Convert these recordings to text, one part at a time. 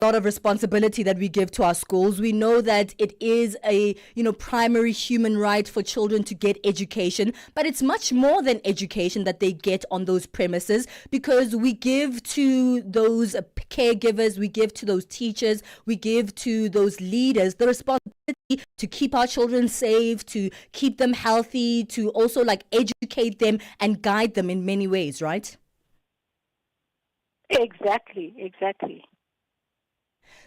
lot of responsibility that we give to our schools. We know that it is a, primary human right for children to get education, but it's much more than education that they get on those premises, because we give to those caregivers, we give to those teachers, we give to those leaders the responsibility to keep our children safe, to keep them healthy, to also educate them and guide them in many ways, right? Exactly.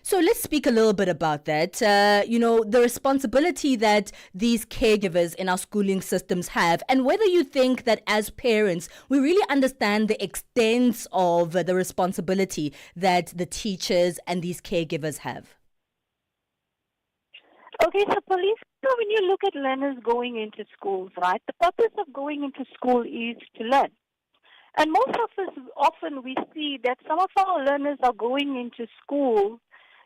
So let's speak a little bit about that. The responsibility that these caregivers in our schooling systems have, and whether you think that as parents, we really understand the extent of the responsibility that the teachers and these caregivers have. Okay, so police, when you look at learners going into schools, right, the purpose of going into school is to learn. And most of us, often we see that some of our learners are going into school.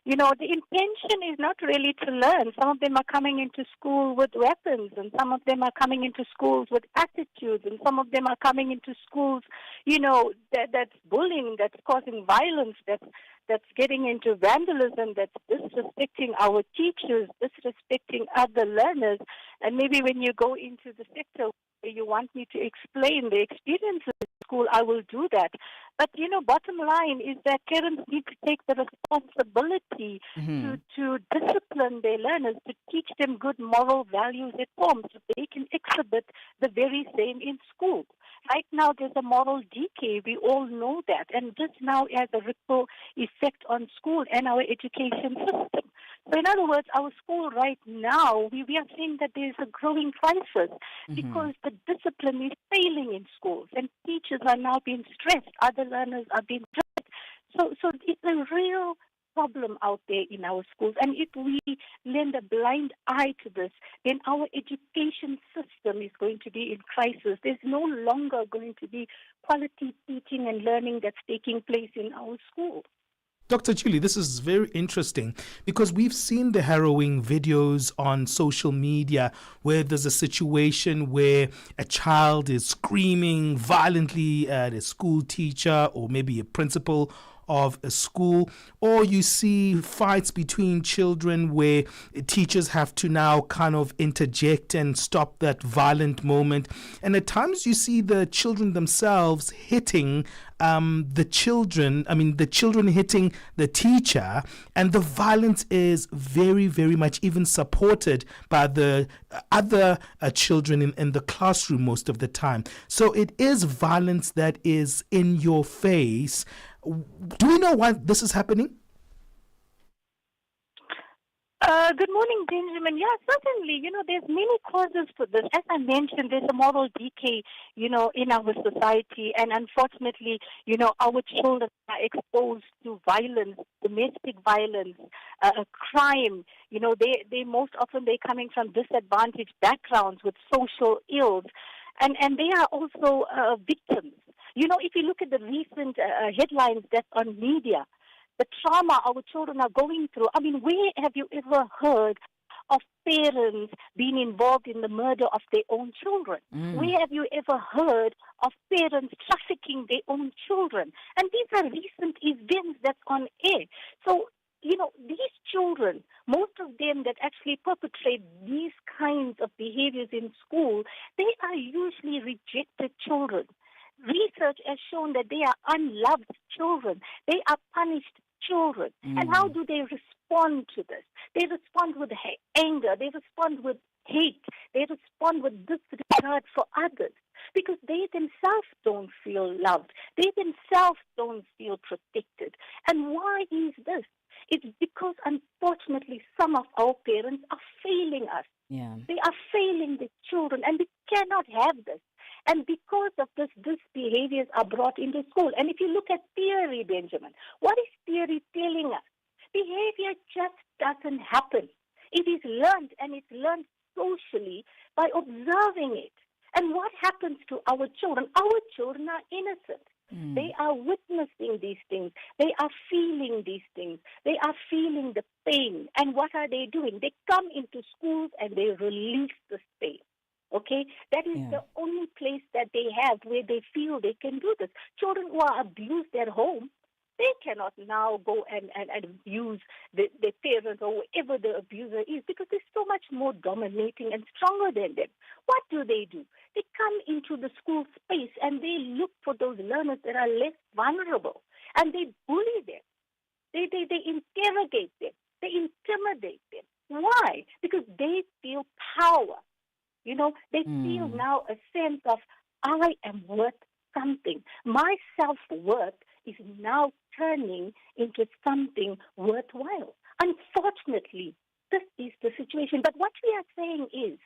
The intention is not really to learn. Some of them are coming into school with weapons, and some of them are coming into schools with attitudes, and some of them are coming into schools, that's bullying, that's causing violence, that's getting into vandalism, that's disrespecting our teachers, disrespecting other learners. And maybe when you go into the sector where you want me to explain the experiences in school, I will do that. But, bottom line is that parents need to take the responsibility to discipline their learners, to teach them good moral values at home so they can exhibit the very same in school. Right now, there's a moral decay. We all know that. And this now has a ripple effect on school and our education system. So in other words, our school right now, we are seeing that there's a growing crisis because the discipline is failing in schools, and teachers are now being stressed. Other learners are being stressed. So it's a real problem out there in our schools. And if we lend a blind eye to this, then our education system is going to be in crisis. There's no longer going to be quality teaching and learning that's taking place in our schools. Dr. Julie, this is very interesting because we've seen the harrowing videos on social media where there's a situation where a child is screaming violently at a school teacher or maybe a principal of a school, or you see fights between children where teachers have to now kind of interject and stop that violent moment. And at times you see the children themselves hitting the children hitting the teacher, and the violence is very, very much even supported by the other children in the classroom most of the time. So it is violence that is in your face. Do we know why this is happening? Good morning, Benjamin. Yeah, certainly. There's many causes for this. As I mentioned, there's a moral decay, in our society. And unfortunately, our children are exposed to violence, domestic violence, crime. They most often they're coming from disadvantaged backgrounds with social ills. And they are also victims. If you look at the recent headlines that's on media, the trauma our children are going through. I mean, where have you ever heard of parents being involved in the murder of their own children? Where have you ever heard of parents trafficking their own children? And these are recent events that's on air. So, these children, most of them that actually perpetrate these kinds of behaviors in school, they are usually rejected children. Research has shown that they are unloved children. They are punished children. And how do they respond to this? They respond with anger. They respond with hate. They respond with disregard for others because they themselves don't feel loved. They themselves don't feel protected. And why is this? It's because, unfortunately, some of our parents are failing us. Yeah. They are failing the children, and we cannot have this. And because of this, these behaviors are brought into school. And if you look at theory, Benjamin, what is theory telling us? Behavior just doesn't happen. It is learned, and it's learned socially by observing it. And what happens to our children? Our children are innocent. They are witnessing these things. They are feeling these things. They are feeling the pain. And what are they doing? They come into schools and they release this pain. Okay? That is the only place that they have where they feel they can do this. Children who are abused at home, They cannot now go and abuse the parent or whoever the abuser is, because they're so much more dominating and stronger than them. What do? They come into the school space and they look for those learners that are less vulnerable, and they bully them. They interrogate them. They intimidate them. Why? Because they feel power. They feel now a sense of, I am worth something. My self-worth is now turning into something worthwhile. Unfortunately, this is the situation. But what we are saying is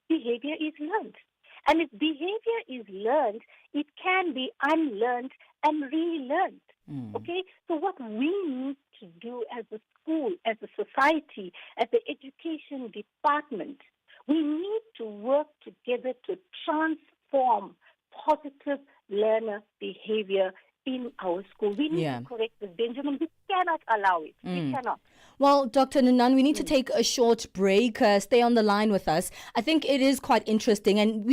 behavior is learned. And if behavior is learned, it can be unlearned and relearned. Okay? So what we need to do as a school, as a society, as the education department, we need to work together to transform positive learner behavior in our school. We need to correct this, Benjamin. We cannot allow it. We cannot. Well, Dr. Nunan, we need to take a short break. Stay on the line with us. I think it is quite interesting. And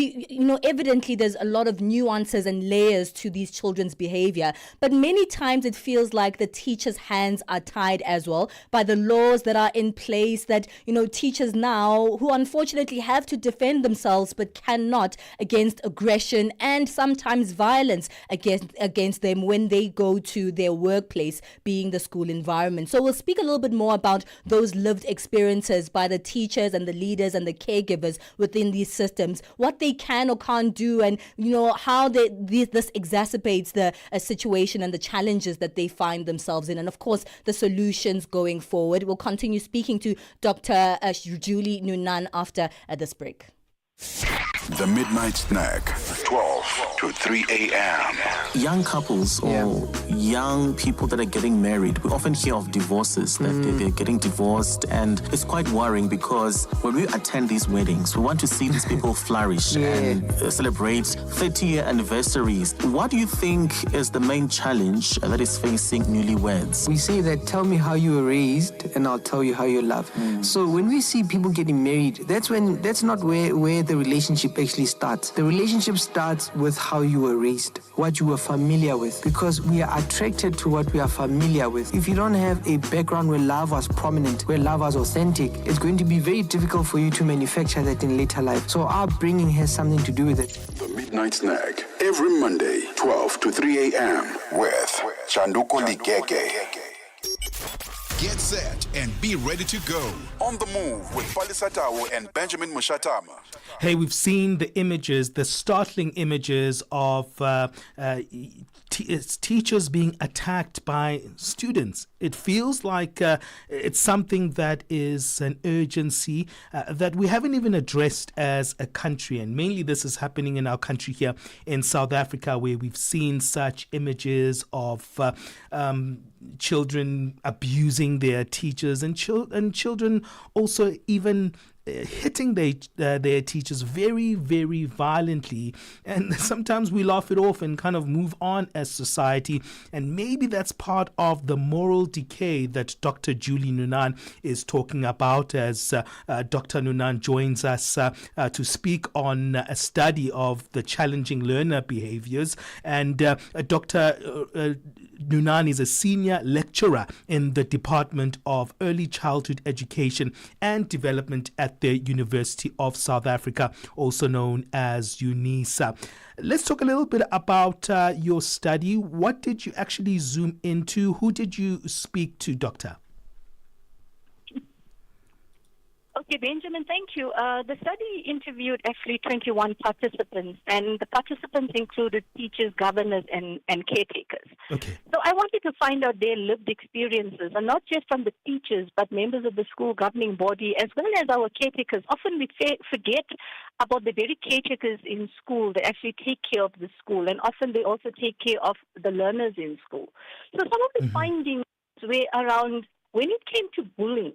evidently there's a lot of nuances and layers to these children's behavior. But many times it feels like the teachers' hands are tied as well by the laws that are in place that, teachers now who unfortunately have to defend themselves but cannot against aggression and sometimes violence against them when they go to their workplace, being the school environment. So we'll speak a little bit more about those lived experiences by the teachers and the leaders and the caregivers within these systems, what they can or can't do, and how this exacerbates the situation and the challenges that they find themselves in, and of course the solutions going forward. We'll continue speaking to Dr. Julie Nunan after this break. The Midnight Snack, 12 to 3 a.m. Young couples or young people that are getting married, we often hear of divorces, that they're getting divorced, and it's quite worrying because when we attend these weddings, we want to see these people flourish and celebrate 30-year anniversaries. What do you think is the main challenge that is facing newlyweds? We say that, tell me how you were raised and I'll tell you how you love. So when we see people getting married, that's not where the relationship actually starts. The relationship starts with how you were raised, what you were familiar with, because we are attracted to what we are familiar with. If you don't have a background where love was prominent, where love was authentic, it's going to be very difficult for you to manufacture that in later life. So our upbringing has something to do with it. The Midnight Snack, every Monday, 12 to 3 a.m. with Chanduko Ligege. Get set and be ready to go. On the move with Palesa and Benjamin Moshatama. Hey, we've seen the images, the startling images of teachers being attacked by students. It feels like it's something that is an urgency that we haven't even addressed as a country. And mainly this is happening in our country here in South Africa, where we've seen such images of children abusing their teachers and children also even hitting their teachers very, very violently. And sometimes we laugh it off and kind of move on as society. And maybe that's part of the moral decay that Dr. Julie Nunan is talking about as Dr. Nunan joins us to speak on a study of the challenging learner behaviors. And Dr. Nunan is a senior lecturer in the Department of Early Childhood Education and Development at the University of South Africa, also known as UNISA. Let's talk a little bit about your study. What did you actually zoom into? Who did you speak to, Doctor? Okay, Benjamin, thank you. The study interviewed actually 21 participants, and the participants included teachers, governors, and caretakers. Okay. So I wanted to find out their lived experiences, and not just from the teachers, but members of the school governing body, as well as our caretakers. Often we forget about the very caretakers in school. They actually take care of the school, and often they also take care of the learners in school. So some of the findings were around when it came to bullying.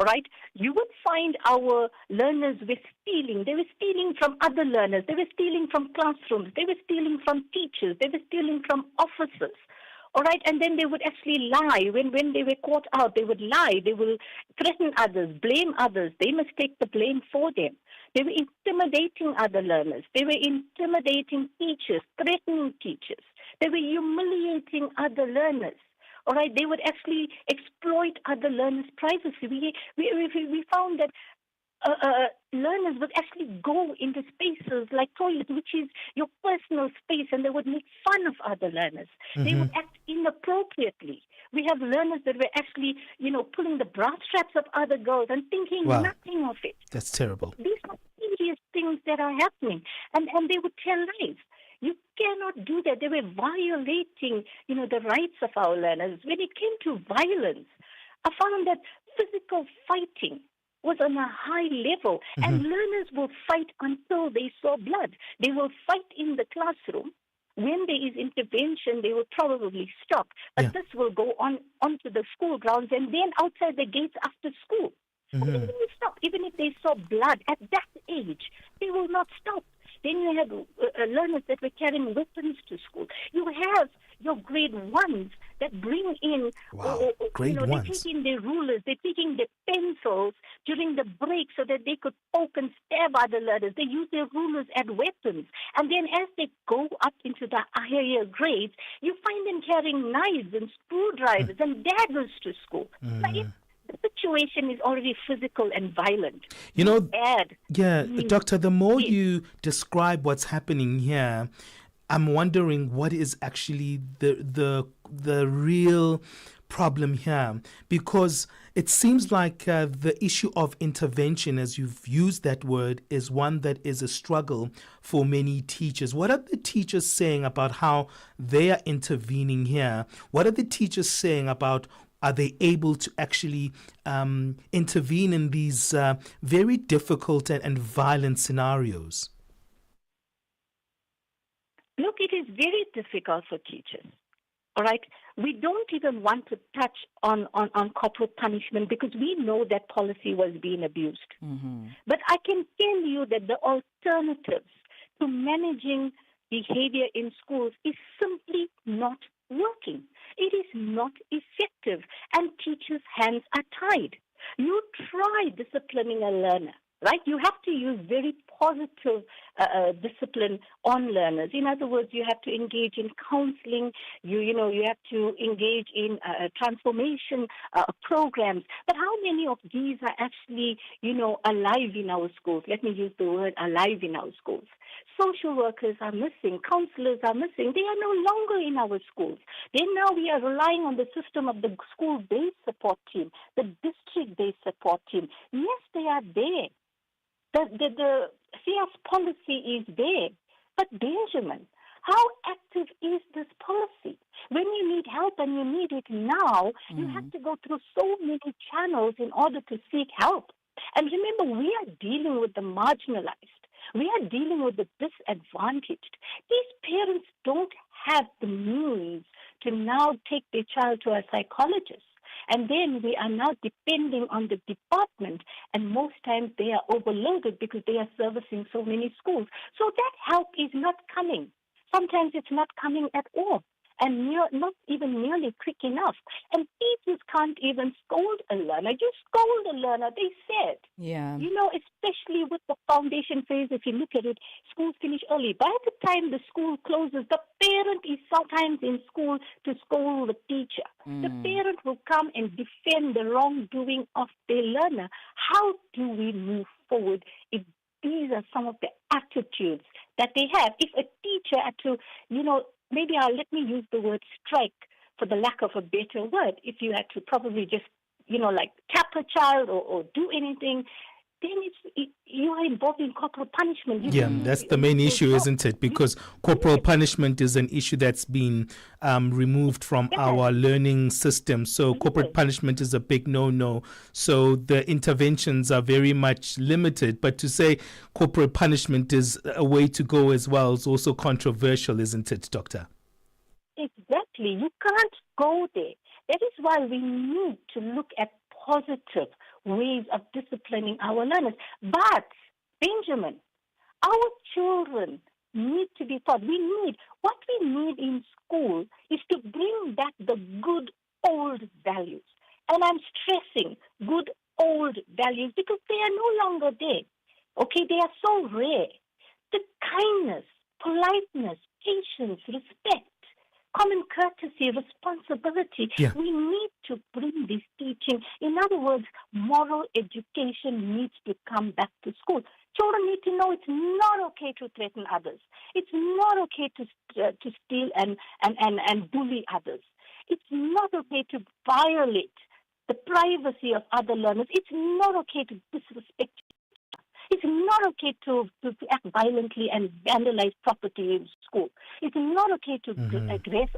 Right? You would find our learners were stealing. They were stealing from other learners. They were stealing from classrooms. They were stealing from teachers. They were stealing from officers. All right? And then they would actually lie. When they were caught out, they would lie. They will threaten others, blame others. They must take the blame for them. They were intimidating other learners. They were intimidating teachers, threatening teachers. They were humiliating other learners. All right, they would actually exploit other learners' privacy. We found that learners would actually go into spaces like toilets, which is your personal space, and they would make fun of other learners. They would act inappropriately. We have learners that were actually, pulling the bra straps of other girls and thinking nothing of it. That's terrible. These are serious things that are happening, and they would tell lies. You cannot do that. They were violating, the rights of our learners. When it came to violence, I found that physical fighting was on a high level, and learners will fight until they saw blood. They will fight in the classroom. When there is intervention, they will probably stop. But this will go on onto the school grounds and then outside the gates after school. And they will stop. Even if they saw blood at that age, they will not stop. Then you have learners that were carrying weapons to school. You have your grade ones that bring in, grade they're ones. taking their rulers, they're taking their pencils during the break so that they could poke and stab other learners. They use their rulers as weapons. And then as they go up into the higher grades, you find them carrying knives and screwdrivers and daggers to school. Now, the situation is already physical and violent. Doctor, the more you describe what's happening here, I'm wondering what is actually the real problem here, because it seems like the issue of intervention, as you've used that word, is one that is a struggle for many teachers. What are the teachers saying about how they are intervening here? What are the teachers saying about are they able to actually intervene in these very difficult and violent scenarios? Look, it is very difficult for teachers. All right? We don't even want to touch on corporal punishment because we know that policy was being abused. But I can tell you that the alternatives to managing behavior in schools is simply not working. It is not effective, and teachers' hands are tied. You try disciplining a learner, right? You have to use very positive discipline on learners. In other words, you have to engage in counseling. You have to engage in transformation programs. But how many of these are actually, alive in our schools? Let me use the word alive in our schools. Social workers are missing. Counselors are missing. They are no longer in our schools. Then now we are relying on the system of the school-based support team, the district-based support team. Yes, they are there. The CS policy is there. But Benjamin, how active is this policy? When you need help and you need it now, you have to go through so many channels in order to seek help. And remember, we are dealing with the marginalized. We are dealing with the disadvantaged. These parents don't have the means to now take their child to a psychologist. And then we are now depending on the department, and most times they are overloaded because they are servicing so many schools. So that help is not coming. Sometimes it's not coming at all, and not even nearly quick enough. And teachers can't even scold a learner. You scold a learner, they said. Yeah. Especially with the foundation phase, if you look at it, schools finish early. By the time the school closes, the parent is sometimes in school to scold the teacher. The parent will come and defend the wrongdoing of their learner. How do we move forward if these are some of the attitudes that they have? If a teacher had to, maybe let me use the word strike for the lack of a better word. If you had to probably just, tap a child or do anything, then you are involved in corporal punishment. That's the main issue, isn't it? Because corporal punishment is an issue that's been removed from our learning system. So corporal punishment is a big no-no. So the interventions are very much limited. But to say corporal punishment is a way to go as well is also controversial, isn't it, Doctor? Exactly. You can't go there. That is why we need to look at positive ways of disciplining our learners. But, Benjamin, our children need to be taught. What we need in school is to bring back the good old values. And I'm stressing good old values because they are no longer there. Okay, they are so rare. The kindness, politeness, patience, respect, common courtesy, responsibility. Yeah. We need to bring this teaching. In other words, moral education needs to come back to school. Children need to know it's not okay to threaten others. It's not okay to steal and bully others. It's not okay to violate the privacy of other learners. It's not okay to disrespect. It's not okay to act violently and vandalize property in school. It's not okay to aggress,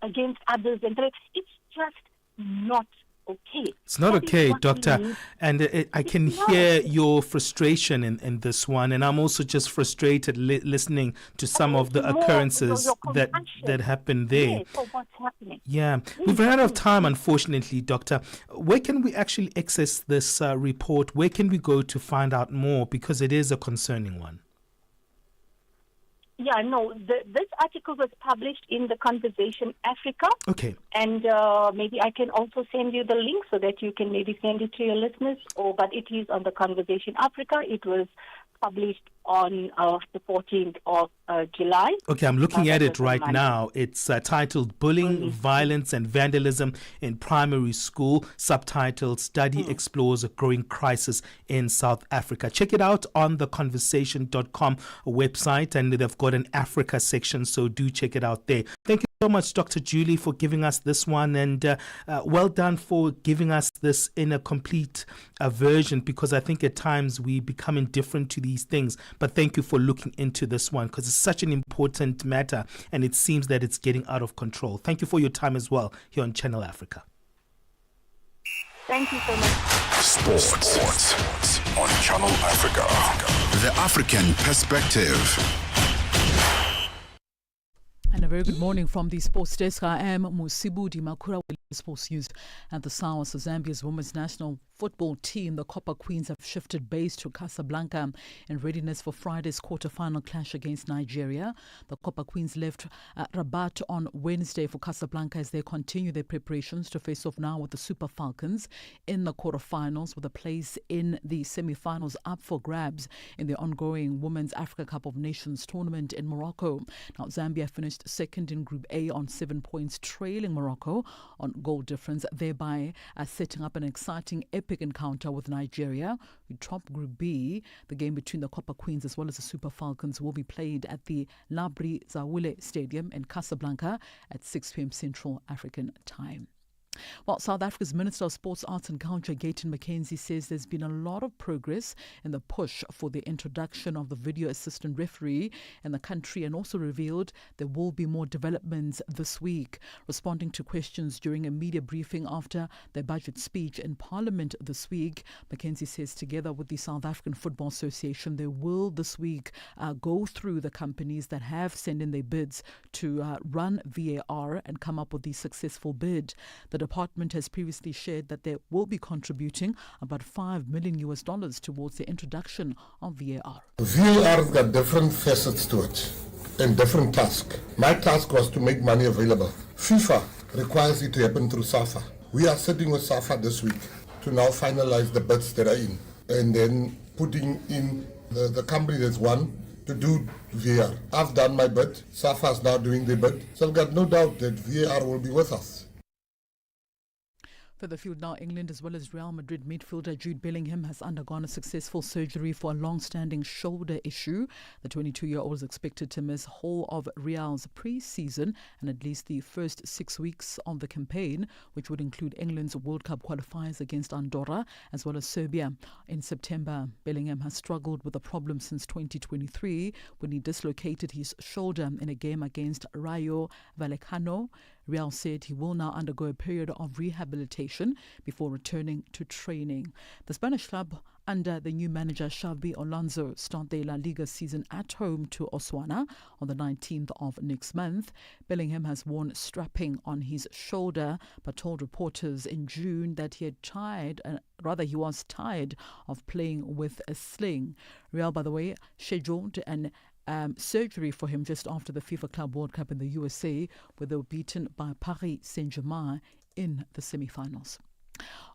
against others. And it's just not okay. It's not That is okay, what we Doctor. need. And I can not hear okay. your frustration in this one. And I'm also just frustrated listening to some of the More occurrences your that compassion. happen there. Yes, for what's happening. Yeah, we've run out of time, unfortunately, Doctor. Where can we actually access this report? Where can we go to find out more? Because it is a concerning one. Yeah, no, this article was published in The Conversation Africa. Okay. And maybe I can also send you the link so that you can maybe send it to your listeners. But it is on The Conversation Africa. It was published on the 14th of July. Okay, I'm looking at that it was on right Monday. now. It's titled Bullying, Violence and Vandalism in Primary School. Subtitled Study Explores a Growing Crisis in South Africa. Check it out on the conversation.com website, and they've got an Africa section, so do check it out there. Thank you so much, Dr. Julie, for giving us this one, and well done for giving us this in a complete version, because I think at times we become indifferent to these things. But thank you for looking into this one, because it's such an important matter and it seems that it's getting out of control. Thank you for your time as well here on Channel Africa. Thank you so much. Sports on Channel Africa. The African perspective. And a very good morning from the sports desk. I am Musibudi Makura with sports news at the South. So Zambia's women's national football team, the Copper Queens, have shifted base to Casablanca in readiness for Friday's quarter-final clash against Nigeria. The Copper Queens left Rabat on Wednesday for Casablanca as they continue their preparations to face off now with the Super Falcons in the quarter-finals, with a place in the semi-finals up for grabs in the ongoing Women's Africa Cup of Nations tournament in Morocco. Now, Zambia finished second in Group A on 7 points, trailing Morocco on goal difference, thereby setting up an exciting epic encounter with Nigeria, who top Group B. The game between the Copper Queens as well as the Super Falcons will be played at the Labri Zawule Stadium in Casablanca at 6 p.m. Central African time. Well, South Africa's Minister of Sports, Arts and Culture, Gayton McKenzie, says there's been a lot of progress in the push for the introduction of the video assistant referee in the country, and also revealed there will be more developments this week. Responding to questions during a media briefing after their budget speech in Parliament this week, McKenzie says together with the South African Football Association, they will this week go through the companies that have sent in their bids to run VAR and come up with the successful bid. The department has previously shared that they will be contributing about $5 million towards the introduction of VAR. VAR's got different facets to it and different tasks. My task was to make money available. FIFA requires it to happen through SAFA. We are sitting with SAFA this week to now finalize the bids that are in, and then putting in the company that's won to do VAR. I've done my bid. SAFA is now doing the bid. So I've got no doubt that VAR will be with us. Further field now, England as well as Real Madrid midfielder Jude Bellingham has undergone a successful surgery for a long-standing shoulder issue. The 22-year-old is expected to miss whole of Real's pre-season and at least the first 6 weeks of the campaign, which would include England's World Cup qualifiers against Andorra as well as Serbia in September. Bellingham has struggled with the problem since 2023 when he dislocated his shoulder in a game against Rayo Vallecano. Real said he will now undergo a period of rehabilitation before returning to training. The Spanish club under the new manager Xabi Alonso start their La Liga season at home to Osasuna on the 19th of next month. Bellingham has worn strapping on his shoulder but told reporters in June that he was tired of playing with a sling. Real, by the way, scheduled an surgery for him just after the FIFA Club World Cup in the USA, where they were beaten by Paris Saint-Germain in the semi-finals.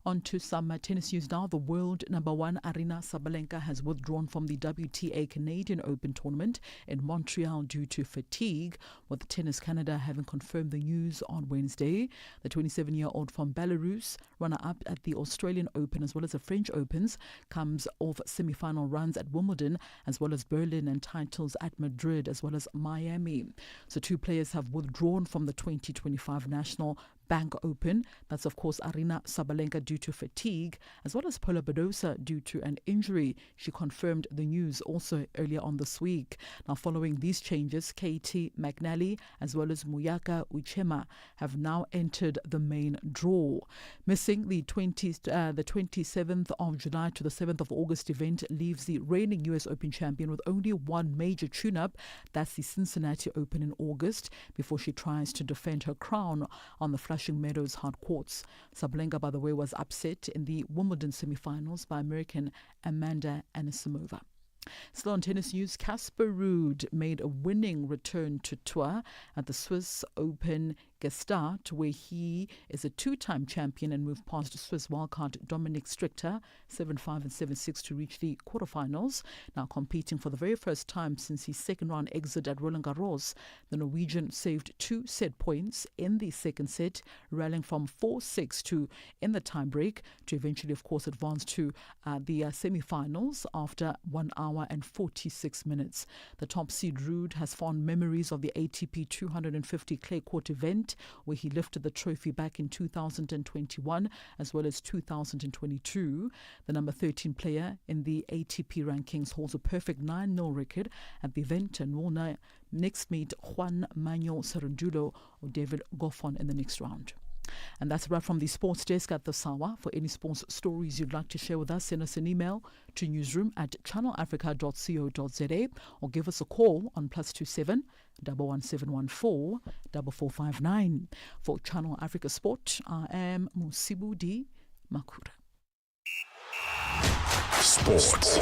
On to some tennis news now. The world number one Aryna Sabalenka has withdrawn from the WTA Canadian Open tournament in Montreal due to fatigue, with Tennis Canada having confirmed the news on Wednesday. The 27-year-old from Belarus, runner-up at the Australian Open as well as the French Opens, comes off semi-final runs at Wimbledon as well as Berlin and titles at Madrid as well as Miami. So two players have withdrawn from the 2025 National Bank Open. That's of course Aryna Sabalenka due to fatigue, as well as Paula Badosa due to an injury. She confirmed the news also earlier on this week. Now following these changes, Katie McNally as well as Muyaka Uchema have now entered the main draw. Missing the 27th of July to the 7th of August event leaves the reigning US Open champion with only one major tune-up. That's the Cincinnati Open in August, before she tries to defend her crown on the Flushing Meadows hard courts. Sabalenka, by the way, was upset in the Wimbledon semi-finals by American Amanda Anisimova. Still on tennis news, Casper Ruud made a winning return to tour at the Swiss Open Gstaad, where he is a two-time champion and moved past Swiss wildcard Dominic Strichter 7-5 and 7-6 to reach the quarterfinals. Now competing for the very first time since his second-round exit at Roland Garros, the Norwegian saved 2 set points in the second set, rallying from 4-6 to in the tiebreak to eventually, of course, advance to the semi-finals after 1 hour and 46 minutes. The top seed Ruud has fond memories of the ATP 250 clay court event, where he lifted the trophy back in 2021 as well as 2022. The number 13 player in the ATP rankings holds a perfect 9-0 record at the event and will next meet Juan Manuel Cerundolo or David Goffin in the next round. And that's a wrap from the sports desk at the Sawa. For any sports stories you'd like to share with us, send us an email to newsroom@channelafrica.co.za or give us a call on +27 11714 4459. For Channel Africa Sport, I am Musibudi Makura. Sports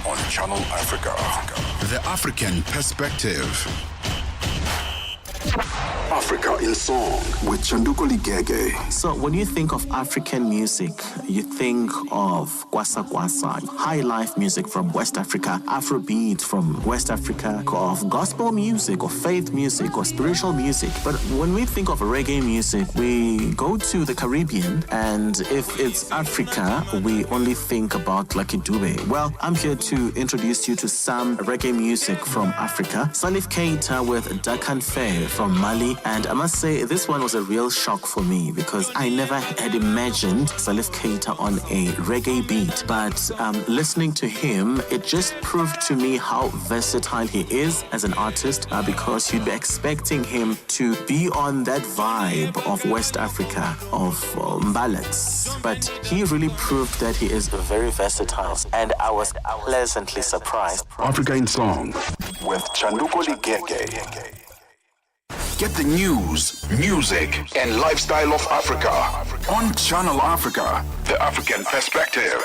on Channel Africa. The African Perspective. Africa in Song with Chanduko Ligege. So when you think of African music, you think of Kwasa Kwasa, high life music from West Africa, Afrobeat from West Africa, of gospel music or faith music or spiritual music. But when we think of reggae music, we go to the Caribbean, and if it's Africa, we only think about Lucky Dube. Well, I'm here to introduce you to some reggae music from Africa. Salif Keita with Dakan Faye from Mali. And I must say, this one was a real shock for me because I never had imagined Salif Keita on a reggae beat. But listening to him, it just proved to me how versatile he is as an artist, because you'd be expecting him to be on that vibe of West Africa, of ballads. But he really proved that he is very versatile, and I was pleasantly surprised. Africa in Song with Chanduko Ligege. Get the news, music, and lifestyle of Africa on Channel Africa, the African Perspective.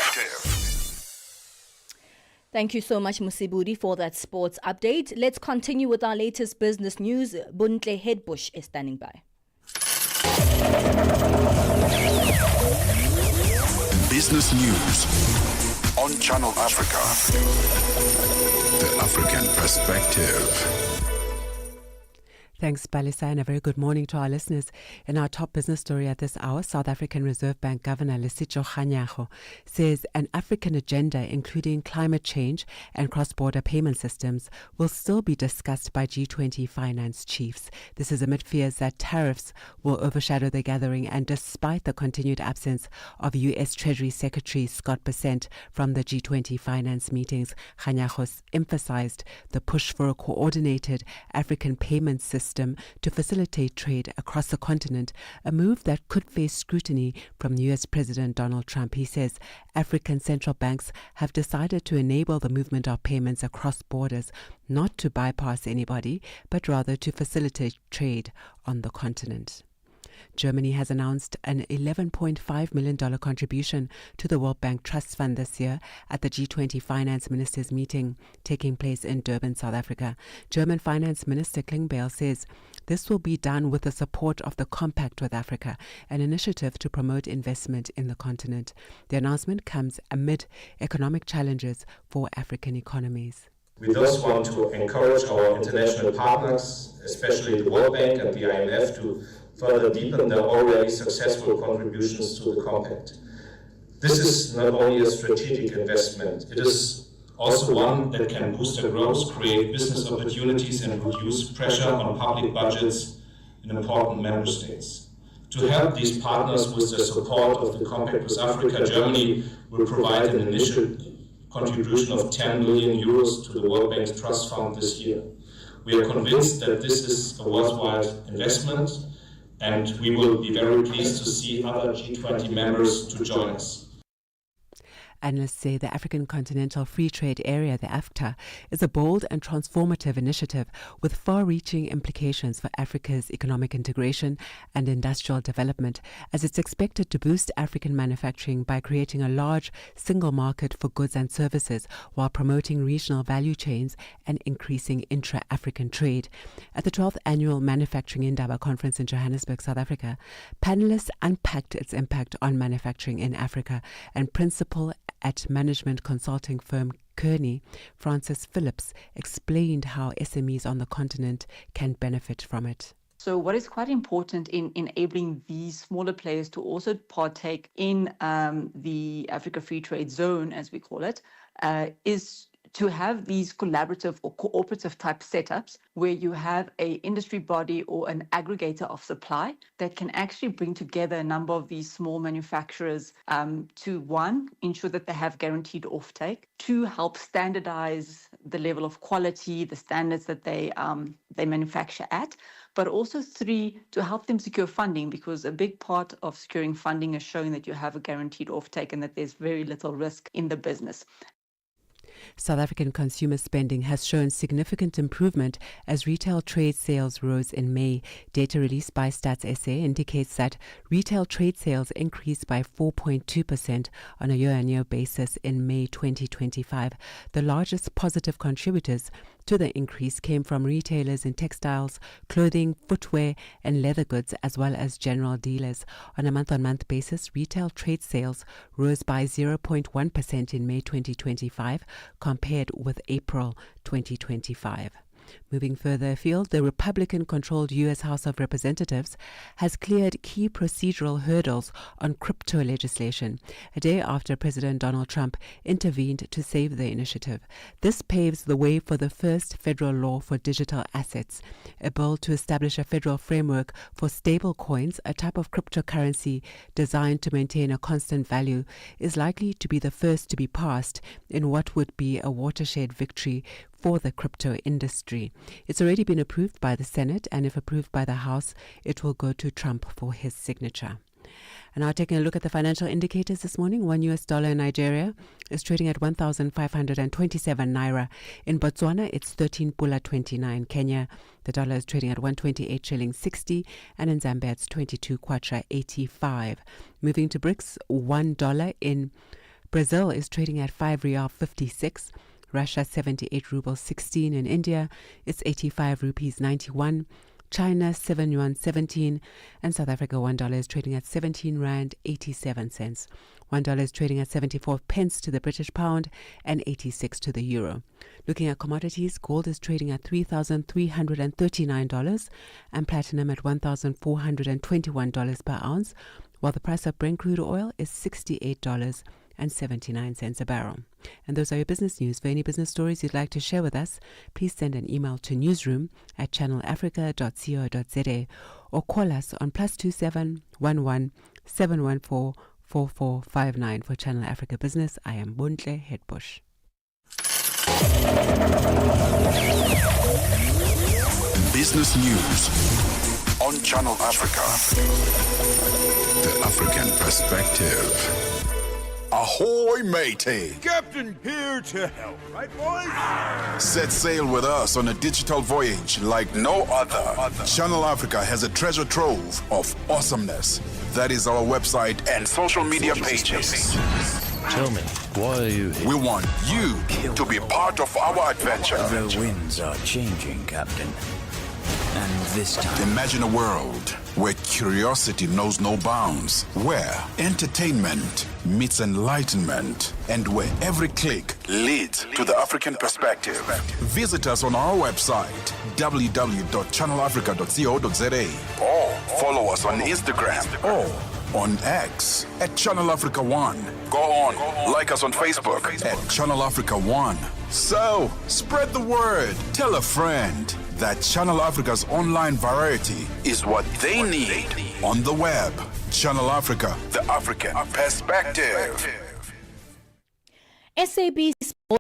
Thank you so much, Musibudi, for that sports update. Let's continue with our latest business news. Buntle Headbush is standing by. Business news on Channel Africa, the African Perspective. Thanks, Palesa, and a very good morning to our listeners. In our top business story at this hour, South African Reserve Bank Governor Lesitho Kganyago says an African agenda, including climate change and cross-border payment systems, will still be discussed by G20 finance chiefs. This is amid fears that tariffs will overshadow the gathering, and despite the continued absence of U.S. Treasury Secretary Scott Bessent from the G20 finance meetings, Kganyago emphasized the push for a coordinated African payment system to facilitate trade across the continent, a move that could face scrutiny from U.S. President Donald Trump. He says African central banks have decided to enable the movement of payments across borders, not to bypass anybody, but rather to facilitate trade on the continent. Germany has announced an $11.5 million contribution to the World Bank Trust Fund this year at the G20 Finance Ministers meeting taking place in Durban, South Africa. German Finance Minister Klingbeil says this will be done with the support of the Compact with Africa, an initiative to promote investment in the continent. The announcement comes amid economic challenges for African economies. We thus want to encourage our international partners, especially the World Bank and the IMF, to further deepen their already successful contributions to the Compact. This is not only a strategic investment, it is also one that can boost the growth, create business opportunities and reduce pressure on public budgets in important member states. To help these partners with the support of the Compact with Africa, Germany will provide an initial contribution of 10 million euros to the World Bank's Trust Fund this year. We are convinced that this is a worthwhile investment, and we will be very pleased to see other G20 members to join us. Analysts say the African Continental Free Trade Area, the AfCFTA, is a bold and transformative initiative with far-reaching implications for Africa's economic integration and industrial development, as it's expected to boost African manufacturing by creating a large single market for goods and services while promoting regional value chains and increasing intra-African trade. At the 12th Annual Manufacturing Indaba Conference in Johannesburg, South Africa, panelists unpacked its impact on manufacturing in Africa, and principal at management consulting firm Kearney, Francis Phillips, explained how SMEs on the continent can benefit from it. So what is quite important in enabling these smaller players to also partake in the Africa Free Trade Zone, as we call it, is to have these collaborative or cooperative type setups where you have a industry body or an aggregator of supply that can actually bring together a number of these small manufacturers to, one, ensure that they have guaranteed offtake, two, help standardize the level of quality, the standards that they manufacture at, but also three, to help them secure funding, because a big part of securing funding is showing that you have a guaranteed offtake and that there's very little risk in the business. South African consumer spending has shown significant improvement as retail trade sales rose in May. Data released by Stats SA indicates that retail trade sales increased by 4.2% on a year-on-year basis in May 2025. The largest positive contributors to the increase came from retailers in textiles, clothing, footwear and leather goods, as well as general dealers. On a month-on-month basis, retail trade sales rose by 0.1% in May 2025 compared with April 2025. Moving further afield, the Republican-controlled U.S. House of Representatives has cleared key procedural hurdles on crypto legislation, a day after President Donald Trump intervened to save the initiative. This paves the way for the first federal law for digital assets. A bill to establish a federal framework for stable coins, a type of cryptocurrency designed to maintain a constant value, is likely to be the first to be passed in what would be a watershed victory for the crypto industry. It's already been approved by the Senate, and if approved by the House, it will go to Trump for his signature. And now taking a look at the financial indicators this morning. $1 in Nigeria is trading at 1,527 naira. In Botswana, it's 13 pula 29. Kenya, the dollar is trading at 128 shillings 60, and in Zambia, it's 22 kwacha 85. Moving to BRICS, $1 in Brazil is trading at 5 rial 56. Russia 78 rubles 16. In India, it's 85 rupees 91. China 7 yuan 17. And South Africa $1 is trading at 17 rand 87 cents. $1 is trading at 74 pence to the British pound and 86 to the euro. Looking at commodities, gold is trading at $3,339 and platinum at $1,421 per ounce, while the price of Brent crude oil is $68.79 a barrel. And those are your business news. For any business stories you'd like to share with us, please send an email to newsroom@channelafrica.co.za or call us on +27 11 714 4459. For Channel Africa Business, I am Buntle Headbush. Business News on Channel Africa. The African Perspective. Ahoy, matey! Captain here to help, right, boys? Set sail with us on a digital voyage like no other. Channel Africa has a treasure trove of awesomeness. That is our website and social media pages. Tell me, why are you here? We want you to be part of our adventure. The winds are changing, Captain. And this time... Imagine a world where curiosity knows no bounds, where entertainment meets enlightenment, and where every click leads to the African perspective. Visit us on our website, www.channelafrica.co.za, or follow us on Instagram or on X at Channel Africa 1. Go on, like us on Facebook at Channel Africa 1. So, spread the word. Tell a friend that Channel Africa's online variety is what they need on the web. Channel Africa, the African perspective. SABC Sport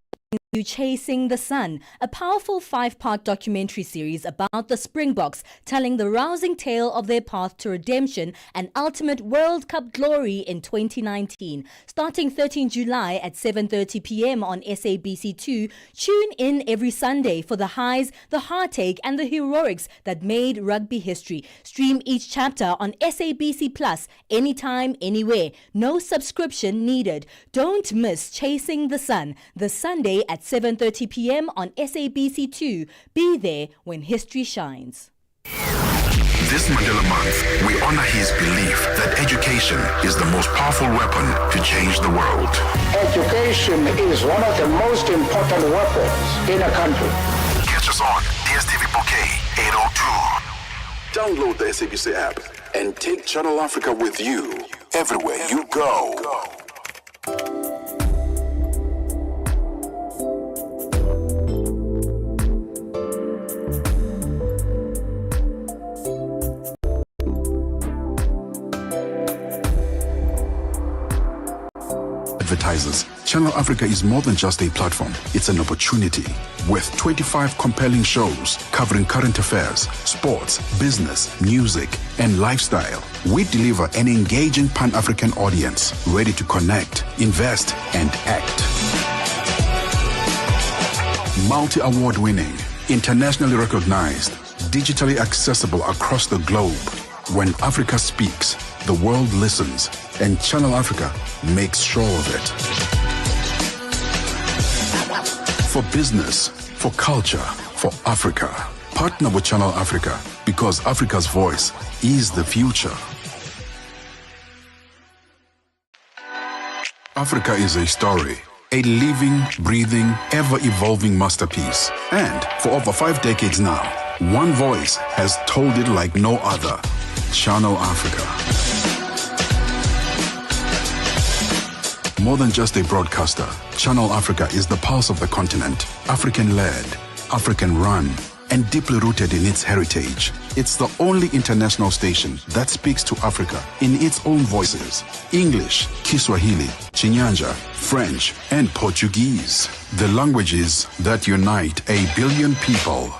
You Chasing the Sun, a powerful 5-part documentary series about the Springboks, telling the rousing tale of their path to redemption and ultimate World Cup glory in 2019. Starting 13 July at 7:30 p.m. on SABC2, tune in every Sunday for the highs, the heartache and the heroics that made rugby history. Stream each chapter on SABC Plus anytime, anywhere. No subscription needed. Don't miss Chasing the Sun, this Sunday at 7:30 p.m. on SABC2. Be there when history shines. This Mandela Month, we honor his belief that education is the most powerful weapon to change the world. Education is one of the most important weapons in a country. Catch us on DSTV Bouquet 802. Download the SABC app and take Channel Africa with you everywhere you go. Advertisers, Channel Africa is more than just a platform. It's an opportunity. With 25 compelling shows covering current affairs, sports, business, music, and lifestyle, we deliver an engaging Pan-African audience ready to connect, invest, and act. Multi-award winning, internationally recognized, digitally accessible across the globe. When Africa speaks, the world listens, and Channel Africa makes sure of it. For business, for culture, for Africa, partner with Channel Africa, because Africa's voice is the future. Africa is a story, a living, breathing, ever-evolving masterpiece. And for over 5 decades now, one voice has told it like no other. Channel Africa. More than just a broadcaster, Channel Africa is the pulse of the continent, African-led, African-run, and deeply rooted in its heritage. It's the only international station that speaks to Africa in its own voices: English, Kiswahili, Chinyanja, French, and Portuguese. The languages that unite 1 billion people.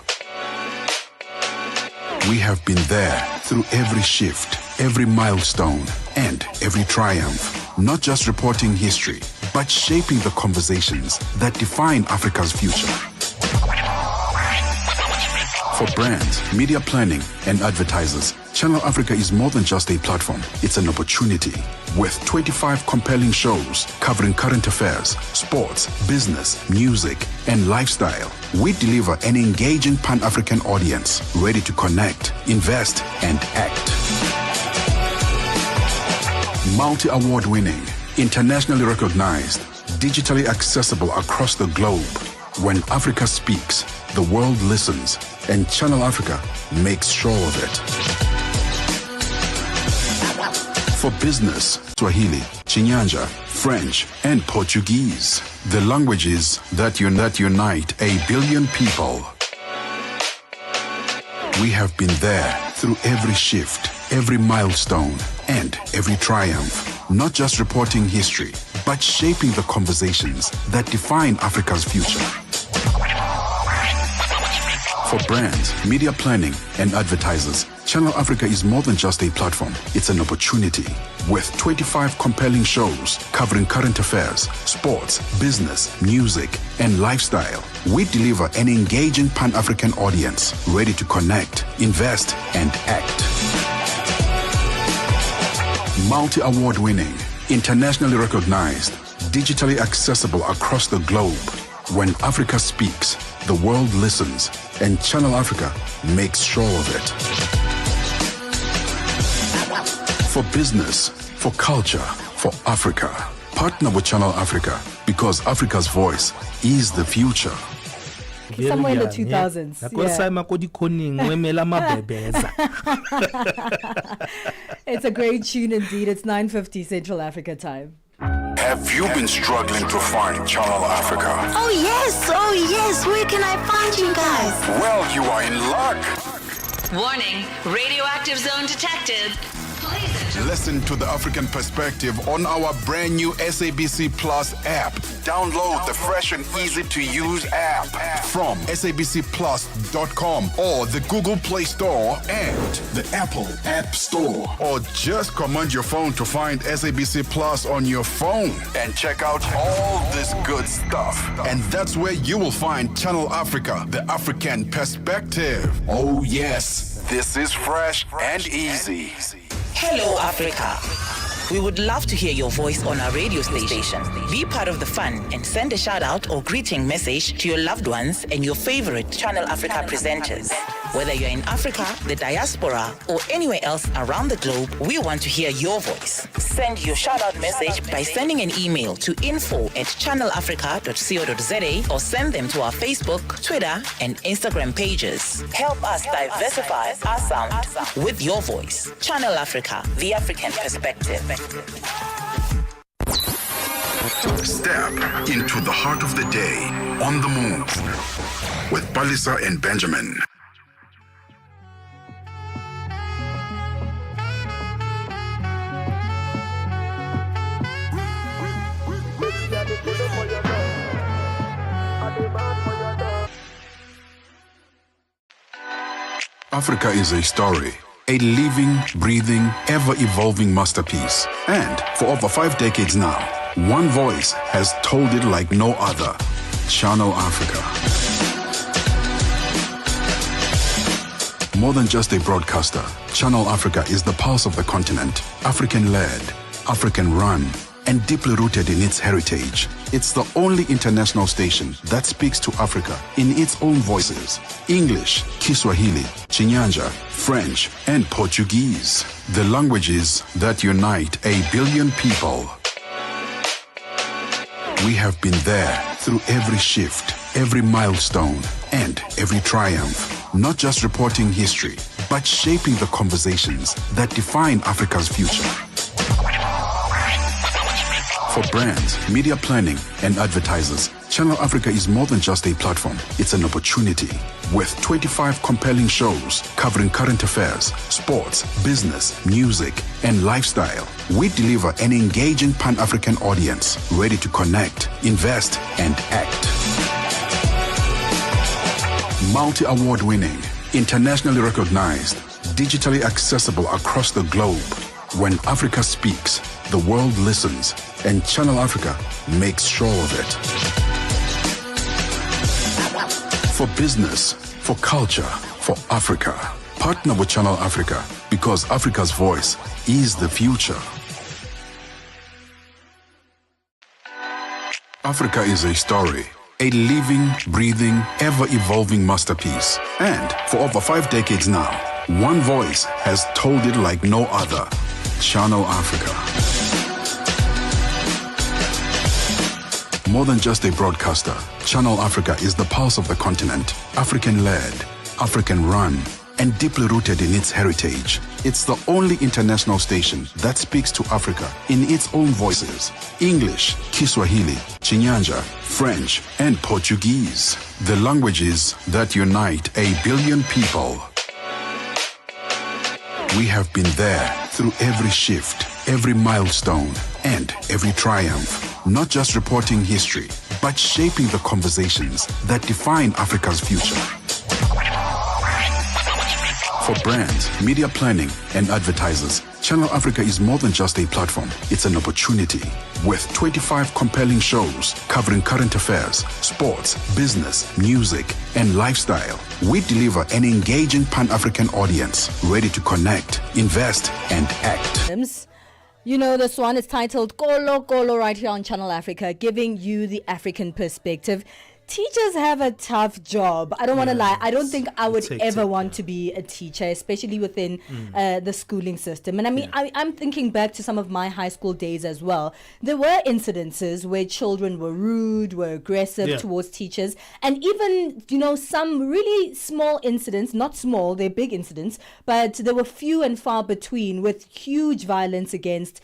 We have been there through every shift, every milestone, and every triumph. Not just reporting history, but shaping the conversations that define Africa's future. For brands, media planning, and advertisers, Channel Africa is more than just a platform. It's an opportunity. With 25 compelling shows covering current affairs, sports, business, music, and lifestyle, we deliver an engaging Pan-African audience ready to connect, invest, and act. Multi-award winning, internationally recognized, digitally accessible across the globe. When Africa speaks, the world listens, and Channel Africa makes sure of it. For business, Swahili, Chinyanja, French, and Portuguese, the languages that unite 1 billion people. We have been there through every shift, every milestone, and every triumph. Not just reporting history, but shaping the conversations that define Africa's future. For brands, media planning, and advertisers, Channel Africa is more than just a platform. It's an opportunity. With 25 compelling shows covering current affairs, sports, business, music, and lifestyle, we deliver an engaging Pan-African audience ready to connect, invest, and act. Multi-award winning, internationally recognized, digitally accessible across the globe. When Africa speaks, the world listens, and Channel Africa makes sure of it. For business, for culture, for Africa, partner with Channel Africa because Africa's voice is the future. Somewhere in the 2000s. It's a great tune indeed. It's 9:50 Central Africa time. Have you been struggling to find Channel Africa? Oh yes, where can I find you guys? Well, you are in luck. Warning, radioactive zone detected. Listen to the African perspective on our brand new SABC Plus app. Download the fresh and easy to use app from sabcplus.com or the Google Play Store and the Apple App Store. Or just command your phone to find SABC Plus on your phone and check out all this good stuff. And that's where you will find Channel Africa, the African perspective. Oh yes, this is fresh and easy. Hello, Africa. We would love to hear your voice on our radio station. Be part of the fun and send a shout out or greeting message to your loved ones and your favorite Channel Africa presenters. Whether you're in Africa, the diaspora, or anywhere else around the globe, we want to hear your voice. Send your shout out message by sending an email to info@channelafrica.co.za or send them to our Facebook, Twitter, and Instagram pages. Help us diversify our sound with your voice. Channel Africa, the African perspective. Step into the heart of the day on the move with Palesa and Benjamin. Africa is a story, a living, breathing, ever-evolving masterpiece. And for over 5 decades now, one voice has told it like no other. Channel Africa. More than just a broadcaster, Channel Africa is the pulse of the continent, African-led, African-run, and deeply rooted in its heritage. It's the only international station that speaks to Africa in its own voices: English, Kiswahili, Chinyanja, French, and Portuguese. The languages that unite 1 billion people. We have been there through every shift, every milestone, and every triumph. Not just reporting history, but shaping the conversations that define Africa's future. For brands, media planning, and advertisers, Channel Africa is more than just a platform. It's an opportunity. With 25 compelling shows covering current affairs, sports, business, music, and lifestyle, we deliver an engaging Pan-African audience ready to connect, invest, and act. Multi-award winning, internationally recognized, digitally accessible across the globe. When Africa speaks, the world listens, and Channel Africa makes sure of it. For business, for culture, for Africa, partner with Channel Africa because Africa's voice is the future. Africa is a story, a living, breathing, ever-evolving masterpiece. And for over 5 decades now, one voice has told it like no other. Channel Africa. More than just a broadcaster, Channel Africa is the pulse of the continent, African-led, African-run, and deeply rooted in its heritage. It's the only international station that speaks to Africa in its own voices: English, Kiswahili, Chinyanja, French, and Portuguese. The languages that unite 1 billion people. We have been there through every shift, every milestone, and every triumph. Not just reporting history, but shaping the conversations that define Africa's future. For brands, media planning, and advertisers, Channel Africa is more than just a platform. It's an opportunity. With 25 compelling shows covering current affairs, sports, business, music, and lifestyle, we deliver an engaging Pan-African audience ready to connect, invest, and act. You know, this one is titled Kolo Kolo right here on Channel Africa, giving you the African perspective. Teachers have a tough job. I don't want to lie. I don't think I would ever want to be a teacher, especially within the schooling system. And I mean, I'm thinking back to some of my high school days as well. There were incidences where children were rude, were aggressive towards teachers. And even, you know, some really small incidents, not small, they're big incidents, but there were few and far between with huge violence against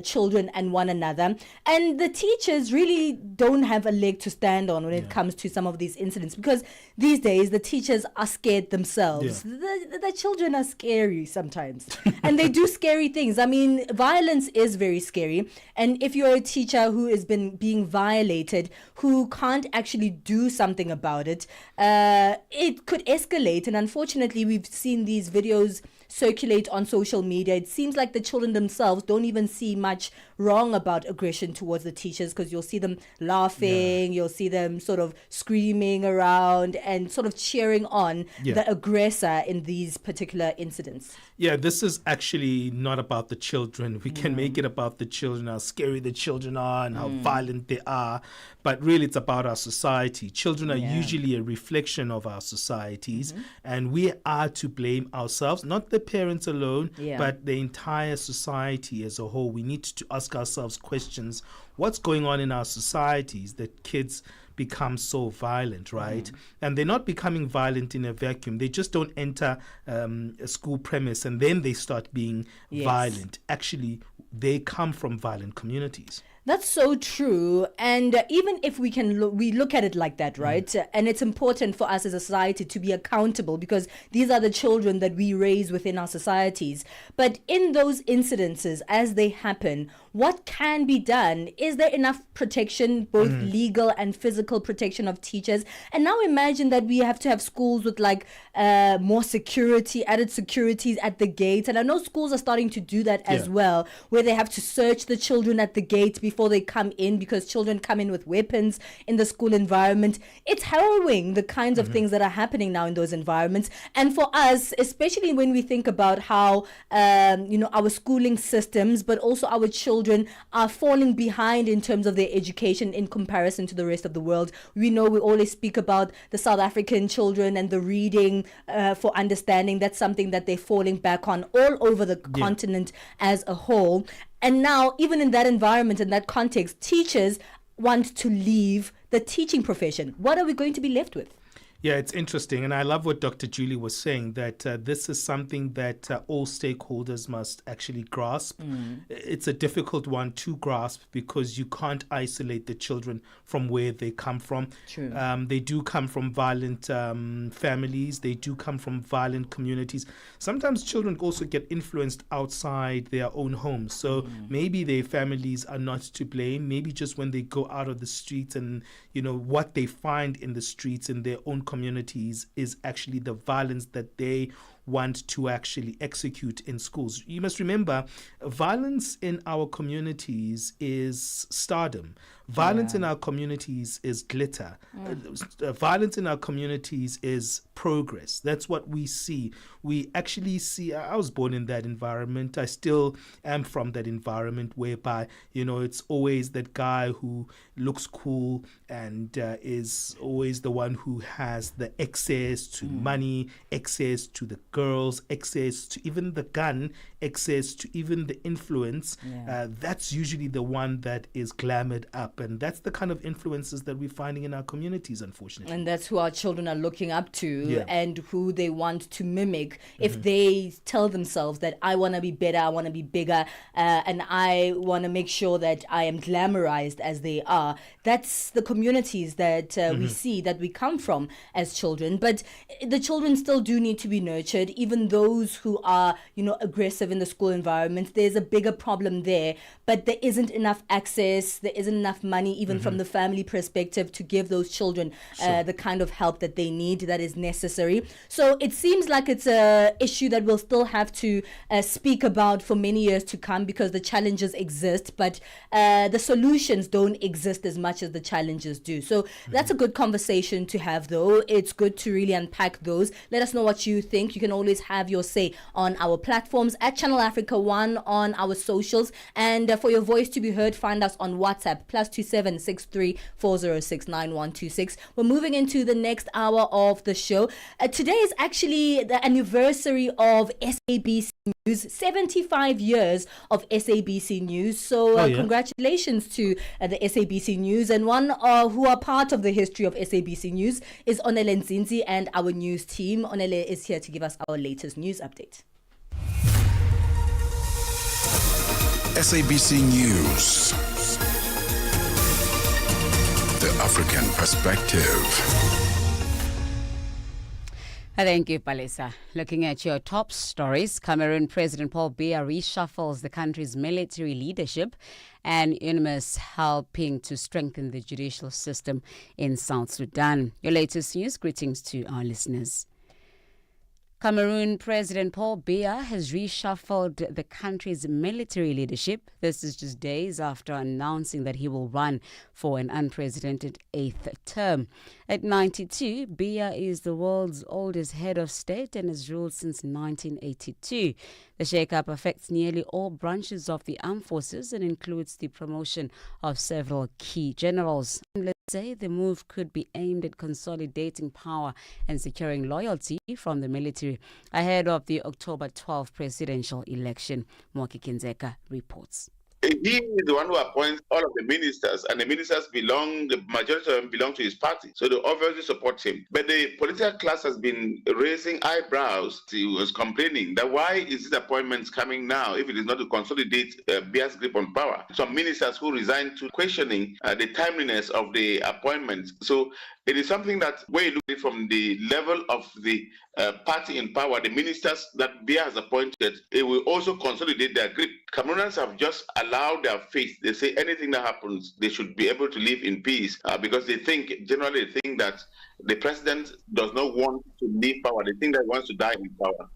children and one another. And the teachers really don't have a leg to stand on when it comes to some of these incidents, because these days the teachers are scared themselves. The children are scary sometimes and they do scary things. I mean, violence is very scary, and if you're a teacher who has been being violated, who can't actually do something about it, it could escalate. And unfortunately, we've seen these videos circulate on social media. It seems like the children themselves don't even see much wrong about aggression towards the teachers, because you'll see them laughing, you'll see them sort of screaming around and sort of cheering on the aggressor in these particular incidents. Yeah, this is actually not about the children. We can make it about the children, how scary the children are and how violent they are. But really, it's about our society. Children are usually a reflection of our societies, and we are to blame ourselves, not the parents alone, but the entire society as a whole. We need to ask ourselves questions. What's going on in our societies that kids become so violent, right? And they're not becoming violent in a vacuum. They just don't enter a school premise and then they start being violent. Actually, they come from violent communities. That's so true. And even if we can we look at it like that, right? And it's important for us as a society to be accountable, because these are the children that we raise within our societies. But in those incidences, as they happen, what can be done? Is there enough protection, both legal and physical protection of teachers? And now imagine that we have to have schools with like more security, added securities at the gates. And I know schools are starting to do that as well, where they have to search the children at the gate before they come in, because children come in with weapons in the school environment. It's harrowing, the kinds of things that are happening now in those environments. And for us, especially when we think about how, our schooling systems, but also our children are falling behind in terms of their education in comparison to the rest of the world. We know we always speak about the South African children and the reading for understanding. That's something that they're falling back on all over the continent as a whole. And now, even in that environment, in that context, teachers want to leave the teaching profession. What are we going to be left with? Yeah, it's interesting. And I love what Dr. Julie was saying, that this is something that all stakeholders must actually grasp. It's a difficult one to grasp because you can't isolate the children from where they come from. True. They do come from violent families. They do come from violent communities. Sometimes children also get influenced outside their own homes. So maybe their families are not to blame. Maybe just when they go out of the streets and, what they find in the streets in their own communities is actually the violence that they want to actually execute in schools. You must remember, violence in our communities is stardom. Violence in our communities is glitter. Violence in our communities is progress. That's what we see. We actually see, I was born in that environment. I still am from that environment whereby, it's always that guy who looks cool and is always the one who has the access to money, access to the girls, access to even the gun, access to even the influence. That's usually the one that is glamored up. And that's the kind of influences that we're finding in our communities, unfortunately. And that's who our children are looking up to and who they want to mimic. If they tell themselves that I want to be better, I want to be bigger, and I want to make sure that I am glamorized as they are, that's the communities that we see, that we come from as children. But the children still do need to be nurtured. treated, even those who are, aggressive in the school environment. There's a bigger problem there, but there isn't enough access, there isn't enough money, even from the family perspective, to give those children the kind of help that they need, that is necessary. So it seems like it's a issue that we'll still have to speak about for many years to come, because the challenges exist, but the solutions don't exist as much as the challenges do. So that's a good conversation to have, though. It's good to really unpack those. Let us know what you think. You can always have your say on our platforms at Channel Africa 1, on our socials, and for your voice to be heard, find us on WhatsApp +27 63 406 9126. We're moving into the next hour of the show. Today is actually the anniversary of SABC News, 75 years of SABC News. So congratulations to the SABC News. And one who are part of the history of SABC News is Onele Nzinzi and our news team. Onele is here to give us our latest news update. SABC News. The African perspective. Thank you, Palesa. Looking at your top stories, Cameroon President Paul Biya reshuffles the country's military leadership, and UNMISS helping to strengthen the judicial system in South Sudan. Your latest news, greetings to our listeners. Cameroon President Paul Biya has reshuffled the country's military leadership. This is just days after announcing that he will run for an unprecedented 8th term. At 92, Biya is the world's oldest head of state and has ruled since 1982. The shake-up affects nearly all branches of the armed forces and includes the promotion of several key generals. Let's say the move could be aimed at consolidating power and securing loyalty from the military ahead of the October 12 presidential election. Mwaki Kinzeka reports. He is the one who appoints all of the ministers, and the ministers the majority of them belong to his party. So they obviously support him. But the political class has been raising eyebrows. He was complaining that why is this appointment coming now if it is not to consolidate Biya's grip on power? Some ministers who resigned to questioning the timeliness of the appointment. So it is something that when you look at it from the level of the party in power, the ministers that Biya has appointed, it will also consolidate their grip. Cameroonians have just allowed their faith. They say anything that happens, they should be able to live in peace because generally they think that the president does not want to leave power. They think that he wants to die in power.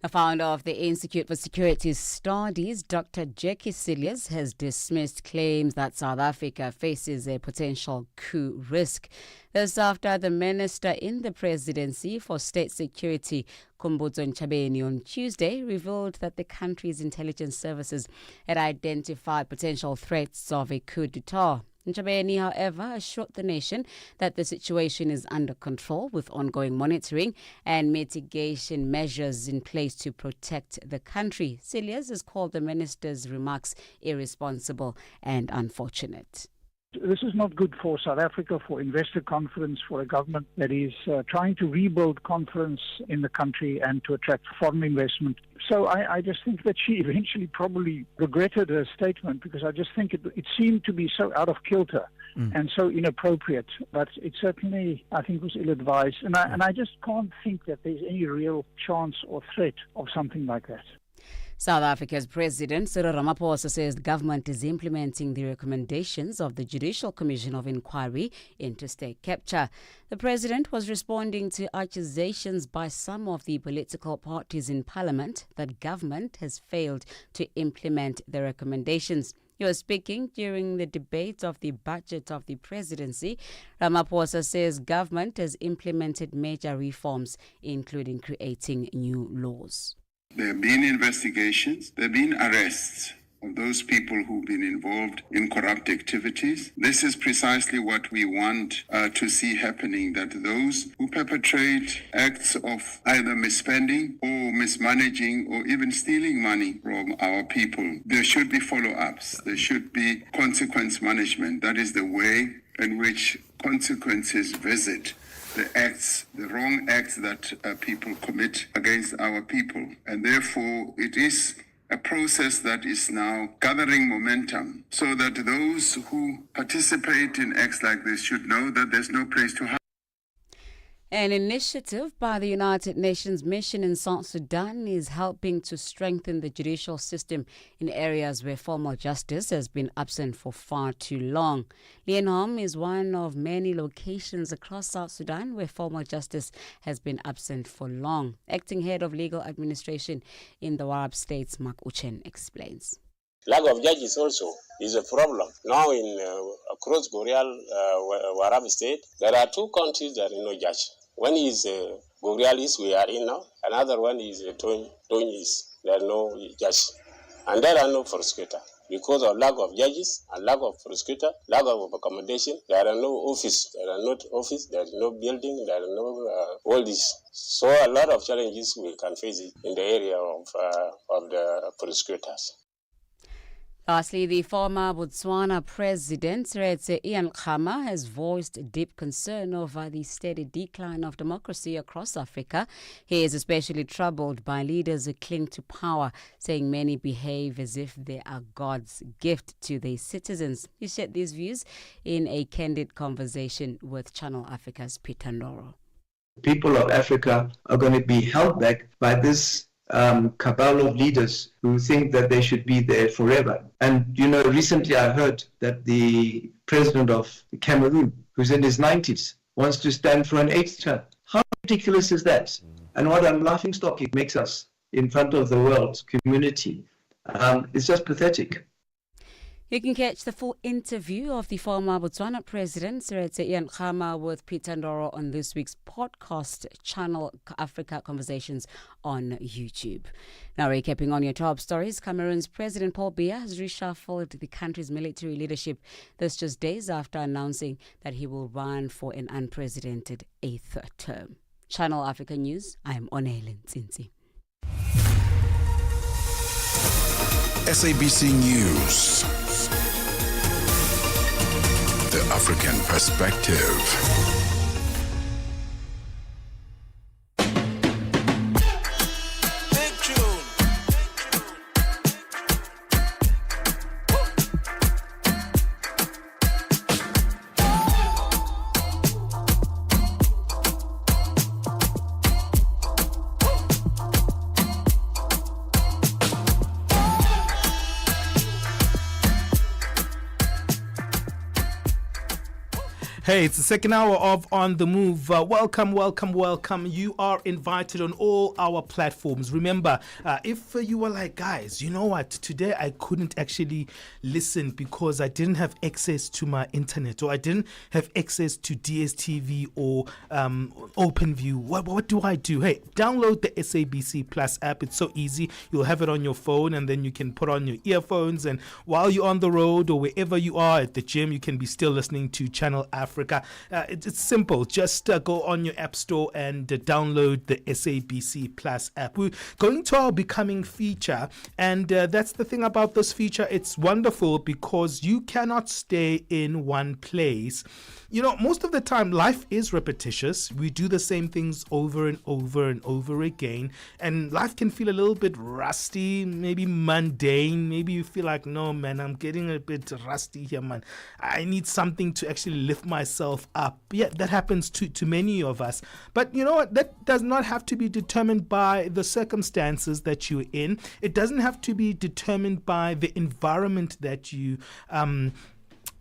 The founder of the Institute for Security Studies, Dr. Jackie Cilliers, has dismissed claims that South Africa faces a potential coup risk. This after the minister in the presidency for state security, Kumbuzo Nchabeni, on Tuesday revealed that the country's intelligence services had identified potential threats of a coup d'etat. Nchabeni, however, assured the nation that the situation is under control with ongoing monitoring and mitigation measures in place to protect the country. Cilliers has called the minister's remarks irresponsible and unfortunate. This is not good for South Africa, for investor confidence, for a government that is trying to rebuild confidence in the country and to attract foreign investment. So I just think that she eventually probably regretted her statement, because I just think it seemed to be so out of kilter and so inappropriate. But it certainly, I think, was ill-advised. And I just can't think that there's any real chance or threat of something like that. South Africa's President Cyril Ramaphosa says the government is implementing the recommendations of the Judicial Commission of Inquiry into state capture. The president was responding to accusations by some of the political parties in parliament that government has failed to implement the recommendations. He was speaking during the debate of the budget of the presidency. Ramaphosa says government has implemented major reforms, including creating new laws. There have been investigations, there have been arrests of those people who've been involved in corrupt activities. This is precisely what we want to see happening, that those who perpetrate acts of either misspending or mismanaging or even stealing money from our people, there should be follow-ups, there should be consequence management. That is the way in which consequences visit the wrong acts that people commit against our people. And therefore, it is a process that is now gathering momentum so that those who participate in acts like this should know that there's no place to hide. An initiative by the United Nations mission in South Sudan is helping to strengthen the judicial system in areas where formal justice has been absent for far too long. Lienholm is one of many locations across South Sudan where formal justice has been absent for long. Acting head of legal administration in the Warab states, Mark Uchen, explains. Lack of judges also is a problem. Now in across Gorial, Warab state, there are two counties that are no judge. One is Gorial East, we are in now. Another one is Tony East. There are no judge. And there are no prosecutor. Because of lack of judges and lack of prosecutor, lack of accommodation, there are no office. There are not office, there is no building, there are no all this. So a lot of challenges we can face it in the area of the prosecutors. Lastly, the former Botswana president, Seretse Ian Khama, has voiced deep concern over the steady decline of democracy across Africa. He is especially troubled by leaders who cling to power, saying many behave as if they are God's gift to their citizens. He shared these views in a candid conversation with Channel Africa's Peter Ndoro. People of Africa are going to be held back by this cabal of leaders who think that they should be there forever. And, recently I heard that the president of Cameroon, who's in his 90s, wants to stand for an 8th term. How ridiculous is that? And what a laughingstock it makes us in front of the world community. It's just pathetic. You can catch the full interview of the former Botswana president, Seretse Ian Khama, with Peter Ndoro on this week's podcast, Channel Africa Conversations on YouTube. Now, recapping on your top stories, Cameroon's President Paul Biya has reshuffled the country's military leadership. This just days after announcing that he will run for an unprecedented 8th term. Channel Africa News, I am Onele Ntsinzi. SABC News. The African Perspective. Hey, it's the second hour of On the Move. Welcome. You are invited on all our platforms. Remember, if you were like, guys, you know what? Today I couldn't actually listen because I didn't have access to my internet, or I didn't have access to DSTV or OpenView. What do I do? Hey, download the SABC Plus app. It's so easy. You'll have it on your phone, and then you can put on your earphones, and while you're on the road or wherever you are at the gym, you can be still listening to Channel Africa. It's simple. Just go on your app store and download the SABC Plus app. We're going to our Becoming feature, and that's the thing about this feature. It's wonderful because you cannot stay in one place. Most of the time life is repetitious. We do the same things over and over and over again, and life can feel a little bit rusty, maybe mundane. Maybe you feel like, no man, I'm getting a bit rusty here, man. I need something to actually lift myself up. Yeah, that happens to many of us. But you know what? That does not have to be determined by the circumstances that you're in. It doesn't have to be determined by the environment that you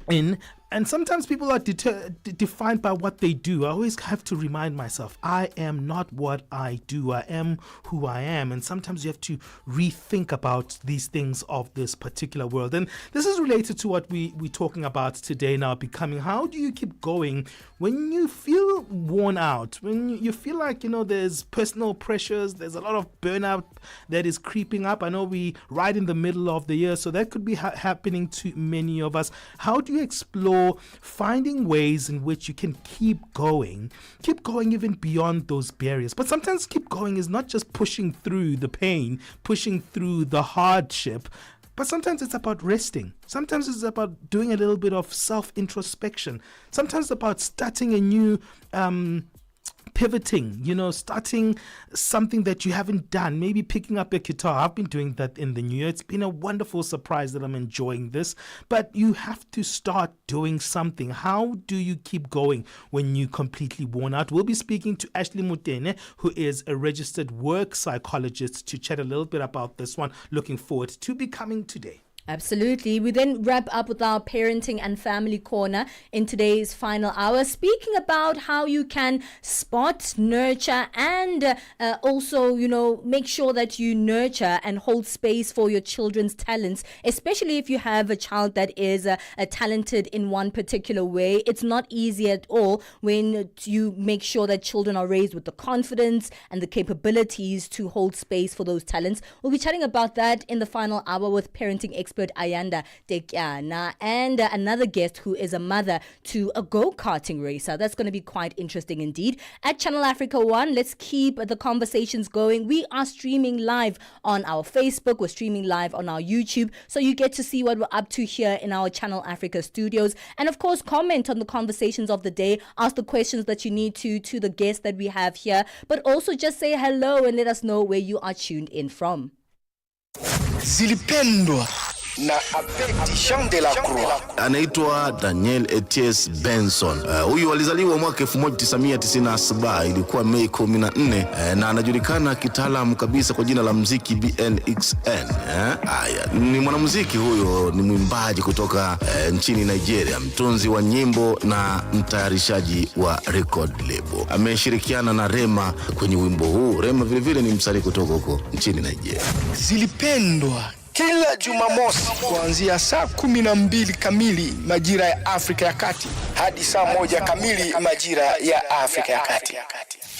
in. And sometimes people are defined by what they do. I always have to remind myself, I am not what I do. I am who I am. And sometimes you have to rethink about these things of this particular world. And this is related to what we're talking about today now, Becoming. How do you keep going when you feel worn out? When you feel like, there's personal pressures, there's a lot of burnout that is creeping up. I know we right in the middle of the year, so that could be happening to many of us. How do you explore finding ways in which you can keep going even beyond those barriers? But sometimes keep going is not just pushing through the pain, pushing through the hardship, but sometimes it's about resting. Sometimes it's about doing a little bit of self-introspection. Sometimes it's about starting a new pivoting, starting something that you haven't done, maybe picking up a guitar. I've been doing that in the new year. It's been a wonderful surprise that I'm enjoying this, but you have to start doing something. How do you keep going when you completely worn out? We'll be speaking to Ashley Mutene, who is a registered work psychologist, to chat a little bit about this one. Looking forward to becoming today. Absolutely. We then wrap up with our parenting and family corner in today's final hour, speaking about how you can spot, nurture, and also, make sure that you nurture and hold space for your children's talents, especially if you have a child that is talented in one particular way. It's not easy at all when you make sure that children are raised with the confidence and the capabilities to hold space for those talents. We'll be chatting about that in the final hour with parenting expert Ayanda Tekyana and another guest who is a mother to a go-karting racer. That's going to be quite interesting indeed. At Channel Africa 1, let's keep the conversations going. We are streaming live on our Facebook. We're streaming live on our YouTube. So you get to see what we're up to here in our Channel Africa studios. And of course, comment on the conversations of the day. Ask the questions that you need to the guests that we have here. But also just say hello and let us know where you are tuned in from. Zilipendwa na Abedi Jean de la Croix. Anaitwa Daniel Etienne Benson. Huyu alizaliwa mwaka 1997, ilikuwa Mei 14, na anajulikana kitaalamu kabisa kwa jina la muziki BNXN. Haya, ni mwanamuziki huyo, ni mwimbaji kutoka nchini Nigeria, mtunzi wa nyimbo na mtayarishaji wa record label. Ameshirikiana na Rema kwenye wimbo huu. Rema vile vile ni msanii kutoka huko nchini Nigeria. Zilipendwa kila Jumamosi kuanzia saa 12 kamili majira ya Afrika ya Kati hadi saa 1 kamili majira ya Afrika ya Kati.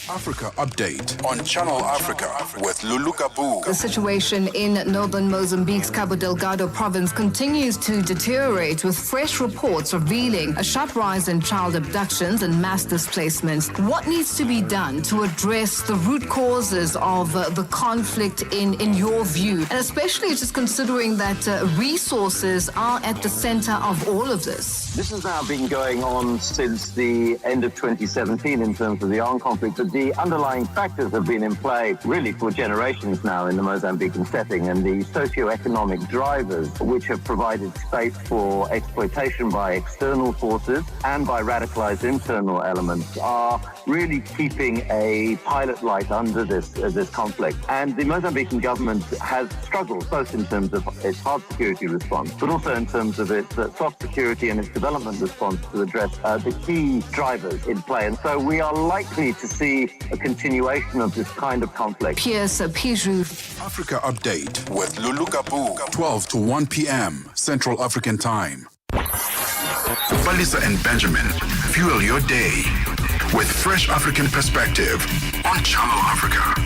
Africa Update on Channel Africa with Lulu Kabu. The situation in northern Mozambique's Cabo Delgado province continues to deteriorate, with fresh reports revealing a sharp rise in child abductions and mass displacements. What needs to be done to address the root causes of the conflict in your view? And especially just considering that resources are at the center of all of this. This has now been going on since the end of 2017 in terms of the armed conflict. But the underlying factors have been in play really for generations now in the Mozambican setting, and the socio-economic drivers which have provided space for exploitation by external forces and by radicalized internal elements are really keeping a pilot light under this conflict. And the Mozambican government has struggled both in terms of its hard security response, but also in terms of its soft security and its development response to address the key drivers in play. And so we are likely to see a continuation of this kind of conflict. Africa Update with Lulu Kabu, 12 to 1 p.m. Central African Time. Palesa and Benjamin, fuel your day with fresh African perspective on Channel Africa.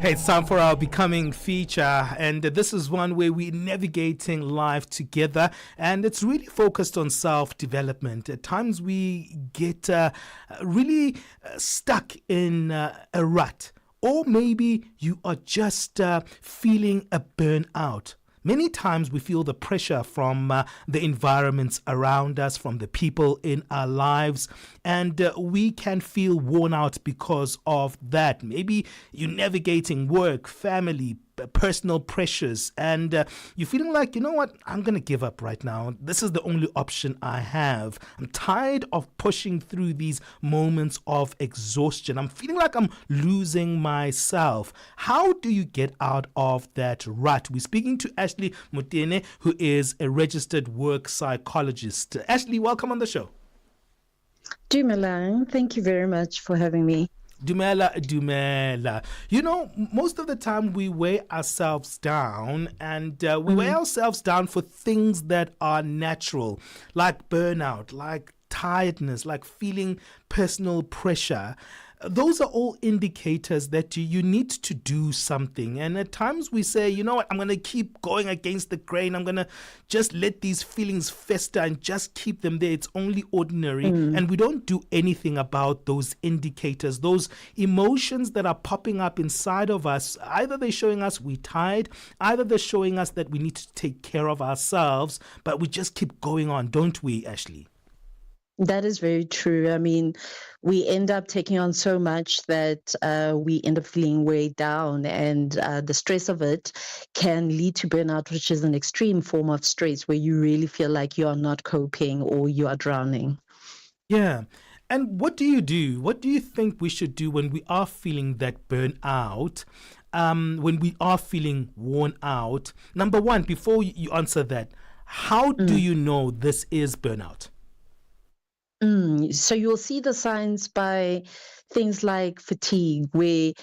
Hey, it's time for our Becoming feature, and this is one where we're navigating life together, and it's really focused on self-development. At times we get really stuck in a rut, or maybe you are just feeling a burnout. Many times we feel the pressure from the environments around us, from the people in our lives, and we can feel worn out because of that. Maybe you're navigating work, family, personal pressures, and you're feeling like, you know what, I'm going to give up right now. This is the only option I have. I'm tired of pushing through these moments of exhaustion. I'm feeling like I'm losing myself. How do you get out of that rut? We're speaking to Ashley Mutene, who is a registered work psychologist. Ashley, welcome on the show. Dumela, thank you very much for having me. Dumela. You know, most of the time we weigh ourselves down, and we weigh ourselves down for things that are natural, like burnout, like tiredness, like feeling personal pressure. Those are all indicators that you need to do something. And at times we say, you know what, I'm going to keep going against the grain. I'm going to just let these feelings fester and just keep them there. It's only ordinary. And we don't do anything about those indicators, those emotions that are popping up inside of us. Either they're showing us we're tired, either they're showing us that we need to take care of ourselves, but we just keep going on, don't we, Ashley? That is very true. I mean, we end up taking on so much that we end up feeling weighed down, and the stress of it can lead to burnout, which is an extreme form of stress where you really feel like you are not coping or you are drowning. Yeah. And what do you do? What do you think we should do when we are feeling that burnout? When we are feeling worn out? Number one, before you answer that, how do you know this is burnout? So you'll see the signs by things like fatigue, where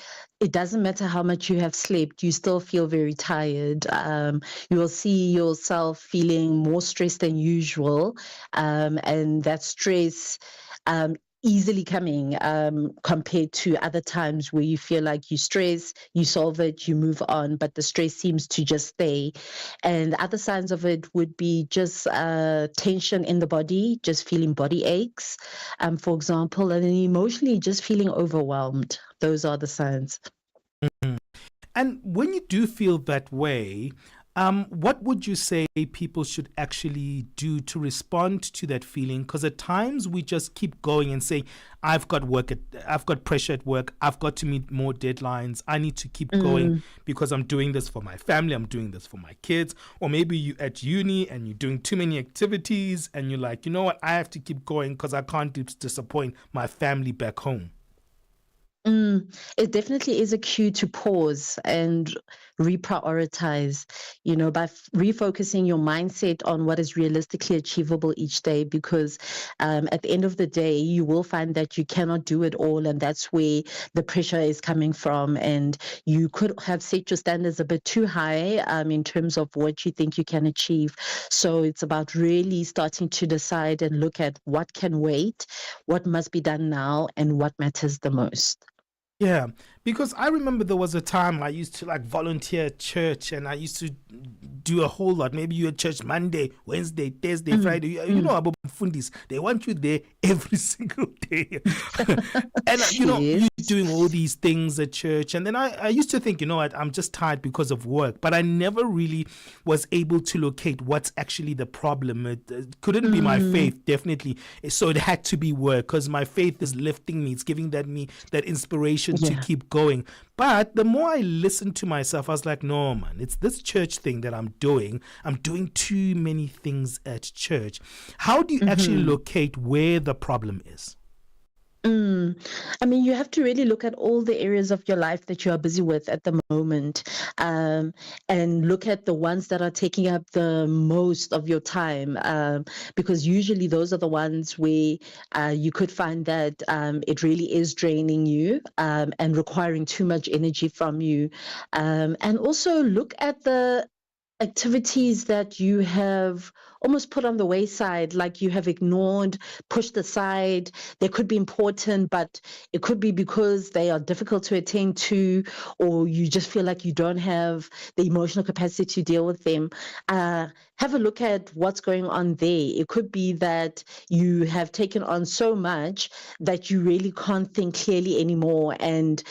it doesn't matter how much you have slept, you still feel very tired. You will see yourself feeling more stressed than usual, and that stress easily coming compared to other times where you feel like you stress, you solve it, you move on, but the stress seems to just stay. And other signs of it would be just tension in the body, just feeling body aches, for example, and then emotionally just feeling overwhelmed. Those are the signs. And when you do feel that way, what would you say people should actually do to respond to that feeling? Because at times we just keep going and say, I've got pressure at work, I've got to meet more deadlines, I need to keep going because I'm doing this for my family, I'm doing this for my kids. Or maybe you at uni and you're doing too many activities and you're like, you know what, I have to keep going because I can't disappoint my family back home. It definitely is a cue to pause and reprioritize, by refocusing your mindset on what is realistically achievable each day, because at the end of the day, you will find that you cannot do it all. And that's where the pressure is coming from. And you could have set your standards a bit too high in terms of what you think you can achieve. So it's about really starting to decide and look at what can wait, what must be done now, and what matters the most. Yeah, because I remember there was a time I used to volunteer at church, and I used to do a whole lot. Maybe you're at church Monday, Wednesday, Thursday, Friday. You know about fundis. They want you there every single day. And you're doing all these things at church. And then I used to think, I'm just tired because of work. But I never really was able to locate what's actually the problem. It couldn't be my faith, definitely. So it had to be work, because my faith is lifting me. It's giving me that inspiration to keep going. But the more I listened to myself, I was like, no, man, it's this church thing that I'm doing. I'm doing too many things at church. How do you actually locate where the problem is? I mean, you have to really look at all the areas of your life that you are busy with at the moment, and look at the ones that are taking up the most of your time, because usually those are the ones where you could find that it really is draining you and requiring too much energy from you. And also look at the activities that you have almost put on the wayside, like you have ignored, pushed aside. They could be important, but it could be because they are difficult to attend to, or you just feel like you don't have the emotional capacity to deal with them. Have a look at what's going on there. It could be that you have taken on so much that you really can't think clearly anymore, and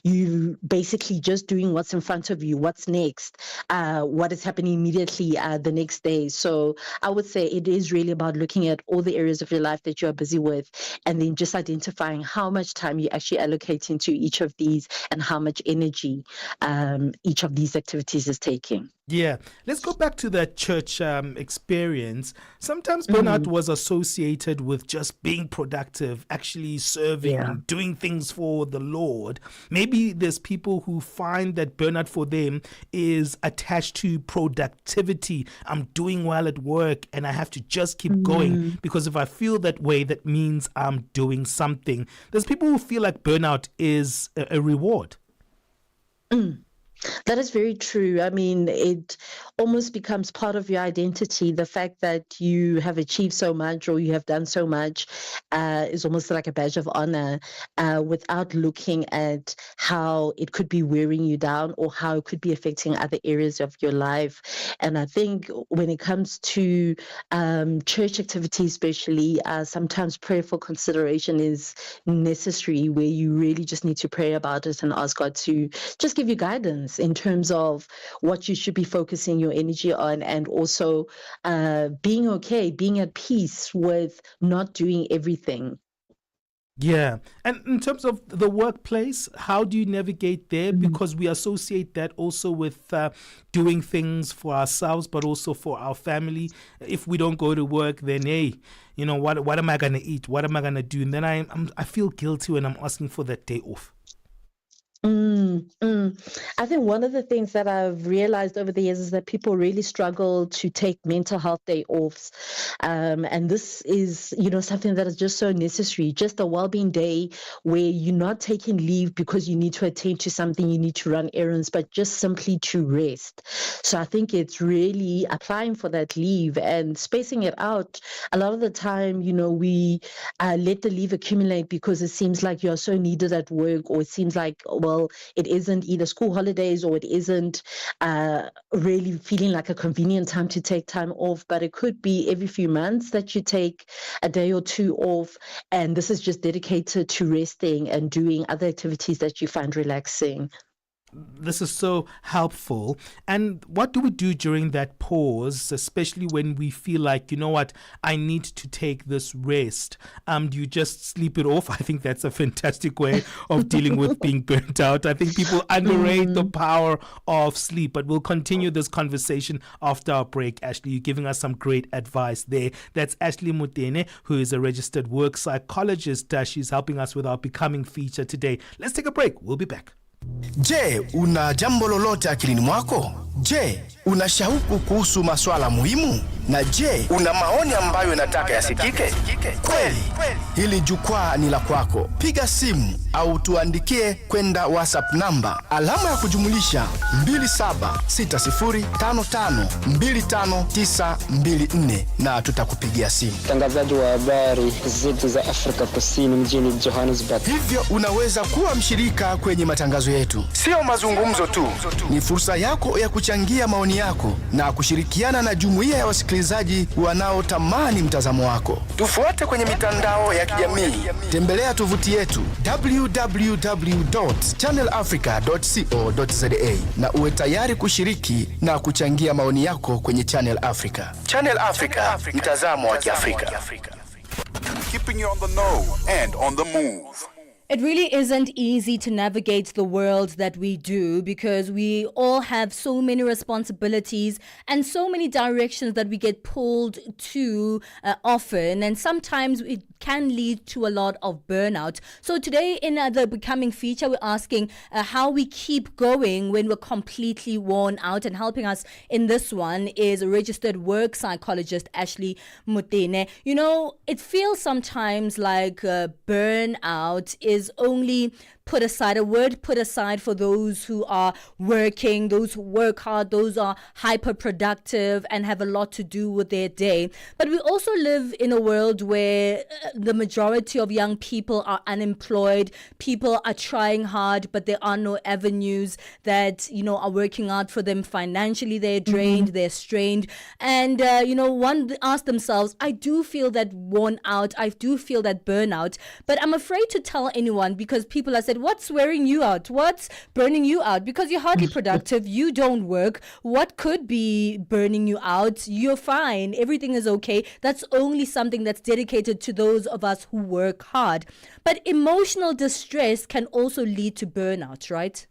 you basically just doing what's in front of you, what's next, what is happening immediately the next day. So I would say it is really about looking at all the areas of your life that you are busy with, and then just identifying how much time you actually allocate into each of these and how much energy each of these activities is taking. Yeah, let's go back to that church experience. Sometimes burnout was associated with just being productive, actually serving, doing things for the Lord. Maybe there's people who find that burnout for them is attached to productivity. I'm doing well at work and I have to just keep going, because if I feel that way, that means I'm doing something. There's people who feel like burnout is a reward. That is very true. I mean, it almost becomes part of your identity. The fact that you have achieved so much or you have done so much is almost like a badge of honor, without looking at how it could be wearing you down or how it could be affecting other areas of your life. And I think when it comes to church activities especially, sometimes prayerful consideration is necessary, where you really just need to pray about it and ask God to just give you guidance. balance in terms of what you should be focusing your energy on, and also being okay, being at peace with not doing everything. Yeah. And in terms of the workplace, how do you navigate there? Because we associate that also with doing things for ourselves, but also for our family. If we don't go to work, then, hey, you know, what am I going to eat? What am I going to do? And then I feel guilty when I'm asking for that day off. I think one of the things that I've realized over the years is that people really struggle to take mental health day offs. And this is, you know, something that is just so necessary, just a well-being day where you're not taking leave because you need to attend to something, you need to run errands, but just simply to rest. So I think it's really applying for that leave and spacing it out. A lot of the time, you know, we let the leave accumulate because it seems like you're so needed at work, or it seems like, well, it isn't either school holidays or it isn't really feeling like a convenient time to take time off, but it could be every few months that you take a day or two off, and this is just dedicated to resting and doing other activities that you find relaxing. This is so helpful. And what do we do during that pause, especially when we feel like, you know what, I need to take this rest? Do you just sleep it off? I think that's a fantastic way of dealing with being burnt out. I think people underrate the power of sleep, but we'll continue this conversation after our break. Ashley, you're giving us some great advice there. That's Ashley Mutene, who is a registered work psychologist. She's helping us with our Becoming feature today. Let's take a break. We'll be back. Je, una jambo lolote akilini mwako? Je, una shauku kuhusu masuala muhimu? Na je, una maoni ambayo unataka yasikike? Kweli, hili jukwaa ni la kwako. Piga simu au tuandikie kwenda WhatsApp namba alama ya kujumulisha 2760552594 na tutakupigia simu. Mtangazaji wa habari zetu za Afrika Kusini mjini Johannesburg. Hivyo unaweza kuwa mshirika kwenye matangazo yetu. Sio mazungumzo tu, ni fursa yako ya kuchangia maoni yako na kushirikiana na jumuiya ya wasikilizaji wanaotamani mtazamo wako. Tufuate kwenye mitandao ya kijamii. Tembelea tovuti yetu www.channelafrica.co.za na uwe tayari kushiriki na kuchangia maoni yako kwenye Channel Africa. Channel Africa, mtazamo wa Kiafrika. Keeping you on the know and on the move. It really isn't easy to navigate the world that we do, because we all have so many responsibilities and so many directions that we get pulled to often, and sometimes it can lead to a lot of burnout. So today in the Becoming feature, we're asking how we keep going when we're completely worn out, and helping us in this one is a registered work psychologist, Ashley Mutene. You know, it feels sometimes like burnout is only put aside, a word put aside for those who are working, those who work hard, those are hyper productive and have a lot to do with their day. But we also live in a world where the majority of young people are unemployed. People are trying hard, but there are no avenues that, you know, are working out for them financially. They're drained, they're strained. And, you know, one asks themselves, I do feel that worn out, I do feel that burnout, but I'm afraid to tell anyone, because people have said, what's wearing you out? What's burning you out? Because you're hardly productive. You don't work. What could be burning you out? You're fine. Everything is okay. That's only something that's dedicated to those of us who work hard. But emotional distress can also lead to burnout, right?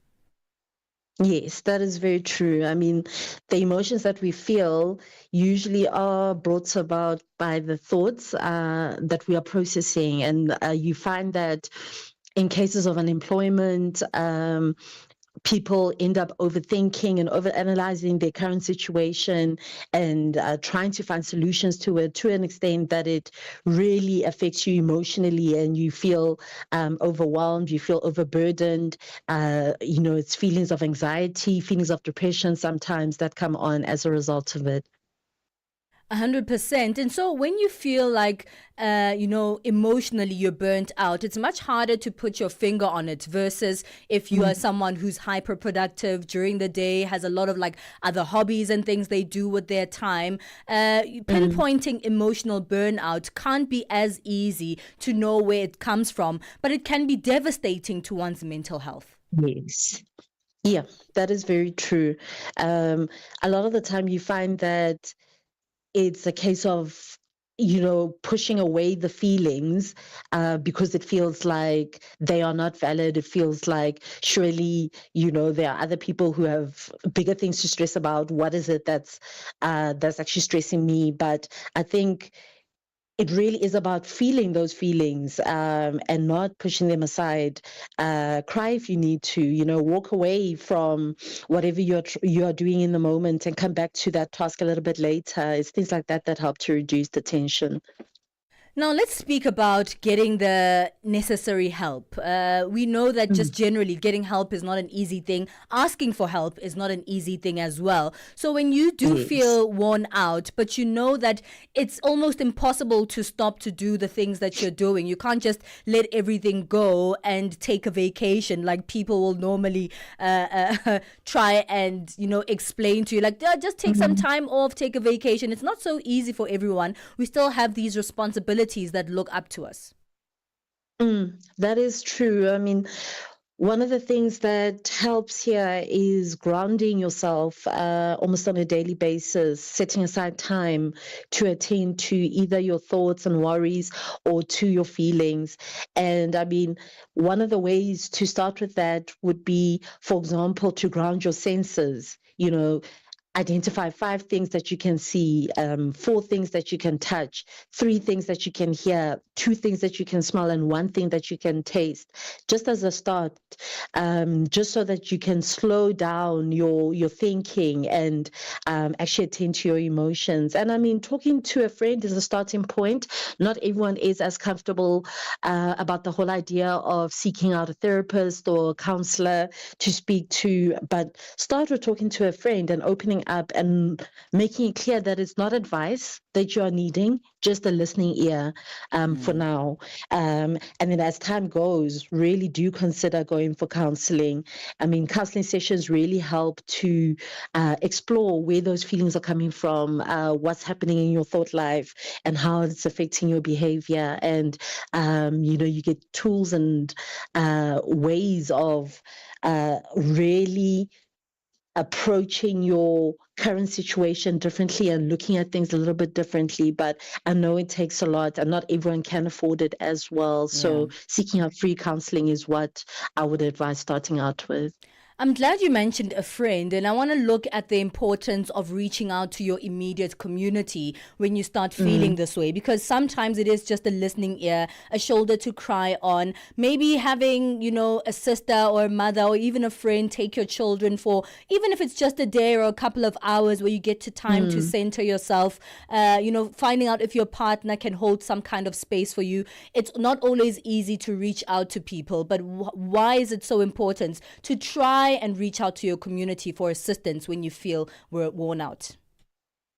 Yes, that is very true. I mean, the emotions that we feel usually are brought about by the thoughts that we are processing. And you find that in cases of unemployment, people end up overthinking and overanalyzing their current situation and trying to find solutions to it, to an extent that it really affects you emotionally, and you feel overwhelmed, you feel overburdened. You know, it's feelings of anxiety, feelings of depression sometimes that come on as a result of it. 100%. And so when you feel like, you know, emotionally you're burnt out, it's much harder to put your finger on it versus if you are someone who's hyper productive during the day, has a lot of like other hobbies and things they do with their time. Pinpointing emotional burnout can't be as easy to know where it comes from, but it can be devastating to one's mental health. Yes. Yeah, that is very true. A lot of the time you find that it's a case of, pushing away the feelings because it feels like they are not valid. It feels like surely, there are other people who have bigger things to stress about. What is it that's actually stressing me? But I think it really is about feeling those feelings and not pushing them aside. Cry if you need to, walk away from whatever you're doing in the moment and come back to that task a little bit later. It's things like that that help to reduce the tension. Now, let's speak about getting the necessary help. We know that just generally getting help is not an easy thing. Asking for help is not an easy thing as well. So when you do feel worn out, but you know that it's almost impossible to stop to do the things that you're doing, you can't just let everything go and take a vacation like people will normally try and, explain to you. Like, just take some time off, take a vacation. It's not so easy for everyone. We still have these responsibilities that look up to us. That is true. I mean, one of the things that helps here is grounding yourself almost on a daily basis, setting aside time to attend to either your thoughts and worries or to your feelings. And I mean, one of the ways to start with that would be, for example, to ground your senses. Identify 5 things that you can see, 4 things that you can touch, 3 things that you can hear, 2 things that you can smell, and 1 thing that you can taste, just as a start, just so that you can slow down your thinking and actually attend to your emotions. And I mean, talking to a friend is a starting point. Not everyone is as comfortable about the whole idea of seeking out a therapist or a counselor to speak to, but start with talking to a friend and opening up and making it clear that it's not advice that you are needing, just a listening ear for now. And then as time goes, really do consider going for counseling. I mean, counseling sessions really help to explore where those feelings are coming from, what's happening in your thought life, and how it's affecting your behavior. And, you get tools and ways of really approaching your current situation differently and looking at things a little bit differently. But I know it takes a lot and not everyone can afford it as well. So seeking out free counseling is what I would advise starting out with. I'm glad you mentioned a friend, and I want to look at the importance of reaching out to your immediate community when you start feeling this way, because sometimes it is just a listening ear, a shoulder to cry on, maybe having, a sister or a mother or even a friend take your children for, even if it's just a day or a couple of hours where you get to time to center yourself, finding out if your partner can hold some kind of space for you. It's not always easy to reach out to people, but why is it so important to try and reach out to your community for assistance when you feel we're worn out?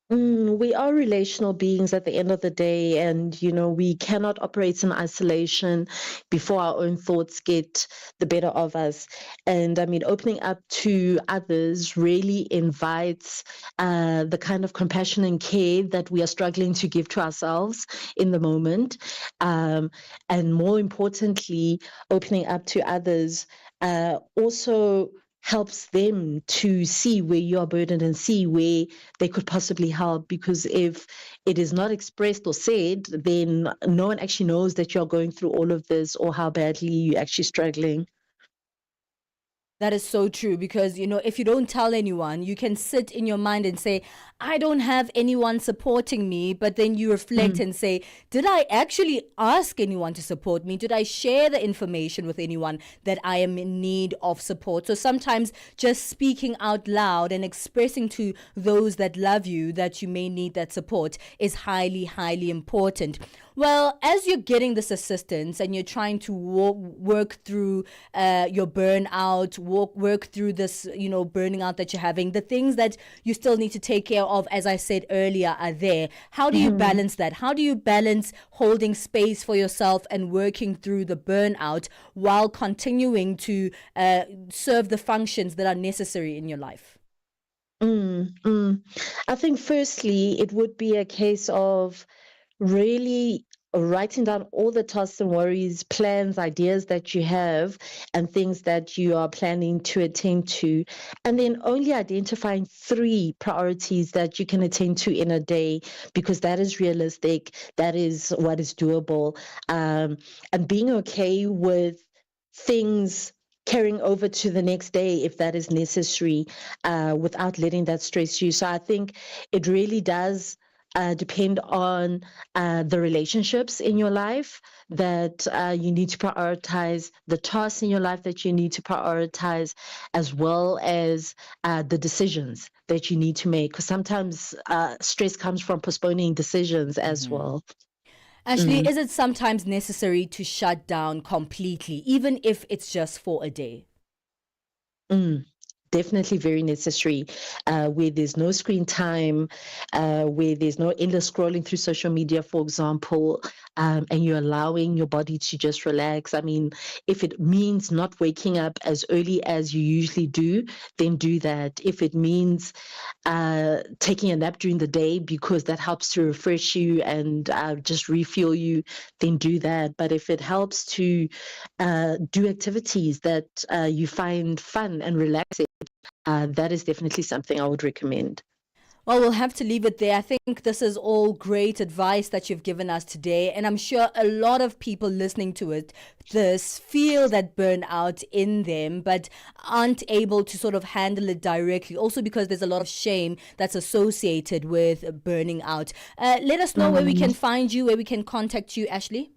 We are relational beings at the end of the day, and we cannot operate in isolation before our own thoughts get the better of us. And I mean, opening up to others really invites the kind of compassion and care that we are struggling to give to ourselves in the moment. And more importantly, opening up to others also helps them to see where you are burdened and see where they could possibly help. Because if it is not expressed or said, then no one actually knows that you're going through all of this or how badly you're actually struggling. That is so true, because, if you don't tell anyone, you can sit in your mind and say, I don't have anyone supporting me. But then you reflect and say, did I actually ask anyone to support me? Did I share the information with anyone that I am in need of support? So sometimes just speaking out loud and expressing to those that love you that you may need that support is highly, highly important. Well, as you're getting this assistance and you're trying to work through your burnout, work through this, burning out that you're having, the things that you still need to take care of, as I said earlier, are there. How do you balance that? How do you balance holding space for yourself and working through the burnout while continuing to serve the functions that are necessary in your life? I think firstly, it would be a case of really writing down all the tasks and worries, plans, ideas that you have, and things that you are planning to attend to, and then only identifying 3 priorities that you can attend to in a day, because that is realistic, that is what is doable, and being okay with things carrying over to the next day if that is necessary, without letting that stress you. So I think it really does depend on the relationships in your life that you need to prioritize, the tasks in your life that you need to prioritize, as well as the decisions that you need to make. Because sometimes stress comes from postponing decisions as well. Ashley, is it sometimes necessary to shut down completely, even if it's just for a day? Definitely very necessary, where there's no screen time, where there's no endless scrolling through social media, for example, and you're allowing your body to just relax. I mean, if it means not waking up as early as you usually do, then do that. If it means taking a nap during the day because that helps to refresh you and just refuel you, then do that. But if it helps to do activities that you find fun and relaxing, that is definitely something I would recommend. Well, we'll have to leave it there. I think this is all great advice that you've given us today. And I'm sure a lot of people listening to this feel that burnout in them, but aren't able to sort of handle it directly. Also because there's a lot of shame that's associated with burning out. Let us know where we can find you, where we can contact you, Ashley.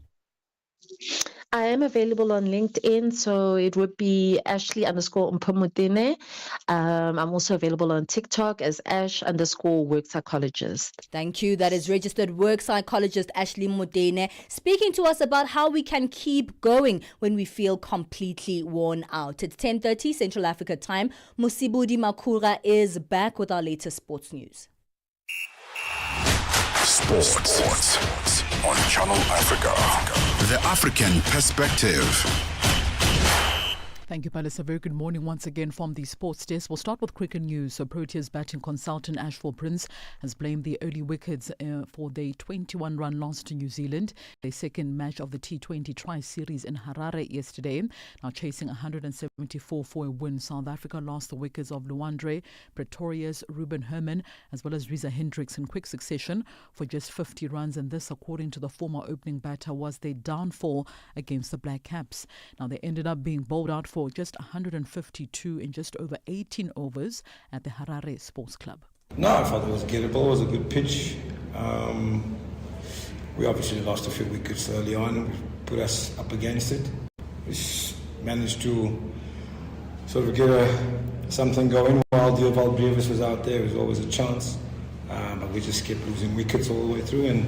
I am available on LinkedIn, so it would be Ashley_Mpumutene. I'm also available on TikTok as Ash_work psychologist. Thank you. That is registered work psychologist Ashley Mutene, speaking to us about how we can keep going when we feel completely worn out. It's 10:30 Central Africa time. Musibudi Makura is back with our latest sports news. Sports on Channel Africa. The African Perspective. Thank you, Palesa. Very good morning once again from the sports desk. We'll start with cricket news. So Proteas batting consultant Ashford Prince has blamed the early wickets for their 21-run loss to New Zealand, their second match of the T20 Tri-Series in Harare yesterday. Now chasing 174 for a win, South Africa lost the wickets of Luandre Pretorius, Ruben Herman, as well as Reza Hendricks in quick succession for just 50 runs. And this, according to the former opening batter, was their downfall against the Black Caps. Now they ended up being bowled out for just 152 in just over 18 overs at the Harare Sports Club. No, I thought it was gettable. It was a good pitch. We obviously lost a few wickets early on, which put us up against it. We managed to sort of get something going while Dioval Brevis was out there. It was always a chance, but we just kept losing wickets all the way through and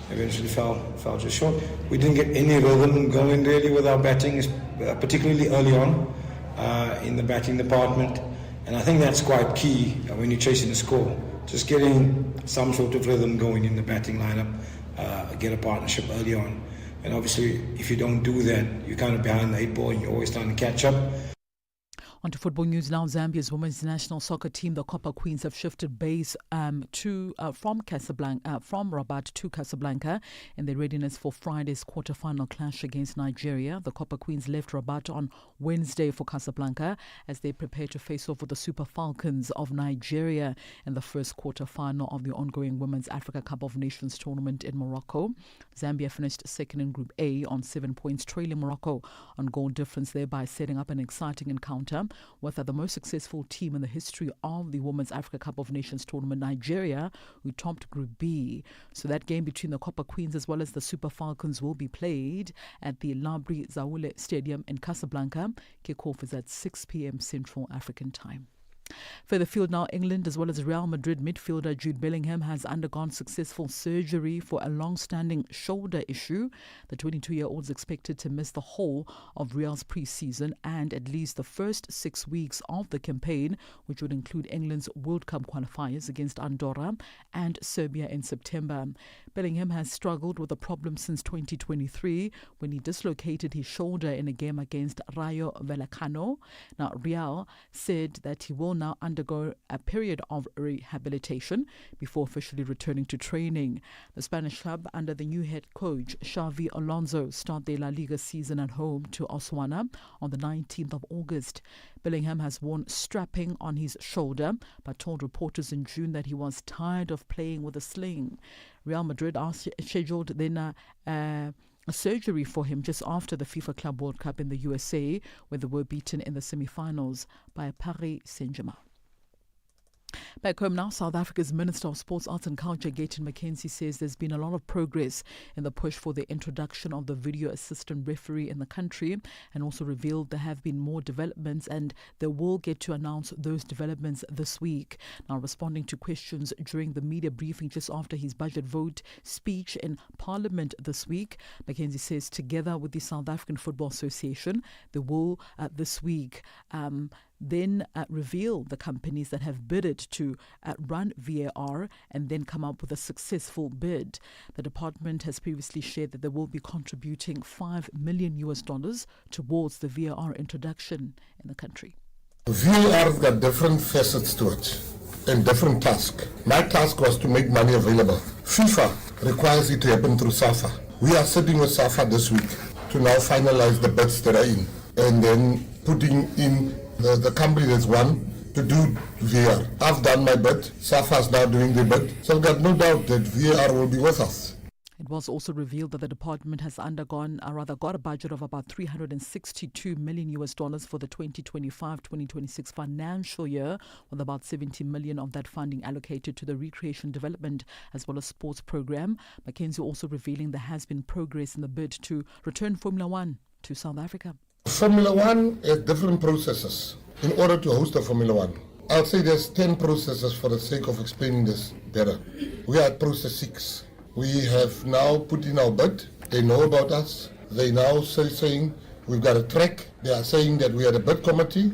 eventually fell just short. We didn't get any rhythm going really with our batting, particularly early on in the batting department. And I think that's quite key when you're chasing a score. Just getting some sort of rhythm going in the batting lineup, get a partnership early on. And obviously, if you don't do that, you're kind of behind the 8 ball and you're always trying to catch up. On to football news now. Zambia's women's national soccer team, the Copper Queens, have shifted base from Rabat to Casablanca in their readiness for Friday's quarter-final clash against Nigeria. The Copper Queens left Rabat on Wednesday for Casablanca as they prepare to face off with the Super Falcons of Nigeria in the first quarter-final of the ongoing Women's Africa Cup of Nations tournament in Morocco. Zambia finished second in Group A on 7 points, trailing Morocco on goal difference, thereby setting up an exciting encounter with the most successful team in the history of the Women's Africa Cup of Nations tournament, Nigeria, who topped Group B. So that game between the Copper Queens as well as the Super Falcons will be played at the Labri Zaule Stadium in Casablanca. Kickoff is at 6 p.m. Central African time. Further field now, England as well as Real Madrid midfielder Jude Bellingham has undergone successful surgery for a long-standing shoulder issue. The 22-year-old is expected to miss the whole of Real's pre-season and at least the first 6 weeks of the campaign, which would include England's World Cup qualifiers against Andorra and Serbia in September. Bellingham has struggled with the problem since 2023 when he dislocated his shoulder in a game against Rayo Vallecano. Now, Real said that he will now undergo a period of rehabilitation before officially returning to training. The Spanish club, under the new head coach Xavi Alonso, start their La Liga season at home to Osasuna on the 19th of August. Bellingham has worn strapping on his shoulder, but told reporters in June that he was tired of playing with a sling. Real Madrid are scheduled then a surgery for him just after the FIFA Club World Cup in the USA, where they were beaten in the semi-finals by Paris Saint-Germain. Back home now, South Africa's Minister of Sports, Arts and Culture, Gayton McKenzie, says there's been a lot of progress in the push for the introduction of the video assistant referee in the country, and also revealed there have been more developments and they will get to announce those developments this week. Now, responding to questions during the media briefing just after his budget vote speech in Parliament this week, McKenzie says together with the South African Football Association, they will this week then reveal the companies that have bidded to run VAR and then come up with a successful bid. The department has previously shared that they will be contributing $5 million towards the VAR introduction in the country. VAR's got different facets to it and different tasks. My task was to make money available. FIFA requires it to happen through SAFA. We are sitting with SAFA this week to now finalize the bids that are in and then putting in the company that's won to do VAR. I've done my bid. SAFA is now doing the bid. So I've got no doubt that VAR will be with us. It was also revealed that the department has got a budget of about $362 million for the 2025-2026 financial year, with about 70 million of that funding allocated to the recreation development as well as sports program. McKenzie also revealing there has been progress in the bid to return Formula One to South Africa. Formula One has different processes in order to host a Formula One. I'll say there's 10 processes for the sake of explaining this better. We are at process 6. We have now put in our bid. They know about us. They now saying we've got a track. They are saying that we are the bid committee.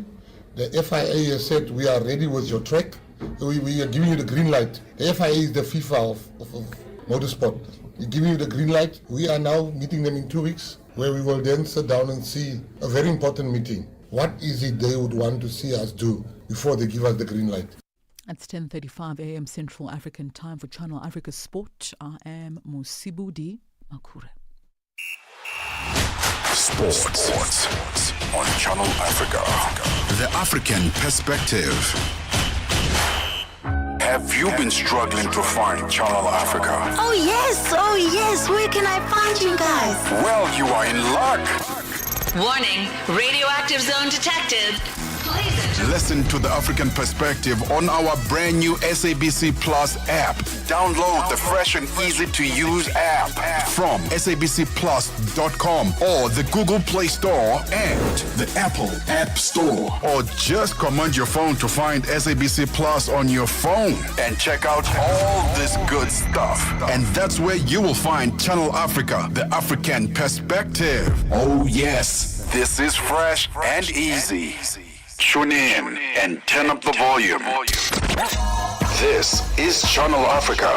The FIA has said we are ready with your track. We are giving you the green light. The FIA is the FIFA of motorsport. We're giving you the green light. We are now meeting them in 2 weeks, where we will then sit down and see a very important meeting. What is it they would want to see us do before they give us the green light? It's 10:35 a.m. Central African Time for Channel Africa Sport. I am Musibudi Makure. Sports on Channel Africa. The African perspective. Have you been struggling to find Channel Africa? Oh yes, where can I find you guys? Well, you are in luck. Warning, radioactive zone detected. Listen to the African perspective on our brand new SABC Plus app. Download the fresh and easy to use app from sabcplus.com or the Google Play Store and the Apple App Store. Or just command your phone to find SABC Plus on your phone and check out all this good stuff. And that's where you will find Channel Africa, the African perspective. Oh yes, this is fresh and easy. Tune in and turn up the volume. This is Channel Africa.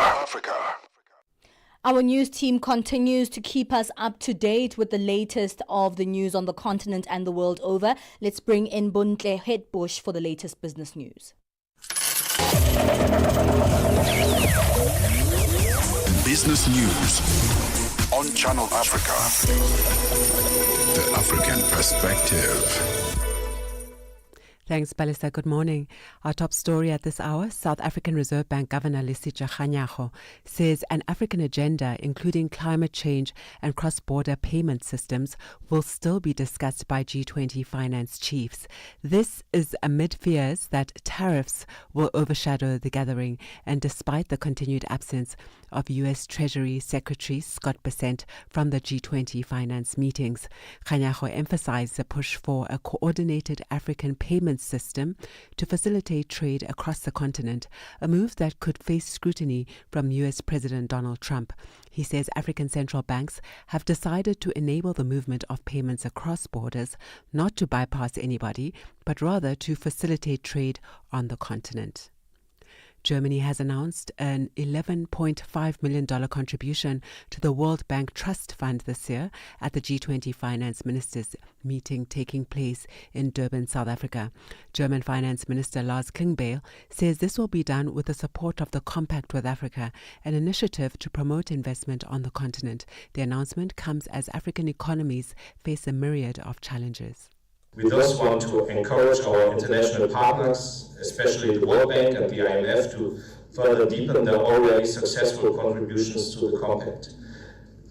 Our news team continues to keep us up to date with the latest of the news on the continent and the world over. Let's bring in Buntle Hetbush for the latest business news. Business news on Channel Africa. The African perspective. Thanks, Palesa. Good morning. Our top story at this hour, South African Reserve Bank Governor Lesitsha Kganyago says an African agenda, including climate change and cross-border payment systems, will still be discussed by G20 finance chiefs. This is amid fears that tariffs will overshadow the gathering, and despite the continued absence of U.S. Treasury Secretary Scott Bessent from the G20 finance meetings. Kganyago emphasized the push for a coordinated African payment system to facilitate trade across the continent, a move that could face scrutiny from U.S. President Donald Trump. He says African central banks have decided to enable the movement of payments across borders, not to bypass anybody, but rather to facilitate trade on the continent. Germany has announced an $11.5 million contribution to the World Bank Trust Fund this year at the G20 Finance Ministers meeting taking place in Durban, South Africa. German Finance Minister Lars Klingbeil says this will be done with the support of the Compact with Africa, an initiative to promote investment on the continent. The announcement comes as African economies face a myriad of challenges. We thus want to encourage our international partners, especially the World Bank and the IMF, to further deepen their already successful contributions to the Compact.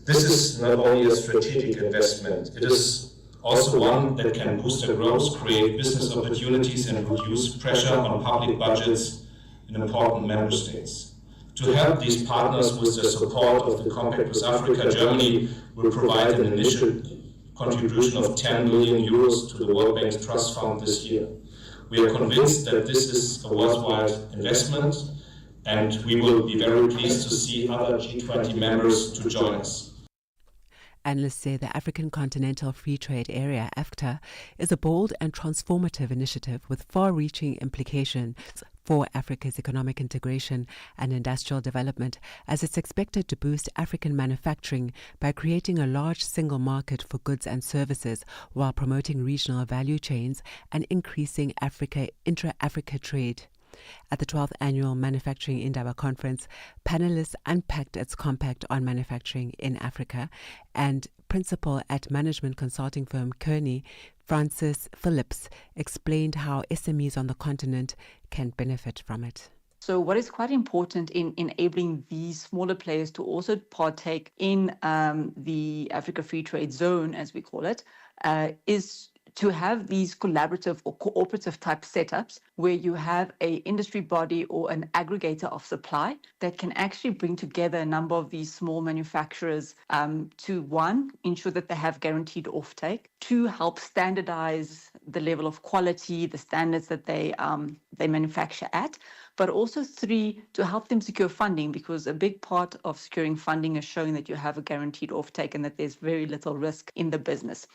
This is not only a strategic investment, it is also one that can boost the growth, create business opportunities and reduce pressure on public budgets in important member states. To help these partners with the support of the Compact with Africa, Germany will provide an initial contribution of 10 million euros to the World Bank's Trust Fund this year. We are convinced that this is a worthwhile investment, and we will be very pleased to see other G20 members to join us. Analysts say the African Continental Free Trade Area, AfCFTA, is a bold and transformative initiative with far-reaching implications for Africa's economic integration and industrial development, as it's expected to boost African manufacturing by creating a large single market for goods and services while promoting regional value chains and increasing intra-Africa trade. At the 12th Annual Manufacturing Indaba Conference, panelists unpacked its compact on manufacturing in Africa, and principal at management consulting firm Kearney, Francis Phillips, explained how SMEs on the continent can benefit from it. So what is quite important in enabling these smaller players to also partake in the Africa Free Trade Zone, as we call it, is to have these collaborative or cooperative type setups where you have an industry body or an aggregator of supply that can actually bring together a number of these small manufacturers to, one, ensure that they have guaranteed offtake, two, help standardize the level of quality, the standards that they manufacture at, but also three, to help them secure funding, because a big part of securing funding is showing that you have a guaranteed offtake and that there's very little risk in the business.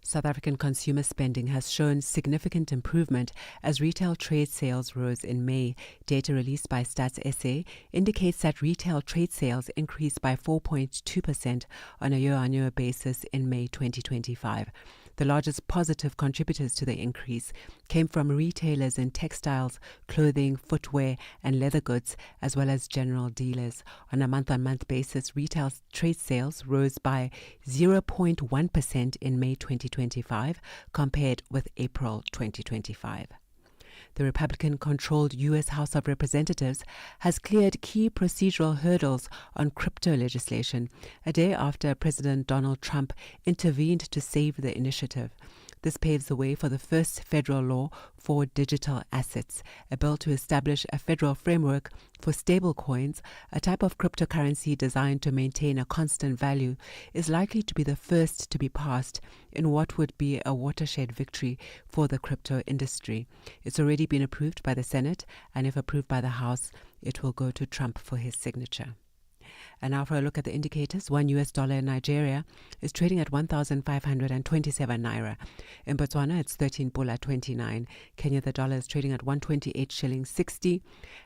South African consumer spending has shown significant improvement as retail trade sales rose in May. Data released by Stats SA indicates that retail trade sales increased by 4.2% on a year-on-year basis in May 2025. The largest positive contributors to the increase came from retailers in textiles, clothing, footwear, and leather goods, as well as general dealers. On a month-on-month basis, retail trade sales rose by 0.1% in May 2025 compared with April 2025. The Republican-controlled U.S. House of Representatives has cleared key procedural hurdles on crypto legislation, a day after President Donald Trump intervened to save the initiative. This paves the way for the first federal law for digital assets, a bill to establish a federal framework for stablecoins, a type of cryptocurrency designed to maintain a constant value, is likely to be the first to be passed in what would be a watershed victory for the crypto industry. It's already been approved by the Senate, and if approved by the House, it will go to Trump for his signature. And now for a look at the indicators. $1 in Nigeria is trading at 1,527 naira. In Botswana, it's 13 pula 29. Kenya, the dollar is trading at 128 shillings 60.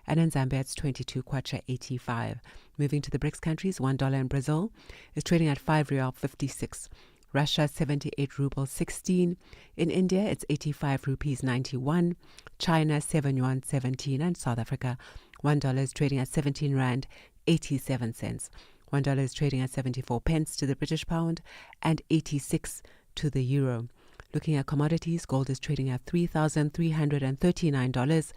And in Zambia, it's 22 kwacha 85. Moving to the BRICS countries, $1 in Brazil is trading at 5 rial 56. Russia, 78 rubles 16. In India, it's 85 rupees 91. China, 7 yuan 17. And South Africa, $1 is trading at 17 rand 87 cents. $1 is trading at 74 pence to the British pound and 86 to the euro. Looking at commodities, gold is trading at $3,339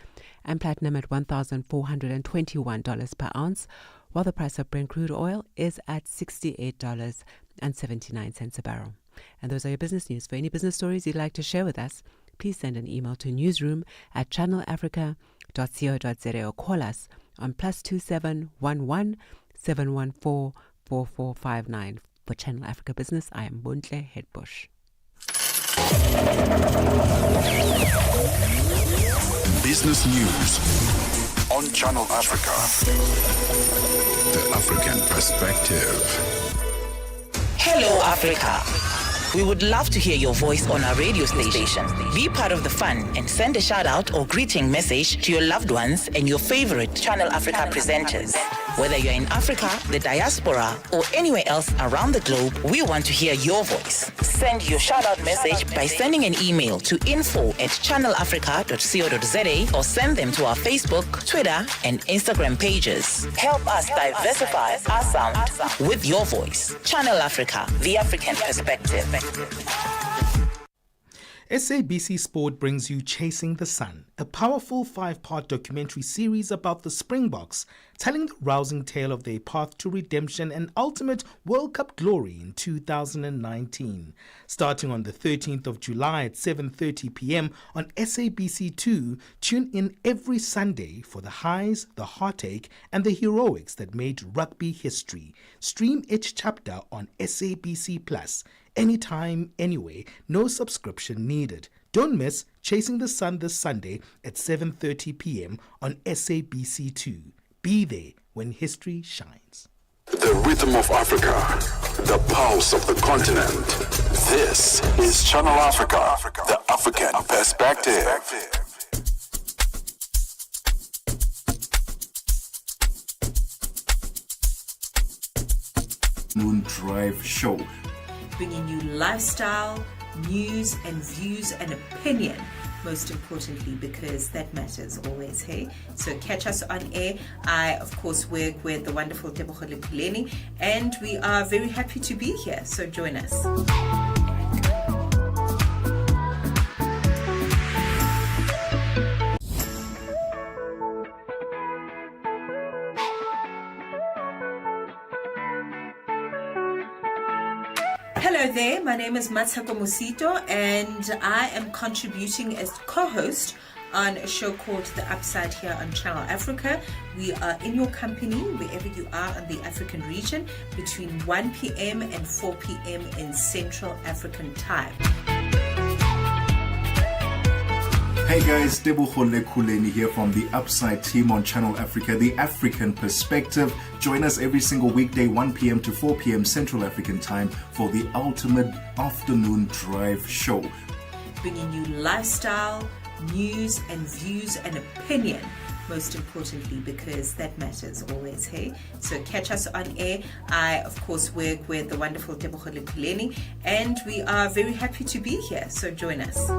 and platinum at $1,421 per ounce, while the price of Brent crude oil is at $68.79 a barrel. And those are your business news. For any business stories you'd like to share with us, please send an email to newsroom@channelafrica.co.za or call us on +27 11 714 4459. For Channel Africa Business, I am Buntle Headbush. Business News on Channel Africa. The African Perspective. Hello, Africa. We would love to hear your voice on our radio station. Be part of the fun and send a shout out or greeting message to your loved ones and your favorite Channel Africa presenters. Whether you're in Africa, the diaspora, or anywhere else around the globe, we want to hear your voice. Send your shout-out message by sending an email to info@channelafrica.co.za or send them to our Facebook, Twitter, and Instagram pages. Help us diversify our sound with your voice. Channel Africa, the African perspective. SABC Sport brings you Chasing the Sun, a powerful 5-part documentary series about the Springboks, telling the rousing tale of their path to redemption and ultimate World Cup glory in 2019. Starting on the 13th of July at 7:30 p.m. on SABC2, tune in every Sunday for the highs, the heartache, and the heroics that made rugby history. Stream each chapter on SABC Plus. Anytime, anywhere, no subscription needed. Don't miss Chasing the Sun this Sunday at 7:30 p.m. on SABC2. Be there when history shines. The rhythm of Africa, the pulse of the continent. This is Channel Africa, the African perspective. Noon Drive Show, bringing you lifestyle, news and views and opinion, most importantly, because that matters always, hey? So catch us on air. I, of course, work with the wonderful Tebogo Lekuleni, and we are very happy to be here, so join us. Hello there, my name is Matshako Mosito, and I am contributing as co-host on a show called The Upside here on Channel Africa. We are in your company wherever you are in the African region between 1 p.m. and 4 p.m. in Central African time. Hey guys, Tebogo Lekuleni here from the Upside team on Channel Africa, the African perspective. Join us every single weekday, 1 p.m. to 4 p.m. Central African time for the ultimate afternoon drive show. Bringing you lifestyle, news and views and opinion, most importantly, because that matters always, hey? So catch us on air. I, of course, work with the wonderful Tebogo Lekuleni, and we are very happy to be here, so join us.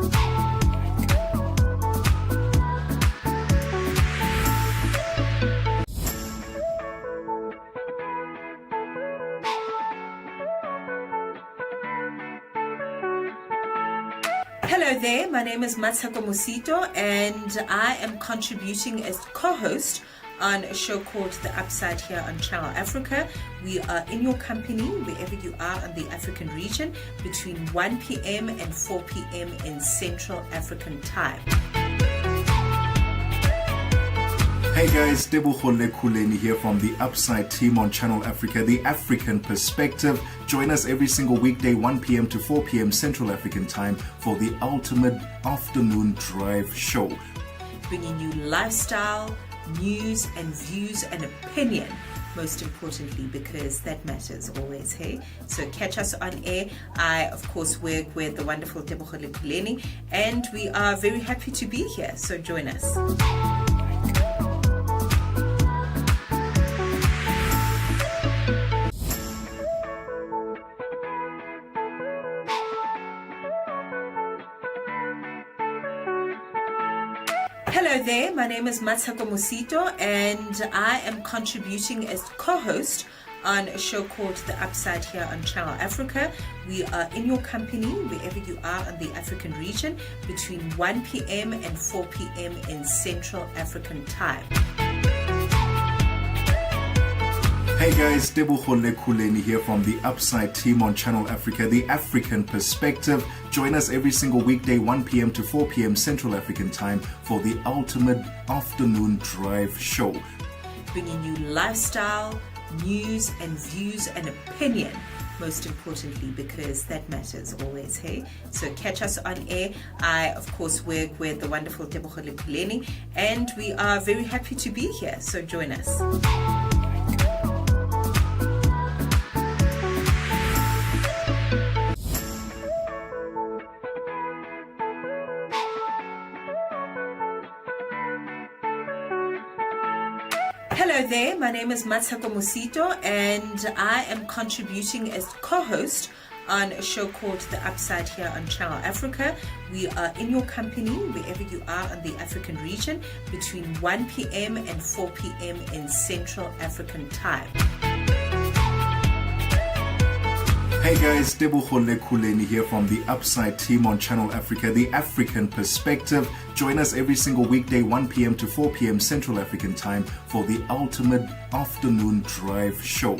Hello there, my name is Matshako Mosito, and I am contributing as co-host on a show called The Upside here on Channel Africa. We are in your company wherever you are in the African region between 1 p.m. and 4 p.m. in Central African time. Hey guys, Tebogo Lekuleni here from the Upside team on Channel Africa, the African perspective. Join us every single weekday, 1 p.m. to 4 p.m. Central African time for the ultimate afternoon drive show. Bringing you lifestyle, news and views and opinion, most importantly, because that matters always, hey? So catch us on air. I, of course, work with the wonderful Tebogo Lekuleni, and we are very happy to be here, so join us. Hello there, my name is Matshako Mosito, and I am contributing as co-host on a show called The Upside here on Channel Africa. We are in your company wherever you are in the African region between 1 p.m. and 4 p.m. in Central African time. Hey guys, Tebogo Lekuleni here from the Upside team on Channel Africa, the African perspective. Join us every single weekday, 1 p.m. to 4 p.m. Central African time for the ultimate afternoon drive show. Bringing you lifestyle, news and views and opinion, most importantly, because that matters always, hey? So catch us on air. I, of course, work with the wonderful Tebogo Lekuleni, and we are very happy to be here, so join us. there, my name is Matshako Musito, and I am contributing as co-host on a show called The Upside here on Channel Africa. We are in your company wherever you are on the African region between 1 p.m. and 4 p.m. in Central African time. Hey guys, Tebogo Lekhuleni here from the Upside team on Channel Africa, the African Perspective. Join us every single weekday, 1 p.m. to 4 p.m. Central African time for the ultimate afternoon drive show.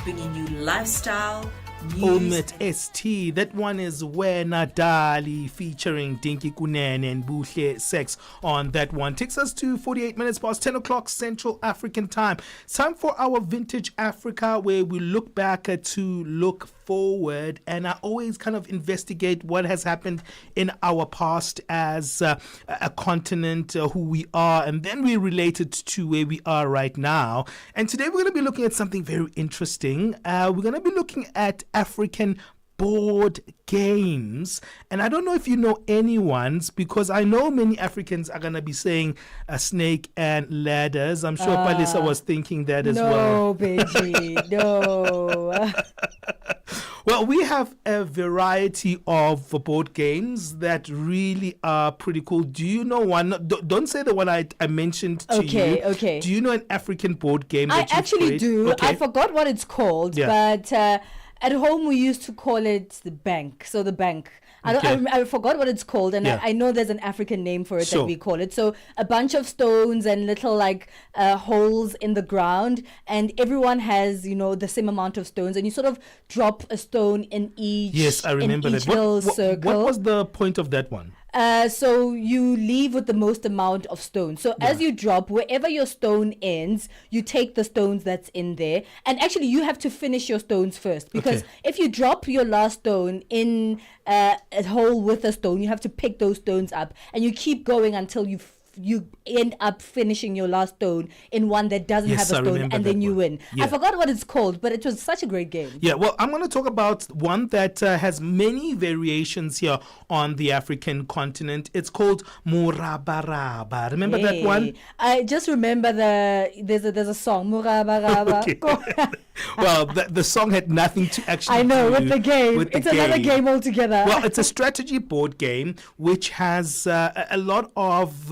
Bringing you lifestyle, news. Ultimate ST, that one is Wena Dali featuring Dinky Kunene and Buhle Sex on that one. Takes us to 48 minutes past 10 o'clock Central African time. It's time for our Vintage Africa, where we look back to look forward, and I always kind of investigate what has happened in our past as a continent, who we are, and then we relate it to where we are right now. And today we're going to be looking at something very interesting. We're going to be looking at African board games, and I don't know if you know anyone's, because I know many Africans are going to be saying snake and ladders. I'm sure Palesa was thinking that as well. No, baby, no. Well, we have a variety of board games that really are pretty cool. Do you know one? Don't say the one I mentioned to you. Okay. Do you know an African board game that I actually played? do. Okay. I forgot what it's called, but at home we used to call it the bank. So the bank. I forgot what it's called, and I know there's an African name for it that we call it. So a bunch of stones and little holes in the ground, and everyone has the same amount of stones, and you sort of drop a stone in each. Yes, I remember that. Circle. What was the point of that one? So you leave with the most amount of stones. So as you drop, wherever your stone ends, you take the stones that's in there. And actually, you have to finish your stones first. Because if you drop your last stone in a hole with a stone, you have to pick those stones up. And you keep going until you end up finishing your last stone in one that doesn't have a stone, and then you win. I forgot what it's called, but it was such a great game. Yeah, well, I'm going to talk about one that has many variations here on the African continent. It's called Murabaraba. Remember that one? I just remember there's a song, Murabaraba. Well, the song had nothing to actually I know, do with the game. with It's another game altogether. Well, it's a strategy board game which has a lot of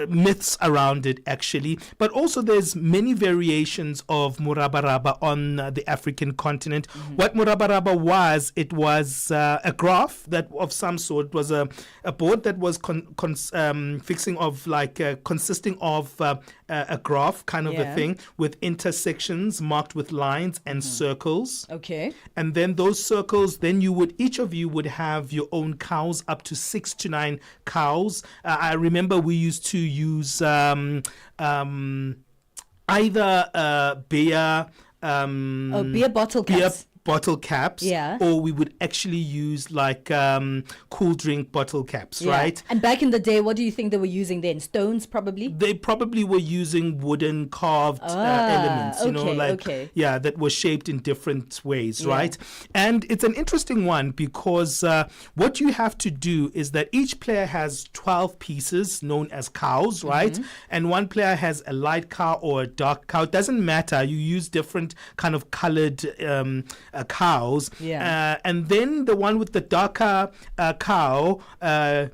myths around it, actually, but also there's many variations of Murabaraba on the African continent. What Murabaraba was, it was a graph that of some sort. It was a board that was consisting of a graph kind of a thing with intersections marked with lines and circles. Okay. And then those circles, then each of you would have your own cows, up to 6 to 9 cows. I remember we used to use either beer bottle caps, or we would actually use cool drink bottle caps, right? And back in the day, what do you think they were using then? Stones, probably? They probably were using wooden carved elements, that were shaped in different ways, right? And it's an interesting one because what you have to do is that each player has 12 pieces known as cows, right? And one player has a light cow or a dark cow. It doesn't matter. You use different kind of colored cows, and then the one with the darker cow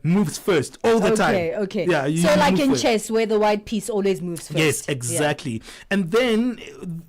moves first all the time. Okay. Yeah, so like in chess, where the white piece always moves first. Yes, exactly. And then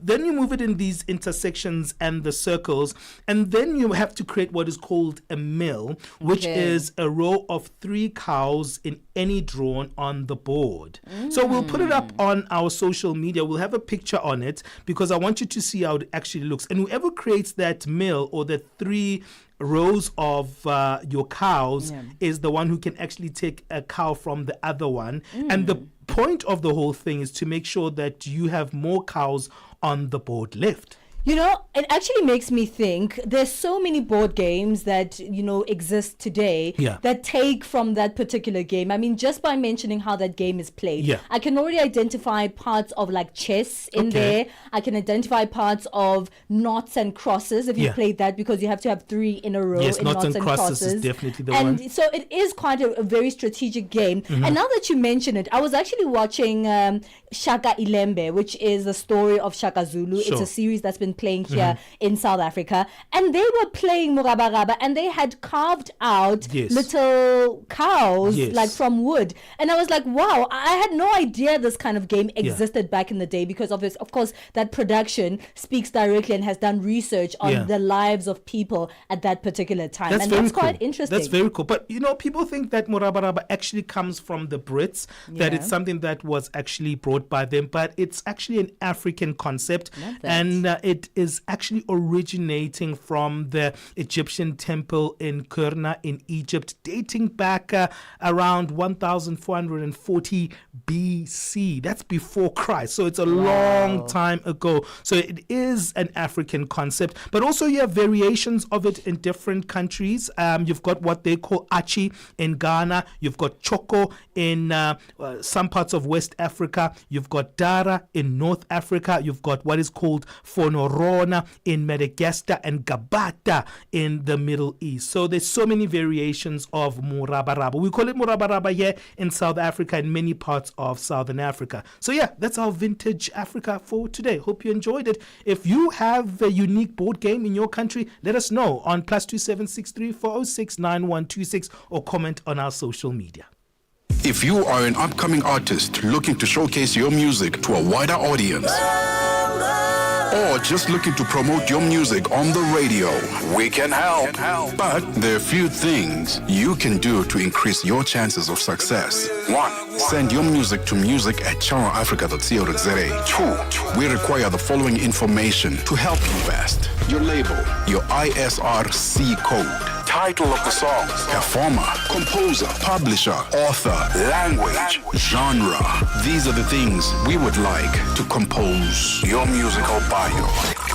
you move it in these intersections and the circles, and then you have to create what is called a mill, which is a row of 3 cows in any drawn on the board. So we'll put it up on our social media. We'll have a picture on it because I want you to see how it actually looks. And whoever creates that mill or the 3 rows of your cows is the one who can actually take a cow from the other one. And the point of the whole thing is to make sure that you have more cows on the board left. You know, it actually makes me think there's so many board games that, exist today that take from that particular game. I mean, just by mentioning how that game is played, I can already identify parts of like chess in there. I can identify parts of noughts and crosses if you played that, because you have to have 3 in a row. Yes, in noughts and crosses is definitely the one. And so it is quite a very strategic game. And now that you mention it, I was actually watching Shaka Ilembe, which is the story of Shaka Zulu. It's a series that's been playing here in South Africa, and they were playing Murabaraba, and they had carved out little cows like from wood, and I was like, wow, I had no idea this kind of game existed back in the day, because of course that production speaks directly and has done research on the lives of people at that particular time. That's quite interesting. That's very cool. But people think that Murabaraba actually comes from the Brits, that it's something that was actually brought by them, but it's actually an African concept, and it is actually originating from the Egyptian temple in Kurna in Egypt, dating back around 1440 BC. That's before Christ. So it's a long time ago. So it is an African concept, but also you have variations of it in different countries. You've got what they call Achi in Ghana. You've got Choco in some parts of West Africa. You've got Dara in North Africa. You've got what is called Fonorona in Madagascar, and Gabata in the Middle East. So there's so many variations of Murabaraba. We call it Murabaraba here in South Africa and many parts of Southern Africa. So yeah, that's our Vintage Africa for today. Hope you enjoyed it. If you have a unique board game in your country, let us know on +27634 406 9126 or comment on our social media. If you are an upcoming artist looking to showcase your music to a wider audience, or just looking to promote your music on the radio, we can help. But there are a few things you can do to increase your chances of success. 1. Send your music to music@channelafrica.co.za. 2. We require the following information to help you best: your label, your ISRC code, title of the song, performer, composer, publisher, author, language, genre. These are the things we would like to compose your musical bio.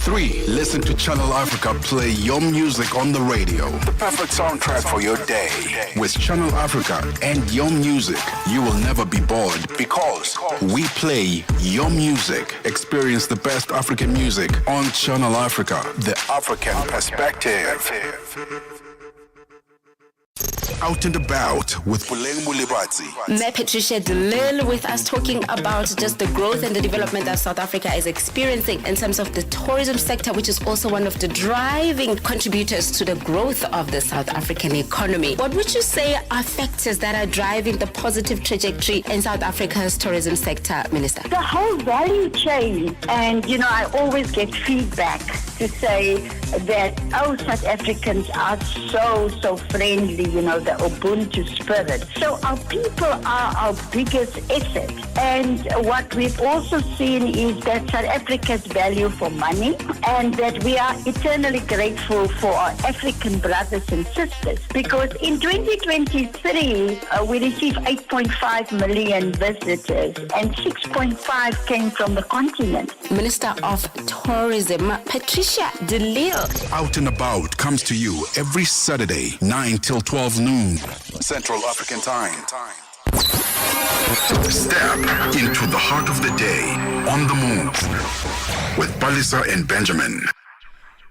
3. Listen to Channel Africa play your music on the radio. The perfect soundtrack for your day. With Channel Africa and your music, you will never be bored, because we play your music. Experience the best African music on Channel Africa, the African perspective. Out and About with Puleng Mulibatsi. Patricia Delil with us, talking about just the growth and the development that South Africa is experiencing in terms of the tourism sector, which is also one of the driving contributors to the growth of the South African economy. What would you say are factors that are driving the positive trajectory in South Africa's tourism sector, Minister? The whole value chain. And, I always get feedback to say that, South Africans are so friendly, the Ubuntu spirit. So our people are our biggest asset. And what we've also seen is that South Africa's value for money, and that we are eternally grateful for our African brothers and sisters. Because in 2023, we received 8.5 million visitors, and 6.5 came from the continent. Minister of Tourism, Patricia Delil. Out and About comes to you every Saturday, 9 till 12 noon, Central African Time. Step into the heart of the day on the move with Palesa and Benjamin.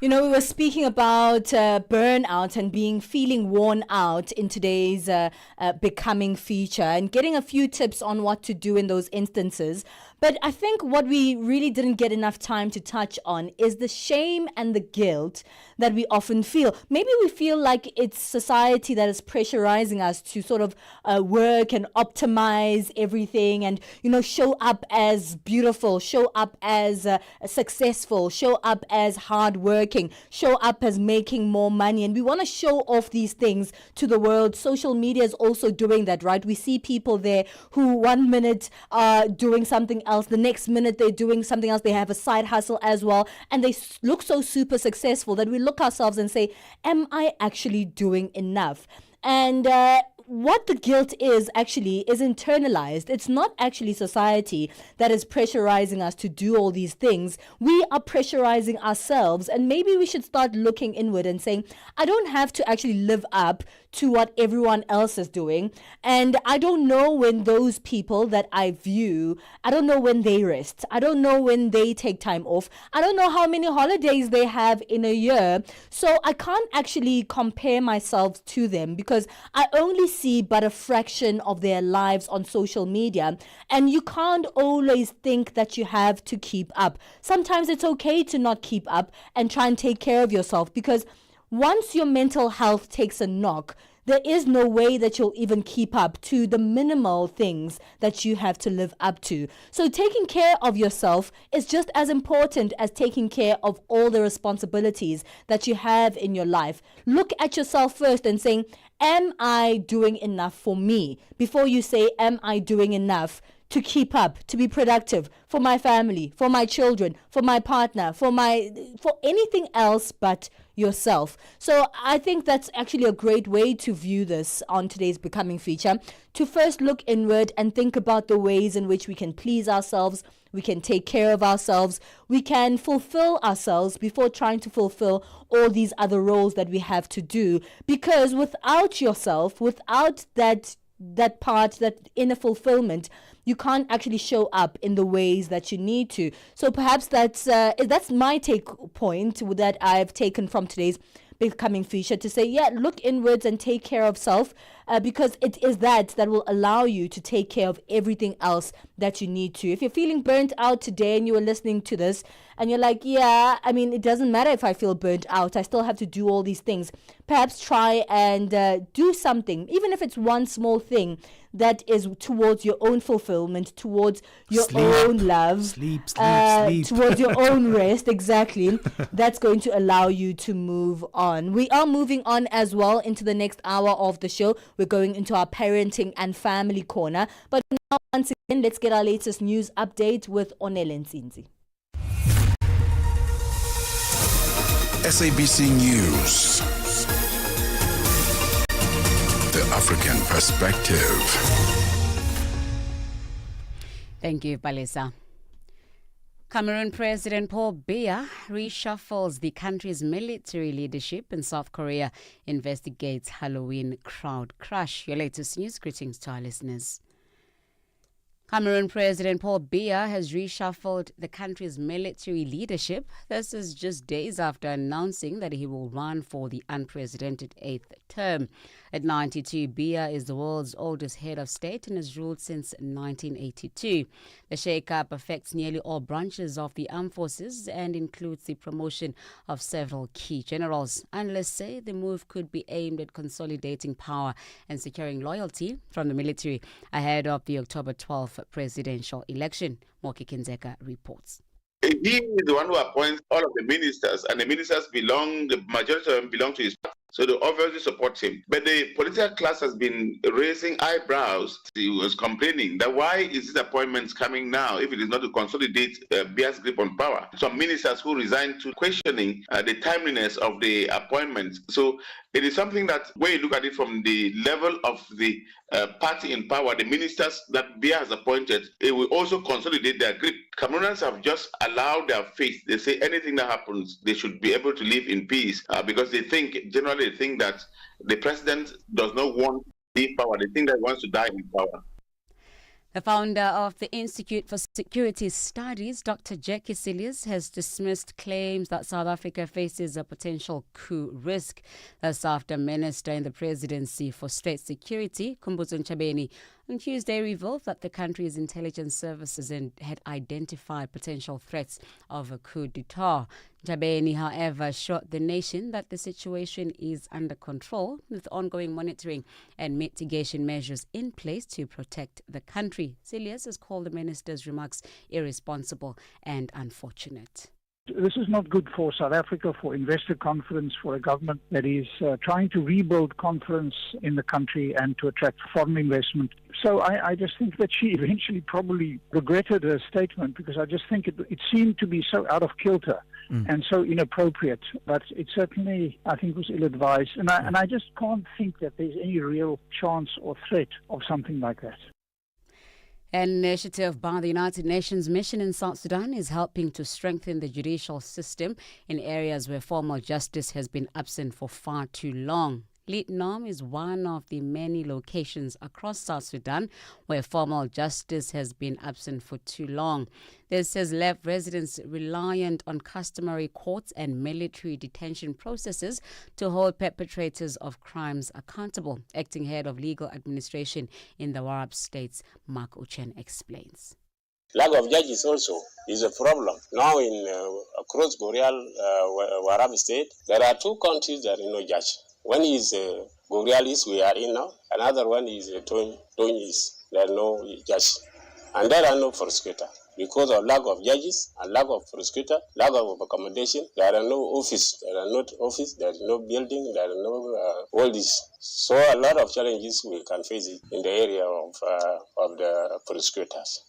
We were speaking about burnout and feeling worn out in today's Becoming feature, and getting a few tips on what to do in those instances. But I think what we really didn't get enough time to touch on is the shame and the guilt that we often feel. Maybe we feel like it's society that is pressurizing us to sort of work and optimize everything and, show up as beautiful, show up as successful, show up as hardworking, show up as making more money. And we want to show off these things to the world. Social media is also doing that, right? We see people there who 1 minute are doing something else, the next minute they're doing something else, they have a side hustle as well, and they look so super successful that we look ourselves and say, am I actually doing enough? And what the guilt is actually is internalized. It's not actually society that is pressurizing us to do all these things. We are pressurizing ourselves, and maybe we should start looking inward and saying, I don't have to actually live up to what everyone else is doing. And I don't know when those people that I view, I don't know when they rest. I don't know when they take time off. I don't know how many holidays they have in a year. So I can't actually compare myself to them because I only see but a fraction of their lives on social media. And you can't always think that you have to keep up. Sometimes it's okay to not keep up and try and take care of yourself, because once your mental health takes a knock, there is no way that you'll even keep up to the minimal things that you have to live up to. So taking care of yourself is just as important as taking care of all the responsibilities that you have in your life. Look at yourself first and saying, am I doing enough for me? Before you say, am I doing enough to keep up, to be productive for my family, for my children, for my partner, for anything else but yourself. So I think that's actually a great way to view this on today's Becoming feature, to first look inward and think about the ways in which we can please ourselves, we can take care of ourselves, we can fulfill ourselves before trying to fulfill all these other roles that we have to do. Because without yourself, without that part, that inner fulfillment, you can't actually show up in the ways that you need to. So perhaps that's my take point that I've taken from today's Becoming feature, to say, yeah, look inwards and take care of self, because it is that will allow you to take care of everything else that you need to. If you're feeling burnt out today and you are listening to this and you're like, yeah, I mean, it doesn't matter if I feel burnt out, I still have to do all these things. Perhaps try and do something, even if it's one small thing that is towards your own fulfillment, towards your own love, sleep. towards your own rest. Exactly. That's going to allow you to move on. We are moving on as well into the next hour of the show. We're going into our parenting and family corner. But now, once again, let's get our latest news update with Onele Nsinzi. SABC News. The African Perspective. Thank you, Palesa. Cameroon President Paul Biya reshuffles the country's military leadership, and South Korea investigates Halloween crowd crush. Your latest news. Greetings to our listeners. Cameroon President Paul Biya has reshuffled the country's military leadership. This is just days after announcing that he will run for the unprecedented 8th term. At 92, Biya is the world's oldest head of state and has ruled since 1982. The shake-up affects nearly all branches of the armed forces and includes the promotion of several key generals. Analysts say the move could be aimed at consolidating power and securing loyalty from the military ahead of the October 12th presidential election. Moki Kinzeka reports. He is the one who appoints all of the ministers, and the ministers the majority of them belong to his party. So they obviously support him. But the political class has been raising eyebrows. He was complaining that why is this appointment coming now if it is not to consolidate Biya's grip on power? Some ministers who resigned to questioning the timeliness of the appointment. So it is something that when you look at it from the level of the party in power, the ministers that Biya has appointed, it will also consolidate their grip. Cameroonians have just allowed their faith. They say anything that happens, they should be able to live in peace because they generally think that the president does not want to leave power. They think that he wants to die in power. The founder of the Institute for Security Studies, Dr. Jackie Silius, has dismissed claims that South Africa faces a potential coup risk. That's after Minister in the Presidency for State Security, Kumbuzo Ntshabeni, on Tuesday revealed that the country's intelligence services had identified potential threats of a coup d'etat. Ntshabeni, however, assured the nation that the situation is under control with ongoing monitoring and mitigation measures in place to protect the country. Silius has called the minister's remarks irresponsible and unfortunate. This is not good for South Africa, for investor confidence, for a government that is trying to rebuild confidence in the country and to attract foreign investment. So I just think that she eventually probably regretted her statement, because I just think it seemed to be so out of kilter and so inappropriate. But it certainly, I think, was ill-advised. And I just can't think that there's any real chance or threat of something like that. An initiative by the United Nations mission in South Sudan is helping to strengthen the judicial system in areas where formal justice has been absent for far too long. Litnom is one of the many locations across South Sudan where formal justice has been absent for too long. This has left residents reliant on customary courts and military detention processes to hold perpetrators of crimes accountable. Acting head of legal administration in the Warab states, Mark Uchen explains. Lack of judges also is a problem. Now in across Gorial, Warab state, there are two counties that are no judge. One is Gorial East, we are in now. Another one is Tony East. There are no judge. And there are no prosecutor. Because of lack of judges and lack of prosecutor, lack of accommodation, there are no office. There are not office, there is no building, there are no all this. So a lot of challenges we can face it in the area of the prosecutors.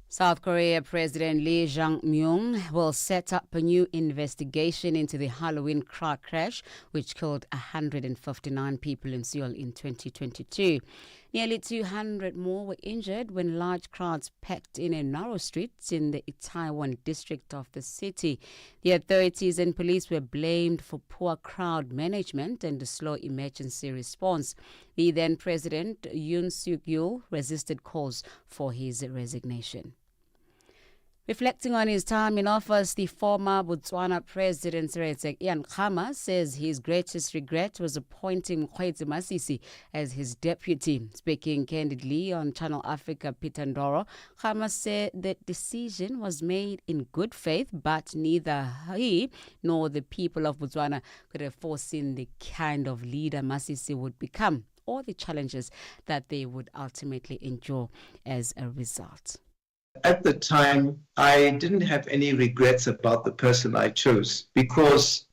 South Korea President Lee Jae-myung will set up a new investigation into the Halloween car crash which killed 159 people in Seoul in 2022. Nearly 200 more were injured when large crowds packed in a narrow street in the Itaewon district of the city. The authorities and police were blamed for poor crowd management and the slow emergency response. The then President Yoon Suk-yeol resisted calls for his resignation. Reflecting on his time in office, the former Botswana President Cyril Ramaphosa says his greatest regret was appointing Mokgweetsi Masisi as his deputy. Speaking candidly on Channel Africa Peter Ndoro, Ramaphosa said the decision was made in good faith, but neither he nor the people of Botswana could have foreseen the kind of leader Masisi would become or the challenges that they would ultimately endure as a result. At the time, I didn't have any regrets about the person I chose because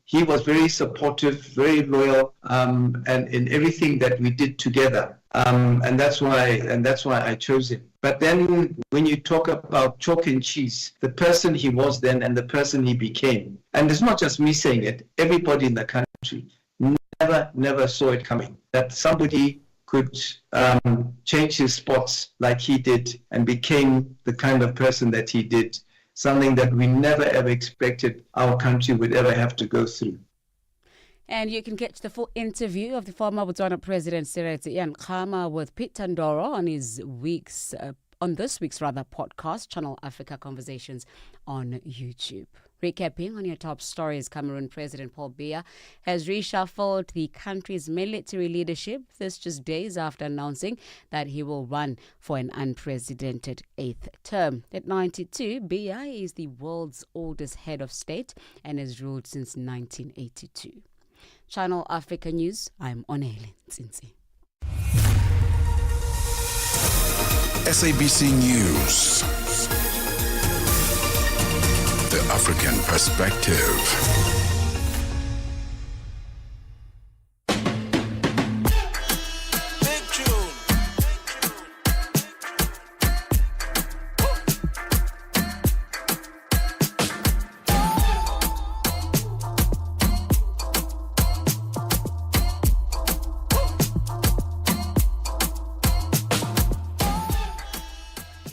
he was very supportive, very loyal, and in everything that we did together. And that's why I chose him. But then when you talk about chalk and cheese, the person he was then and the person he became, and it's not just me saying it, everybody in the country never saw it coming. That somebody could change his spots like he did and became the kind of person that he did, something that we never ever expected our country would ever have to go through. And you can catch the full interview of the former Botswana President Cyril Ramaphosa with Peter Ndoro on this week's podcast, Channel Africa Conversations on YouTube. Recapping on your top stories, Cameroon President Paul Biya has reshuffled the country's military leadership. This just days after announcing that he will run for an unprecedented 8th term. At 92, Biya is the world's oldest head of state and has ruled since 1982. Channel Africa News, I'm Onele Tsinsi. SABC News. The African Perspective.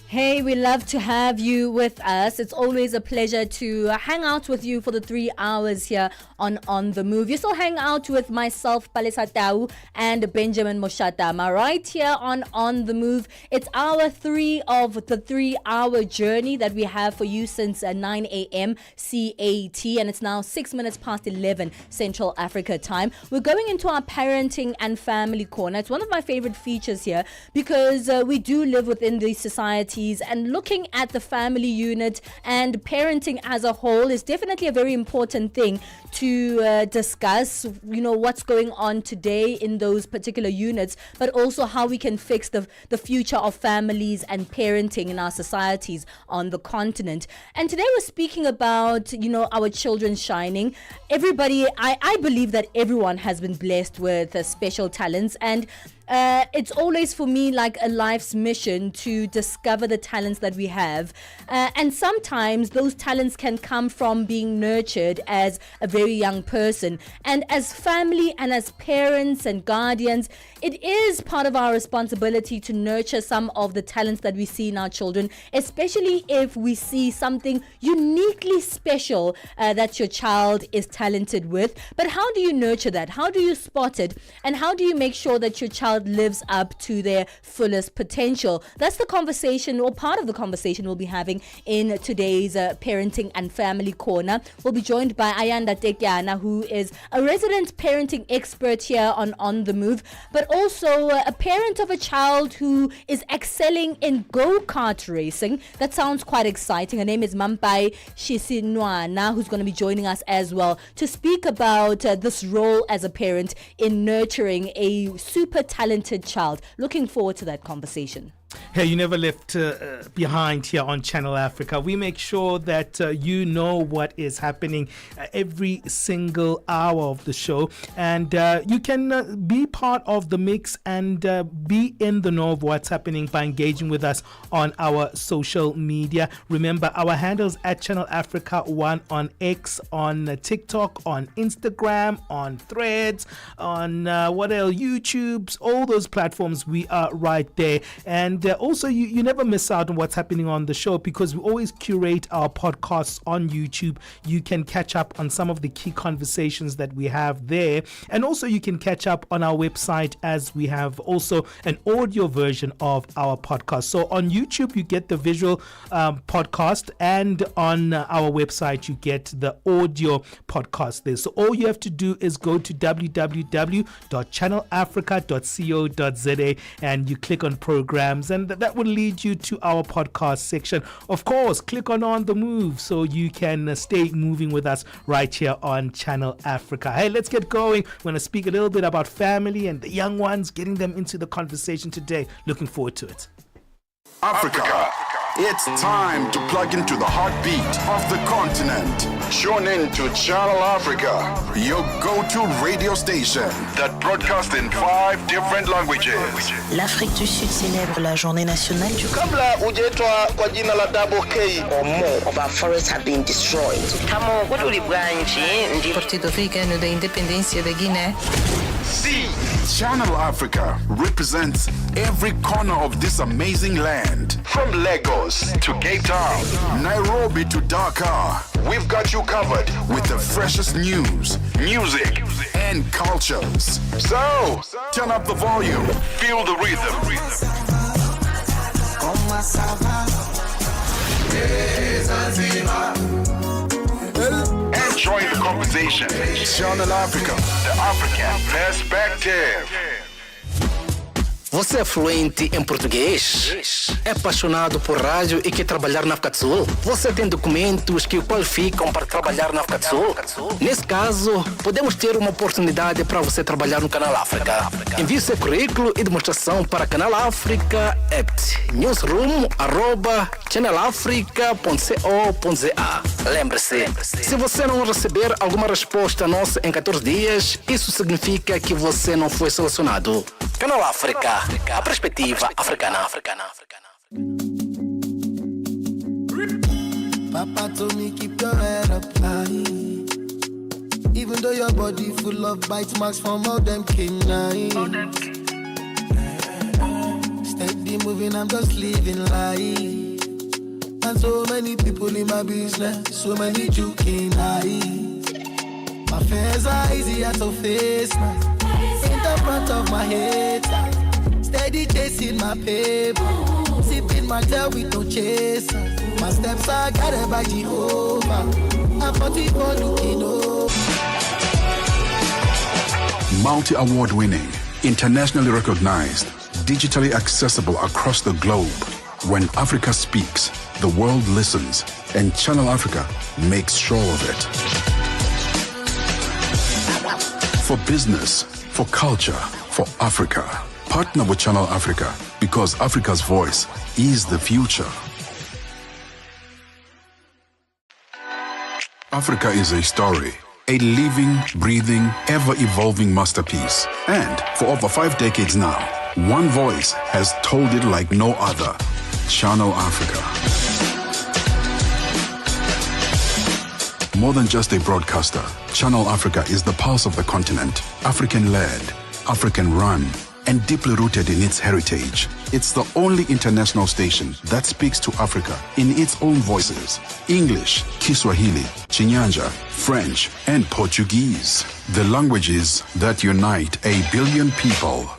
Hey, we love to have you with us. It's always a pleasure to hang out with you for the 3 hours here on The Move. You still hang out with myself, Palesa, and Benjamin Moshatama right here on The Move. It's hour 3 of the 3-hour journey that we have for you since 9 a.m. CAT, and it's now 6 minutes past 11 Central Africa time. We're going into our parenting and family corner. It's one of my favorite features here because we do live within these societies, and and looking at the family unit and parenting as a whole is definitely a very important thing to discuss, what's going on today in those particular units, but also how we can fix the future of families and parenting in our societies on the continent. And today we're speaking about, our children shining. Everybody, I believe that everyone has been blessed with special talents, and it's always for me like a life's mission to discover the talents that we have, and sometimes those talents can come from being nurtured as a very young person. And as family and as parents and guardians, it is part of our responsibility to nurture some of the talents that we see in our children, especially if we see something uniquely special that your child is talented with. But how do you nurture that? How do you spot it? And how do you make sure that your child lives up to their fullest potential? That's the conversation, or part of the conversation we'll be having in today's Parenting and Family Corner. We'll be joined by Ayanda Tekyana, who is a resident parenting expert here on The Move, but also a parent of a child who is excelling in go-kart racing. That sounds quite exciting. Her name is Mampai Shisinwana, who's going to be joining us as well to speak about this role as a parent in nurturing a super talented child. Looking forward to that conversation. Hey, you never left behind here on Channel Africa. We make sure that you know what is happening every single hour of the show, and you can be part of the mix and be in the know of what's happening by engaging with us on our social media. Remember, our handles at Channel Africa 1 on X, on TikTok, on Instagram, on Threads, on YouTube, all those platforms. We are right there. And also, you never miss out on what's happening on the show, because we always curate our podcasts on YouTube. You can catch up on some of the key conversations that we have there. And also, you can catch up on our website, as we have also an audio version of our podcast. So on YouTube, you get the visual podcast, and on our website, you get the audio podcast there. So all you have to do is go to www.channelafrica.co.za and you click on programs, and that will lead you to our podcast section. Of course, click on The Move so you can stay moving with us right here on Channel Africa. Hey, let's get going. We're going to speak a little bit about family and the young ones, getting them into the conversation today. Looking forward to it. Africa. It's time to plug into the heartbeat of the continent. Tune in to Channel Africa, your go-to radio station that broadcasts in 5 different languages. L'Afrique du Sud célèbre la journée nationale du Kabla hujaitwa kwa jina la Double K or more of our forests have been destroyed. Partido Africano da Independência da Guiné. See, Channel Africa represents every corner of this amazing land. From Lagos to Cape Town, Nairobi to Dakar, we've got you covered with the freshest news, music, and cultures. So, turn up the volume, feel the rhythm. Enjoy the conversation. Channel Africa, the African perspective. Você é fluente em português? É apaixonado por rádio e quer trabalhar na África do Sul? Você tem documentos que o qualificam para trabalhar na África do Sul? Nesse caso, podemos ter uma oportunidade para você trabalhar no Canal África. Envie seu currículo e demonstração para Canal África newsroom@channelafrica.co.za. Lembre-se, se você não receber alguma resposta nossa em 14 dias, isso significa que você não foi selecionado. Canal África, a perspectiva africana. Papa told me keep your head up high. Even though your body full of bite marks from all them canines. Steady moving, I'm just living life. And so many people in my business, so many joking eyes. My fears are easier to face now. In the front of my head, steady chasing my paper, sipping my tail with no chaser. My steps are guided by Jehovah. I'm 44 looking over. Multi-award winning, internationally recognized, digitally accessible across the globe. When Africa speaks, the world listens, and Channel Africa makes sure of it. For business, for culture, for Africa. Partner with Channel Africa, because Africa's voice is the future. Africa is a story, a living, breathing, ever-evolving masterpiece. And for over 5 decades now, one voice has told it like no other. Channel Africa. More than just a broadcaster, Channel Africa is the pulse of the continent, African-led, African-run, and deeply rooted in its heritage. It's the only international station that speaks to Africa in its own voices: English, Kiswahili, Chinyanja, French, and Portuguese. The languages that unite 1 billion people.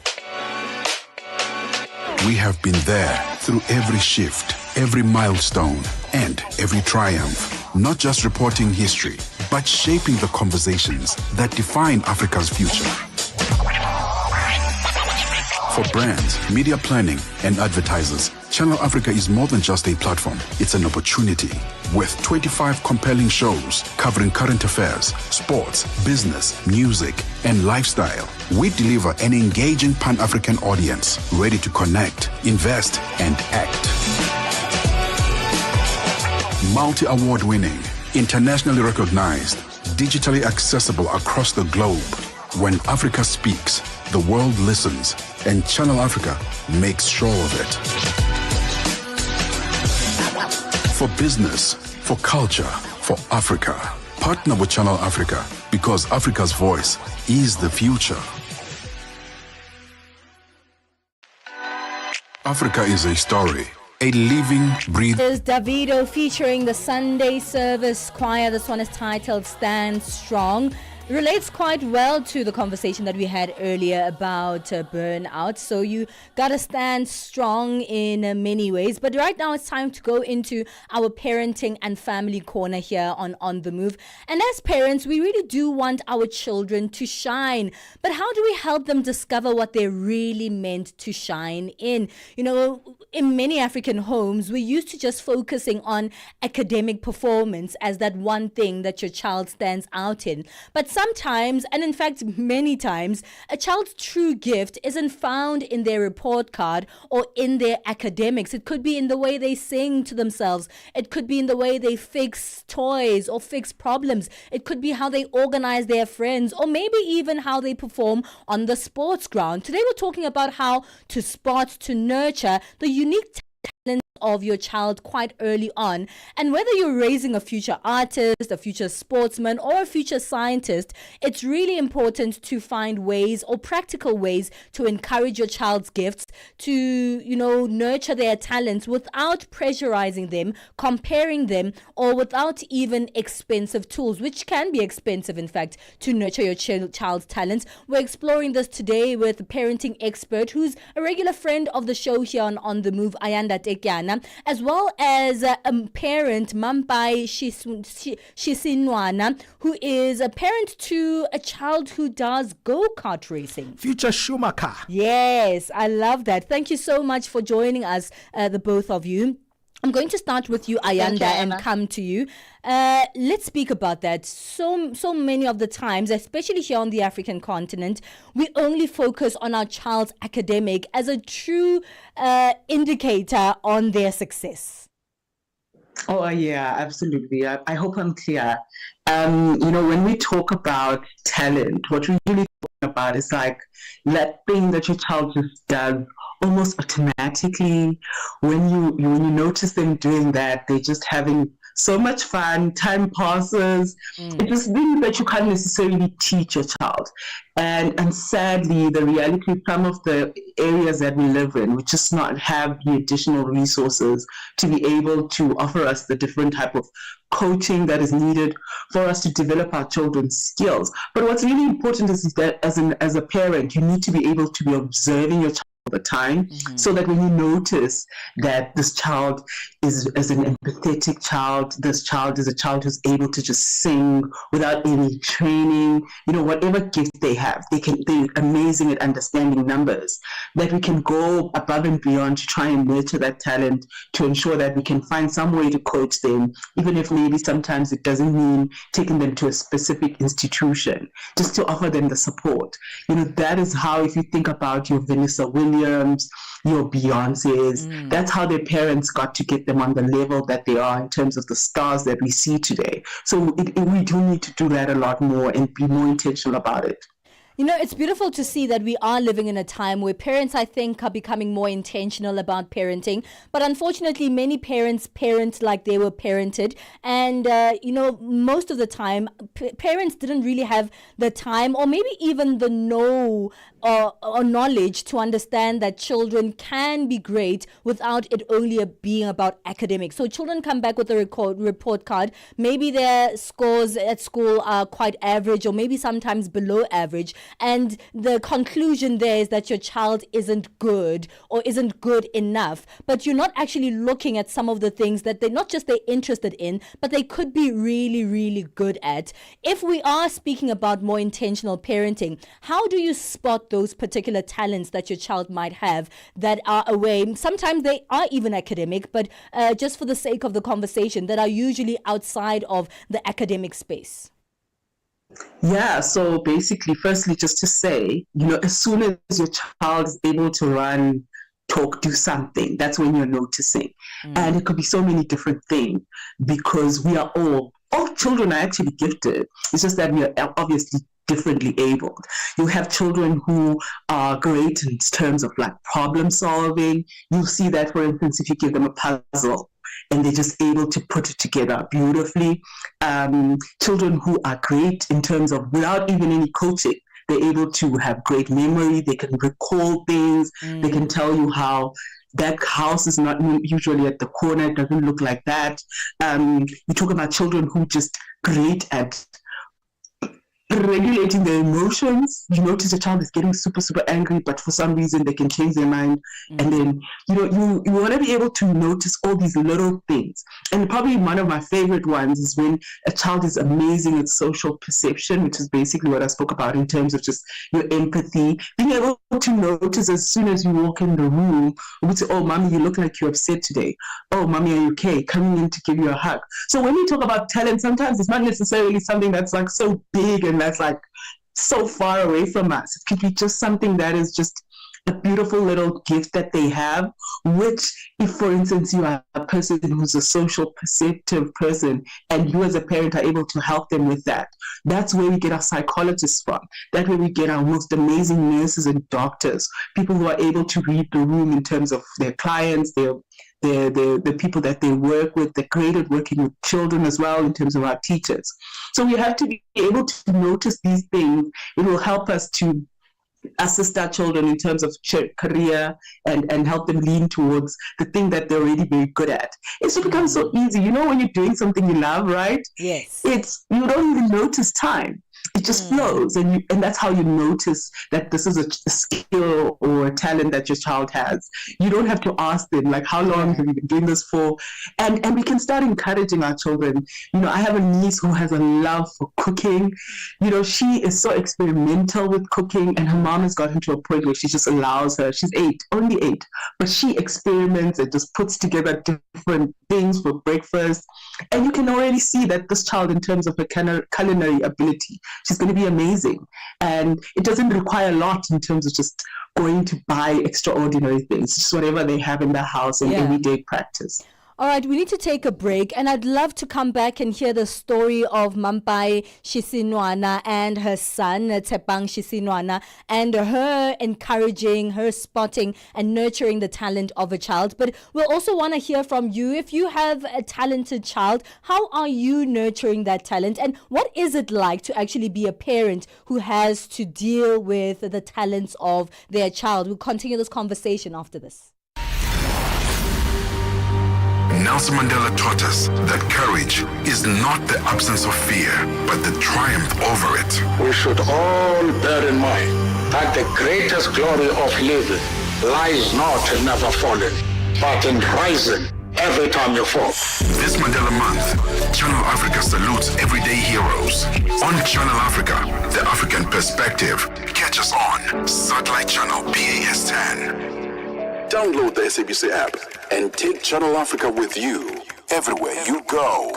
We have been there through every shift, every milestone, and every triumph. Not just reporting history, but shaping the conversations that define Africa's future. For brands, media planning, and advertisers, Channel Africa is more than just a platform. It's an opportunity. With 25 compelling shows covering current affairs, sports, business, music, and lifestyle, we deliver an engaging Pan-African audience ready to connect, invest, and act. Multi-award winning, internationally recognized, digitally accessible across the globe. When Africa speaks, the world listens, and Channel Africa makes sure of it. For business, for culture, for Africa. Partner with Channel Africa, because Africa's voice is the future. Africa is a story, a living, breathing. There's Davido featuring the Sunday Service Choir. This one is titled Stand Strong. Relates quite well to the conversation that we had earlier about burnout. So you gotta stand strong in many ways. But right now it's time to go into our parenting and family corner here on The Move. And as parents, we really do want our children to shine. But how do we help them discover what they're really meant to shine in? You know, in many African homes, we're used to just focusing on academic performance as that one thing that your child stands out in. But sometimes, and in fact many times, a child's true gift isn't found in their report card or in their academics. It could be in the way they sing to themselves. It could be in the way they fix toys or fix problems. It could be how they organize their friends, or maybe even how they perform on the sports ground. Today we're talking about how to spot, to nurture the unique talents of your child quite early on. And whether you're raising a future artist, a future sportsman, or a future scientist, it's really important to find ways or practical ways to encourage your child's gifts, to, you know, nurture their talents without pressurizing them, comparing them, or without even expensive tools, which can be expensive, in fact, to nurture your child's talents. We're exploring this today with a parenting expert who's a regular friend of the show here on The Move, Ayanda Tekyana, as well as a parent, Mampai Shisinwana, who is a parent to a child who does go-kart racing. Future Schumacher. Yes, I love that. Thank you so much for joining us, the both of you. I'm going to start with you, Ayanda, and come to you. Let's speak about that. So many of the times, especially here on the African continent, we only focus on our child's academic as a true indicator on their success. Oh, yeah, absolutely. I hope I'm clear. You know, when we talk about talent, what we're really talking about is like that thing that your child just does almost automatically. When you notice them doing that, they're just having so much fun, time passes. It's just things that you can't necessarily teach your child. And sadly, the reality of some of the areas that we live in, we just not have the additional resources to be able to offer us the different type of coaching that is needed for us to develop our children's skills. But what's really important is that as a parent, you need to be able to be observing your child the time, so that when you notice that this child is an empathetic child, this child is a child who's able to just sing without any training, whatever gift they have, they're amazing at understanding numbers, that we can go above and beyond to try and nurture that talent, to ensure that we can find some way to coach them, even if maybe sometimes it doesn't mean taking them to a specific institution, just to offer them the support. That is how, if you think about your Vanessa Williams, your Beyoncés, that's how their parents got to get them on the level that they are in terms of the stars that we see today. So we do need to do that a lot more and be more intentional about it. It's beautiful to see that we are living in a time where parents, I think, are becoming more intentional about parenting. But unfortunately, many parents parent like they were parented. And, most of the time, parents didn't really have the time or maybe even the know or knowledge to understand that children can be great without it only being about academics. So children come back with a report card. Maybe their scores at school are quite average or maybe sometimes below average. And the conclusion there is that your child isn't good or isn't good enough. But you're not actually looking at some of the things that they're interested in, but they could be really, really good at. If we are speaking about more intentional parenting, how do you spot those particular talents that your child might have that are away? Sometimes they are even academic, but just for the sake of the conversation, that are usually outside of the academic space. Yeah, so basically, firstly, just to say, as soon as your child is able to run, talk, do something, that's when you're noticing. And it could be so many different things, because we are all children are actually gifted. It's just that we are obviously differently abled. You have children who are great in terms of like problem solving. You'll see that, for instance, if you give them a puzzle and they're just able to put it together beautifully. Children who are great in terms of, without even any coaching, they're able to have great memory. They can recall things. They can tell you how that house is not usually at the corner. It doesn't look like that. We talk about children who just great at regulating their emotions. You notice a child is getting super, super angry, but for some reason they can change their mind. And then, you want to be able to notice all these little things. And probably one of my favorite ones is when a child is amazing at social perception, which is basically what I spoke about in terms of just your empathy, being able to notice as soon as you walk in the room, we say, oh, mommy, you look like you're upset today. Oh, mommy, are you okay? Coming in to give you a hug. So when we talk about talent, sometimes it's not necessarily something that's like so big and that's like so far away from us. It could be just something that is just a beautiful little gift that they have, which if, for instance, you are a person who's a social perceptive person and you as a parent are able to help them with that, that's where we get our psychologists from. That's where we get our most amazing nurses and doctors, people who are able to read the room in terms of their clients, the people that they work with. They're great at working with children as well in terms of our teachers. So we have to be able to notice these things. It will help us to assist our children in terms of career and help them lean towards the thing that they're already very good at. It's become so easy. When you're doing something you love, right? Yes. You don't even notice time. It just flows, and that's how you notice that this is a skill or a talent that your child has. You don't have to ask them, like, how long have you been doing this for? And we can start encouraging our children. I have a niece who has a love for cooking. She is so experimental with cooking, and her mom has gotten to a point where she just allows her. She's only 8, but she experiments and just puts together different things for breakfast. And you can already see that this child, in terms of her culinary ability, she's going to be amazing. And it doesn't require a lot in terms of just going to buy extraordinary things, just whatever they have in their house and everyday practice. All right, we need to take a break, and I'd love to come back and hear the story of Mampai Shisinwana and her son, Tepang Shisinwana, and her encouraging, her spotting and nurturing the talent of a child. But we'll also want to hear from you. If you have a talented child, how are you nurturing that talent? And what is it like to actually be a parent who has to deal with the talents of their child? We'll continue this conversation after this. Nelson Mandela taught us that courage is not the absence of fear, but the triumph over it. We should all bear in mind that the greatest glory of living lies not in never falling, but in rising every time you fall. This Mandela Month, Channel Africa salutes everyday heroes. On Channel Africa, the African perspective. Catch us on Satellite Channel PAS 10. Download the SABC app and take Channel Africa with you everywhere you go.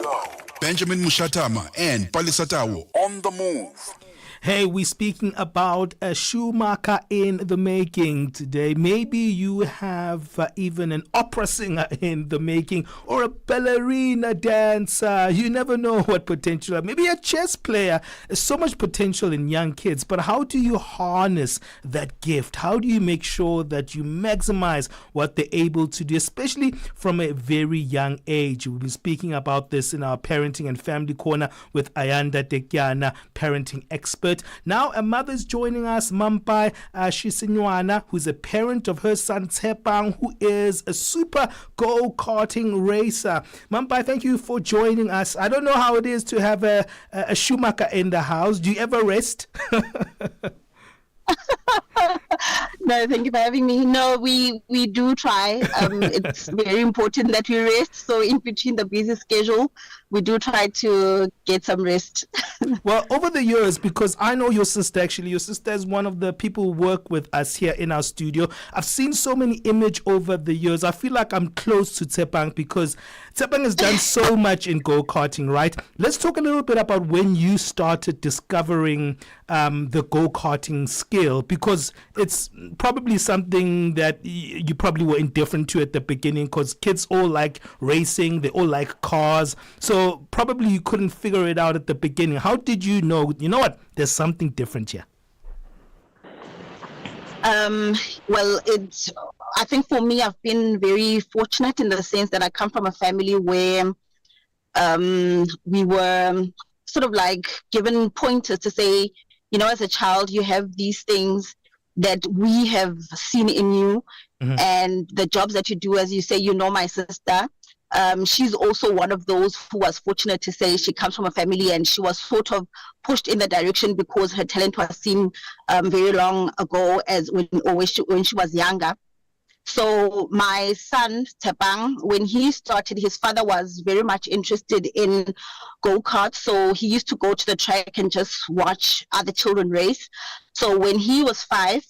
Benjamin Moshatama and Palesa on the move. Hey, we're speaking about a Schumacher in the making today. Maybe you have even an opera singer in the making or a ballerina dancer. You never know what potential. Maybe a chess player. There's so much potential in young kids. But how do you harness that gift? How do you make sure that you maximize what they're able to do, especially from a very young age? We'll be speaking about this in our Parenting and Family Corner with Ayanda Tekiana, parenting expert. Now a mother's joining us, Mampai Shisinywana, who's a parent of her son Tshepang, who is a super go-karting racer. Mampai, thank you for joining us. I don't know how it is to have a Schumacher in the house. Do you ever rest? No, thank you for having me. No, we do try. It's very important that we rest. So in between the busy schedule, we do try to get some rest. Well, over the years, because I know your sister, actually, your sister is one of the people who work with us here in our studio. I've seen so many images over the years. I feel like I'm close to Tshepang because Tshepang has done so much in go-karting, right? Let's talk a little bit about when you started discovering the go-karting skill, because it's probably something that you probably were indifferent to at the beginning, because kids all like racing, they all like cars. So probably you couldn't figure it out at the beginning. How did you know what, there's something different here? Well, I think for me, I've been very fortunate in the sense that I come from a family where we were sort of like given pointers to say, as a child, you have these things that we have seen in you, and the jobs that you do, as you say, my sister. She's also one of those who was fortunate to say she comes from a family and she was sort of pushed in the direction because her talent was seen very long ago when she was younger. So my son, Tshepang, when he started, his father was very much interested in go-karts. So he used to go to the track and just watch other children race. So when he was 5,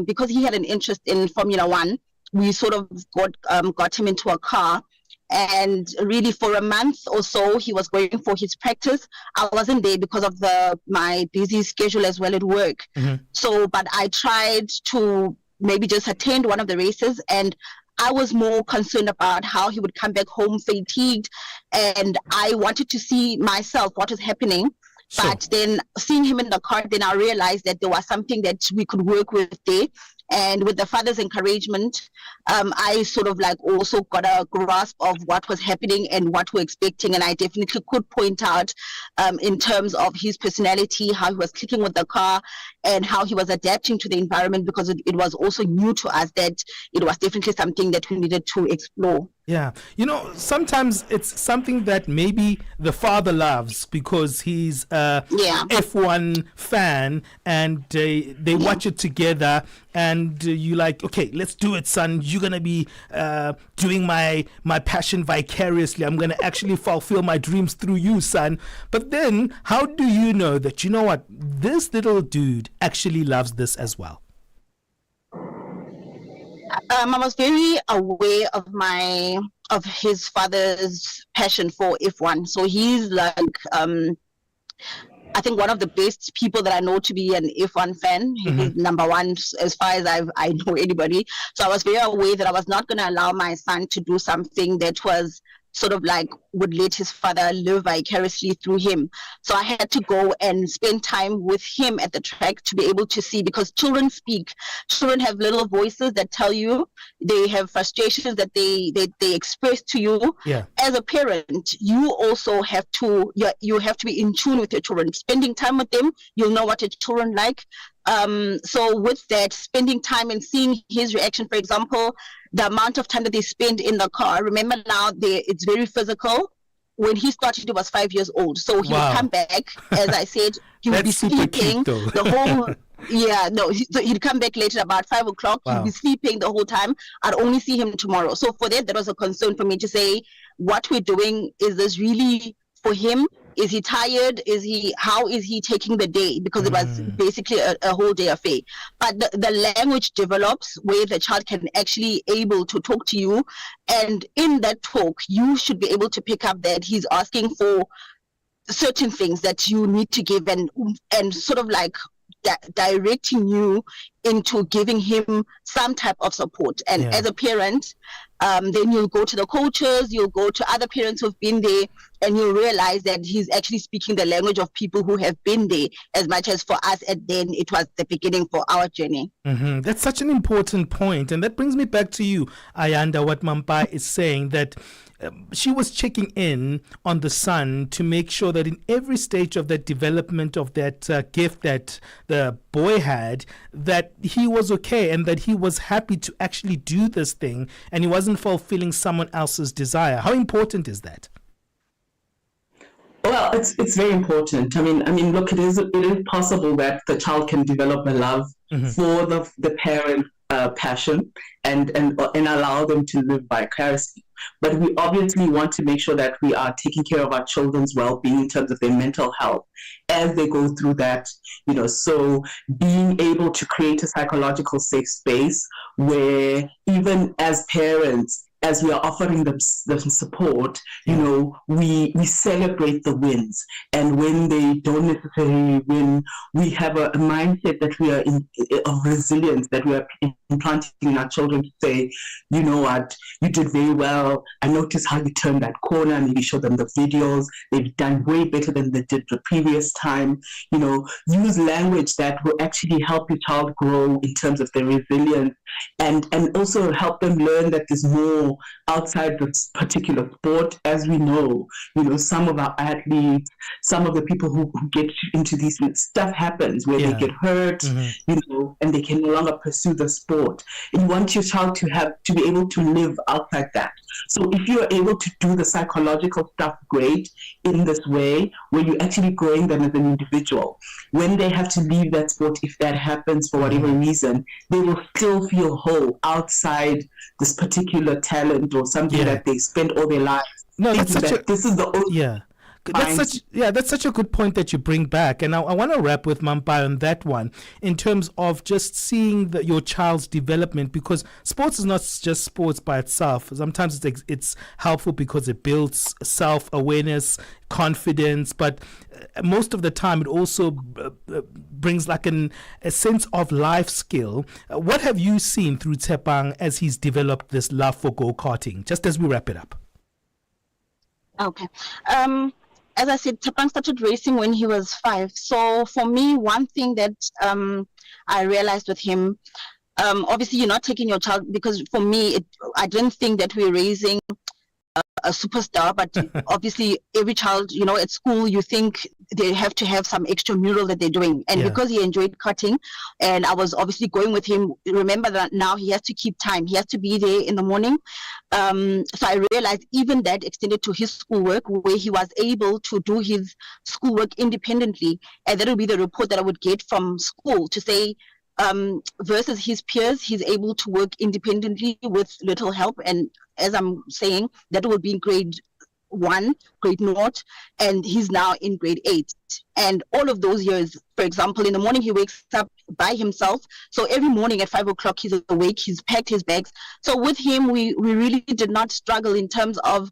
because he had an interest in Formula One, we sort of got him into a car. And really for a month or so, he was going for his practice. I wasn't there because of my busy schedule as well at work. So, but I tried to maybe just attend one of the races, and I was more concerned about how he would come back home fatigued, and I wanted to see myself what was happening. Sure. But then seeing him in the car, then I realized that there was something that we could work with there. And with the father's encouragement, I sort of like also got a grasp of what was happening and what we're expecting. And I definitely could point out in terms of his personality, how he was clicking with the car and how he was adapting to the environment, because it was also new to us that it was definitely something that we needed to explore. Yeah. Sometimes it's something that maybe the father loves because he's a F1 fan, and they watch it together, and you like, okay, let's do it, son. You're going to be doing my passion vicariously. I'm going to actually fulfill my dreams through you, son. But then how do you know that, what, this little dude actually loves this as well? I was very aware of his father's passion for F1. So he's like, I think one of the best people that I know to be an F1 fan. He's number one as far as I know anybody. So I was very aware that I was not going to allow my son to do something that was sort of like would let his father live vicariously through him. So I had to go and spend time with him at the track to be able to see, because children speak. Children have little voices that tell you. They have frustrations that they express to you. Yeah. As a parent, you also have to you have to be in tune with your children. Spending time with them, you'll know what your children like. So with that, spending time and seeing his reaction, for example, the amount of time that they spend in the car. Remember now, it's very physical. When he started, he was 5 years old. So he would come back, as I said, he would be sleeping the whole Yeah, no. So he'd come back later about 5 o'clock. Wow. He'd be sleeping the whole time. I'd only see him tomorrow. So for that was a concern for me to say, what we're doing, is this really for him? Is he tired? How is he taking the day? Because it was basically a whole day affair. But the language develops where the child can actually able to talk to you. And in that talk, you should be able to pick up that he's asking for certain things that you need to give, and sort of like directing you into giving him some type of support. And as a parent, then you'll go to the coaches, you'll go to other parents who've been there, and you'll realize that he's actually speaking the language of people who have been there, as much as for us, and then it was the beginning for our journey. Mm-hmm. That's such an important point. And that brings me back to you, Ayanda, what Mampa is saying, that she was checking in on the son to make sure that in every stage of that development of that gift that the boy had, that he was okay and that he was happy to actually do this thing and he wasn't fulfilling someone else's desire. How important is that? Well, it's very important. I mean, look, it is possible that the child can develop a love for the parent passion and allow them to live vicariously. But we obviously want to make sure that we are taking care of our children's well-being in terms of their mental health as they go through that, so being able to create a psychological safe space where even as parents, as we are offering them support, we celebrate the wins. And when they don't necessarily win, we have a mindset that we are of resilience, that we are implanting in our children to say, you know what, you did very well. I noticed how you turned that corner. Maybe show them the videos. They've done way better than they did the previous time. Use language that will actually help your child grow in terms of their resilience, and also help them learn that there's more outside this particular sport. As we know, some of our athletes, some of the people who get into these stuff happens where they get hurt, and they can no longer pursue the sport. And you want your child to be able to live outside that. So if you're able to do the psychological stuff great in this way, where you're actually growing them as an individual, when they have to leave that sport, if that happens for whatever reason, they will still feel whole outside this particular talent or something that they spent all their lives. No, that's such this is the only That's such a good point that you bring back. And I want to wrap with Mampai on that one in terms of just seeing your child's development, because sports is not just sports by itself. Sometimes it's helpful because it builds self-awareness, confidence, but most of the time it also brings like a sense of life skill. What have you seen through Tshepang as he's developed this love for go-karting, just as we wrap it up? Okay. As I said, Tshepang started racing when he was 5. So for me, one thing that I realized with him, obviously you're not taking your child, because for me, I didn't think that we were raising a superstar, but obviously every child, at school, you think they have to have some extramural that they're doing. And because he enjoyed karting, and I was obviously going with him, remember that now he has to keep time. He has to be there in the morning. So I realized even that extended to his schoolwork, where he was able to do his schoolwork independently. And that would be the report that I would get from school to say, versus his peers, he's able to work independently with little help. And as I'm saying, that will be in grade 1, grade 0, and he's now in grade 8. And all of those years, for example, in the morning he wakes up by himself. So every morning at 5 o'clock he's awake, he's packed his bags. So with him, we really did not struggle in terms of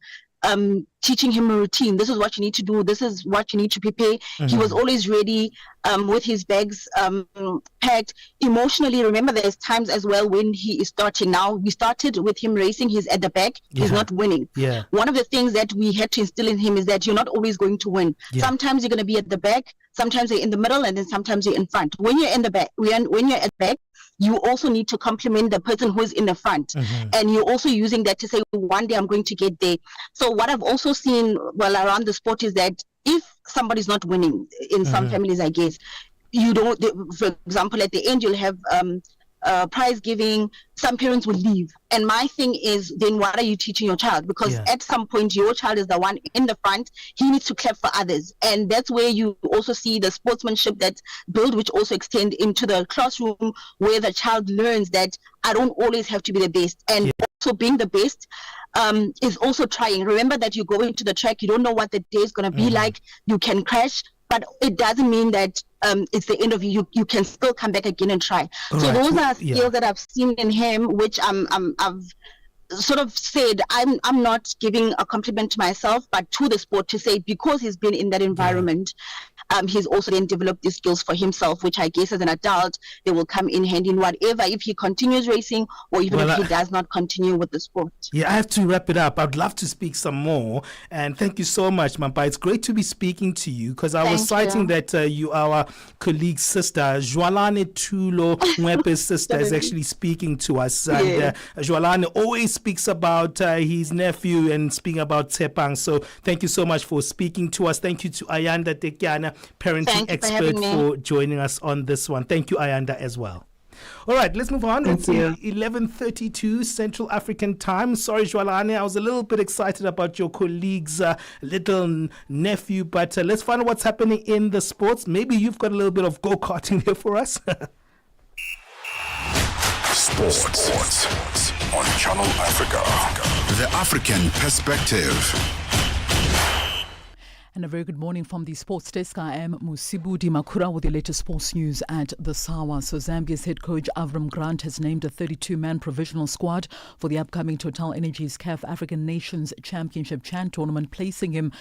teaching him a routine. This is what you need to do. This is what you need to prepare. Mm-hmm. He was always ready with his bags packed. Emotionally, remember there's times as well when he is starting. Now, we started with him racing. He's at the back. He's not winning. Yeah. One of the things that we had to instill in him is that you're not always going to win. Yeah. Sometimes you're going to be at the back. Sometimes you're in the middle, and then sometimes you're in front. When you're in the back, when you're at the back, you also need to compliment the person who's in the front. Mm-hmm. And you're also using that to say, one day I'm going to get there. So what I've also seen around the sport is that if somebody's not winning, in some families, I guess, you don't, for example, at the end, you'll have prize giving, some parents will leave. And my thing is, then what are you teaching your child? Because at some point, your child is the one in the front. He needs to clap for others. And that's where you also see the sportsmanship that's built, which also extend into the classroom, where the child learns that I don't always have to be the best. And also being the best is also trying. Remember that you go into the track, you don't know what the day is going to be like. You can crash, but it doesn't mean that it's the end of you. You can still come back again and try. So those are skills that I've seen in him, which I've sort of said I'm not giving a compliment to myself, but to the sport, to say because he's been in that environment, he's also then developed these skills for himself, which I guess as an adult they will come in handy in whatever, if he continues racing or even if he does not continue with the sport. Yeah, I have to wrap it up. I'd love to speak some more, and thank you so much, Mampa. It's great to be speaking to you, because I was citing that you are our colleague's sister. Jwalane Tulo Mwepe's sister is actually speaking to us, and Jwalane always speaks about his nephew and speaking about Tsepang. So thank you so much for speaking to us. Thank you to Ayanda Tekiana, parenting expert, for joining us on this one. Thank you, Ayanda, as well. All right, let's move on. It's 11:32 Central African time. Sorry, Jwalane, I was a little bit excited about your colleague's little nephew, but let's find out what's happening in the sports. Maybe you've got a little bit of go-karting here for us. Sports on Channel Africa. The African perspective. And a very good morning from the sports desk. I am Musibu Dimakura with the latest sports news at the Sawa. So Zambia's head coach Avram Grant has named a 32-man provisional squad for the upcoming Total Energies CAF African Nations Championship Chan tournament, placing him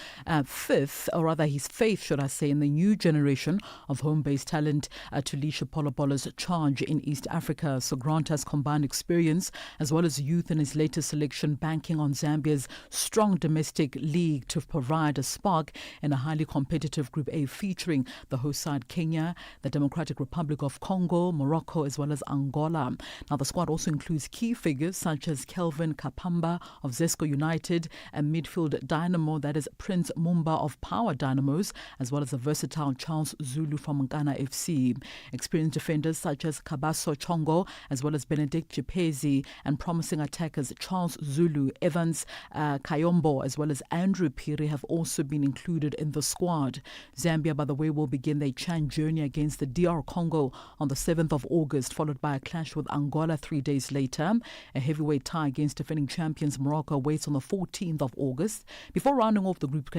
fifth, or rather his faith, should I say, in the new generation of home-based talent to lead Polopolo's charge in East Africa. So Grant has combined experience as well as youth in his latest selection, banking on Zambia's strong domestic league to provide a spark in a highly competitive Group A featuring the host side Kenya, the Democratic Republic of Congo, Morocco, as well as Angola. Now, the squad also includes key figures such as Kelvin Kapamba of Zesco United and midfield dynamo, that is Prince Mumba of Power Dynamos, as well as a versatile Charles Zulu from Ghana FC. Experienced defenders such as Kabaso Chongo, as well as Benedict Chipezi, and promising attackers Charles Zulu, Evans Kayombo, as well as Andrew Piri have also been included in the squad. Zambia, by the way, will begin their Chan journey against the DR Congo on the 7th of August, followed by a clash with Angola 3 days later. A heavyweight tie against defending champions Morocco waits on the 14th of August, before rounding off the group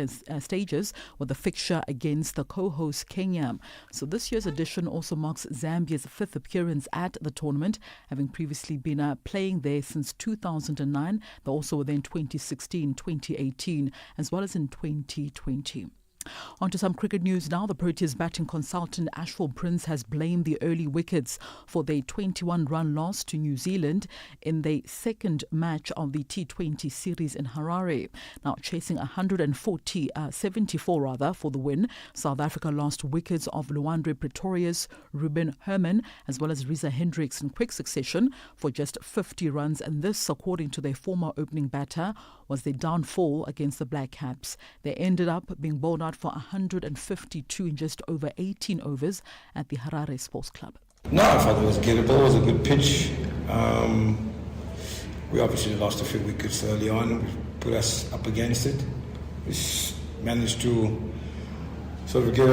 stages with a fixture against the co-host Kenya. So this year's edition also marks Zambia's fifth appearance at the tournament, having previously been playing there since 2009. They also were there in 2016, 2018, as well as in 2020. On to some cricket news now. The Proteas batting consultant Ashwell Prince has blamed the early wickets for their 21-run loss to New Zealand in the second match of the T20 series in Harare. Now, chasing 74 for the win, South Africa lost wickets of Luandre Pretorius, Ruben Herman, as well as Reza Hendricks in quick succession for just 50 runs, and this, according to their former opening batter, was their downfall against the Black Caps. They ended up being bowled out for 152 in just over 18 overs at the Harare Sports Club. No, I thought it was gettable. It was a good pitch. We obviously lost a few wickets early on, which put us up against it. We managed to sort of get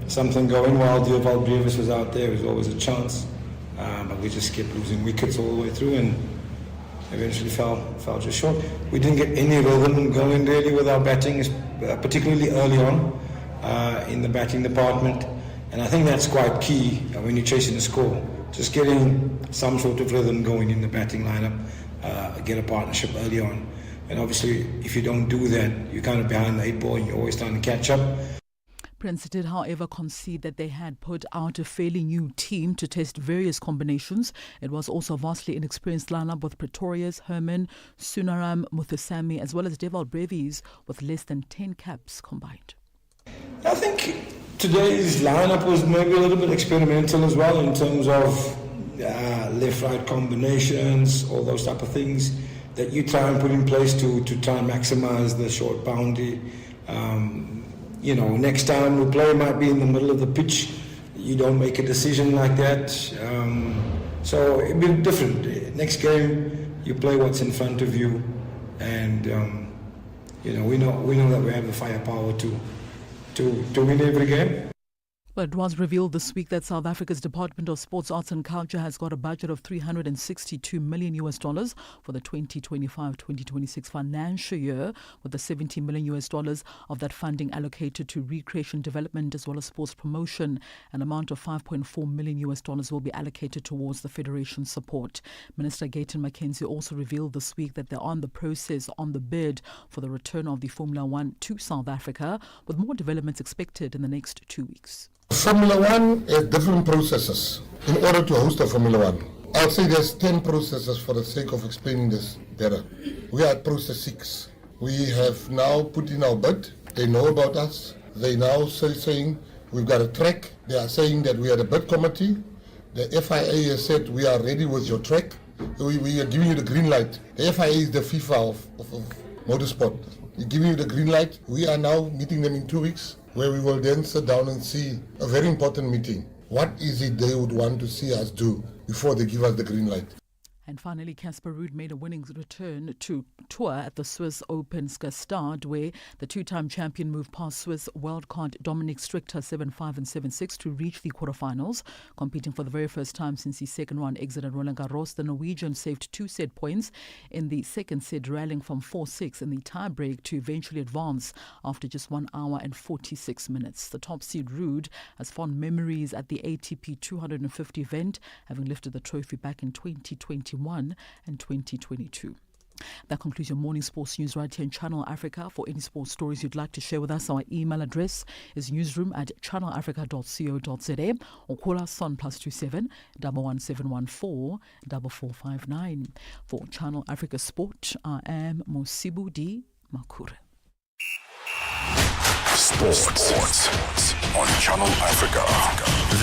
something going while Dioval Brevis was out there. It was always a chance, but we just kept losing wickets all the way through and eventually fell just short. We didn't get any rhythm going really with our batting, particularly early on in the batting department. And I think that's quite key when you're chasing a score. Just getting some sort of rhythm going in the batting lineup, get a partnership early on. And obviously, if you don't do that, you're kind of behind the 8 ball and you're always trying to catch up. Prince did, however, concede that they had put out a fairly new team to test various combinations. It was also a vastly inexperienced lineup with Pretorius, Herman, Sunaram, Muthusami, as well as Deval Brevis with less than 10 caps combined. I think today's lineup was maybe a little bit experimental as well in terms of left-right combinations, all those type of things that you try and put in place to try and maximize the short boundary. Next time we play might be in the middle of the pitch. You don't make a decision like that. So it'll be different. Next game, you play what's in front of you, and we know that we have the firepower to win every game. Well, it was revealed this week that South Africa's Department of Sports, Arts and Culture has got a budget of $362 million for the 2025-2026 financial year, with the $70 million of that funding allocated to recreation development as well as sports promotion. An amount of $5.4 million will be allocated towards the Federation's support. Minister Gayton McKenzie also revealed this week that they're on the process, on the bid for the return of the Formula One to South Africa, with more developments expected in the next 2 weeks. Formula One has different processes in order to host a Formula One. I'll say there's 10 processes for the sake of explaining this better. We are at process 6. We have now put in our bid. They know about us. They now saying we've got a track. They are saying that we are the bid committee. The FIA has said we are ready with your track. We are giving you the green light. The FIA is the FIFA of motorsport. We're giving you the green light. We are now meeting them in 2 weeks, where we will then sit down and see a very important meeting. What is it they would want to see us do before they give us the green light? And finally, Casper Ruud made a winning return to tour at the Swiss Open Stade, where the two-time champion moved past Swiss wildcard Dominic Strichter 7-5 and 7-6 to reach the quarterfinals. Competing for the very first time since his second-round exit at Roland Garros, the Norwegian saved 2 set points in the second set, rallying from 4-6 in the tie-break to eventually advance after just 1 hour and 46 minutes. The top seed Ruud has fond memories at the ATP 250 event, having lifted the trophy back in 2021 and 2022. That concludes your morning sports news right here in Channel Africa. For any sports stories you'd like to share with us, our email address is newsroom@channelafrica.co.za, or call us on +27 11714 4459. For Channel Africa Sport, I am Mosibudi Makure. Sports on Channel Africa.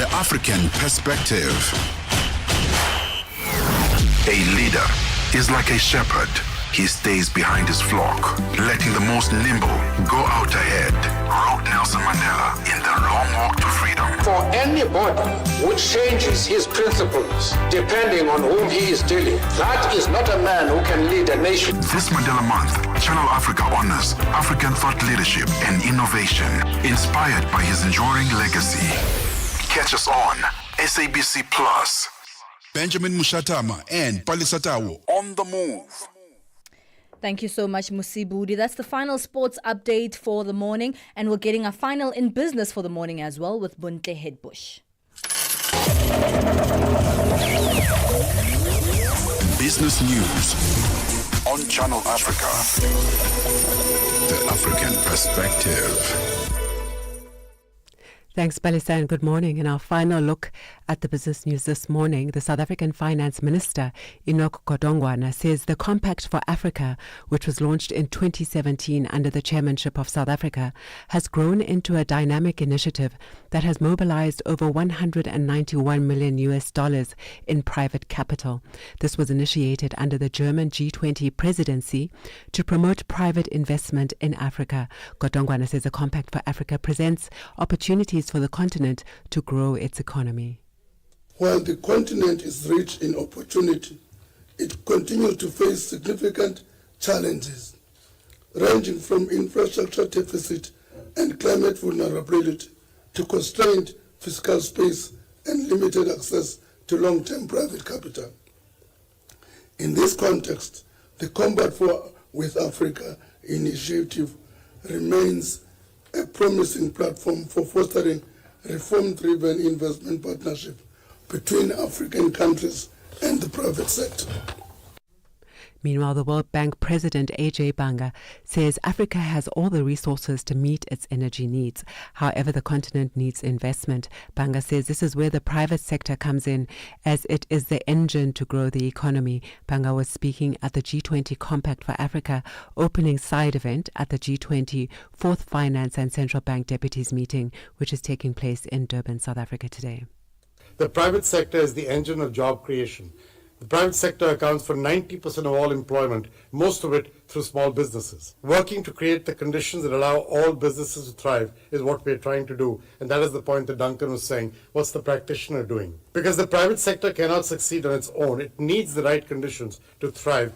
The African perspective. A leader is like a shepherd. He stays behind his flock, letting the most nimble go out ahead. Wrote Nelson Mandela in The Long Walk to Freedom. For anybody who changes his principles depending on whom he is dealing, that is not a man who can lead a nation. This Mandela Month, Channel Africa honors African thought leadership and innovation, inspired by his enduring legacy. Catch us on SABC Plus. Benjamin Moshatama and Palesa on the move. Thank you so much, Musibudi. That's the final sports update for the morning, and we're getting our final in business for the morning as well with Bunte Headbush. Business news on Channel Africa. The African perspective. Thanks, Palesa, and good morning. In our final look at the business news this morning, the South African Finance Minister, Enoch Godongwana, says the Compact for Africa, which was launched in 2017 under the chairmanship of South Africa, has grown into a dynamic initiative that has mobilized over $191 million in private capital. This was initiated under the German G20 presidency to promote private investment in Africa. Godongwana says the Compact for Africa presents opportunities for the continent to grow its economy. While the continent is rich in opportunity, it continues to face significant challenges, ranging from infrastructure deficit and climate vulnerability to constrained fiscal space and limited access to long-term private capital. In this context, the Compact with Africa initiative remains a promising platform for fostering reform-driven investment partnership between African countries and the private sector. Meanwhile, the World Bank President AJ Banga says Africa has all the resources to meet its energy needs. However, the continent needs investment. Banga says this is where the private sector comes in, as it is the engine to grow the economy. Banga was speaking at the G20 Compact for Africa opening side event at the G20 Fourth Finance and Central Bank Deputies meeting, which is taking place in Durban, South Africa today. The private sector is the engine of job creation. The private sector accounts for 90% of all employment, most of it through small businesses. Working to create the conditions that allow all businesses to thrive is what we're trying to do. And that is the point that Duncan was saying. What's the practitioner doing? Because the private sector cannot succeed on its own. It needs the right conditions to thrive.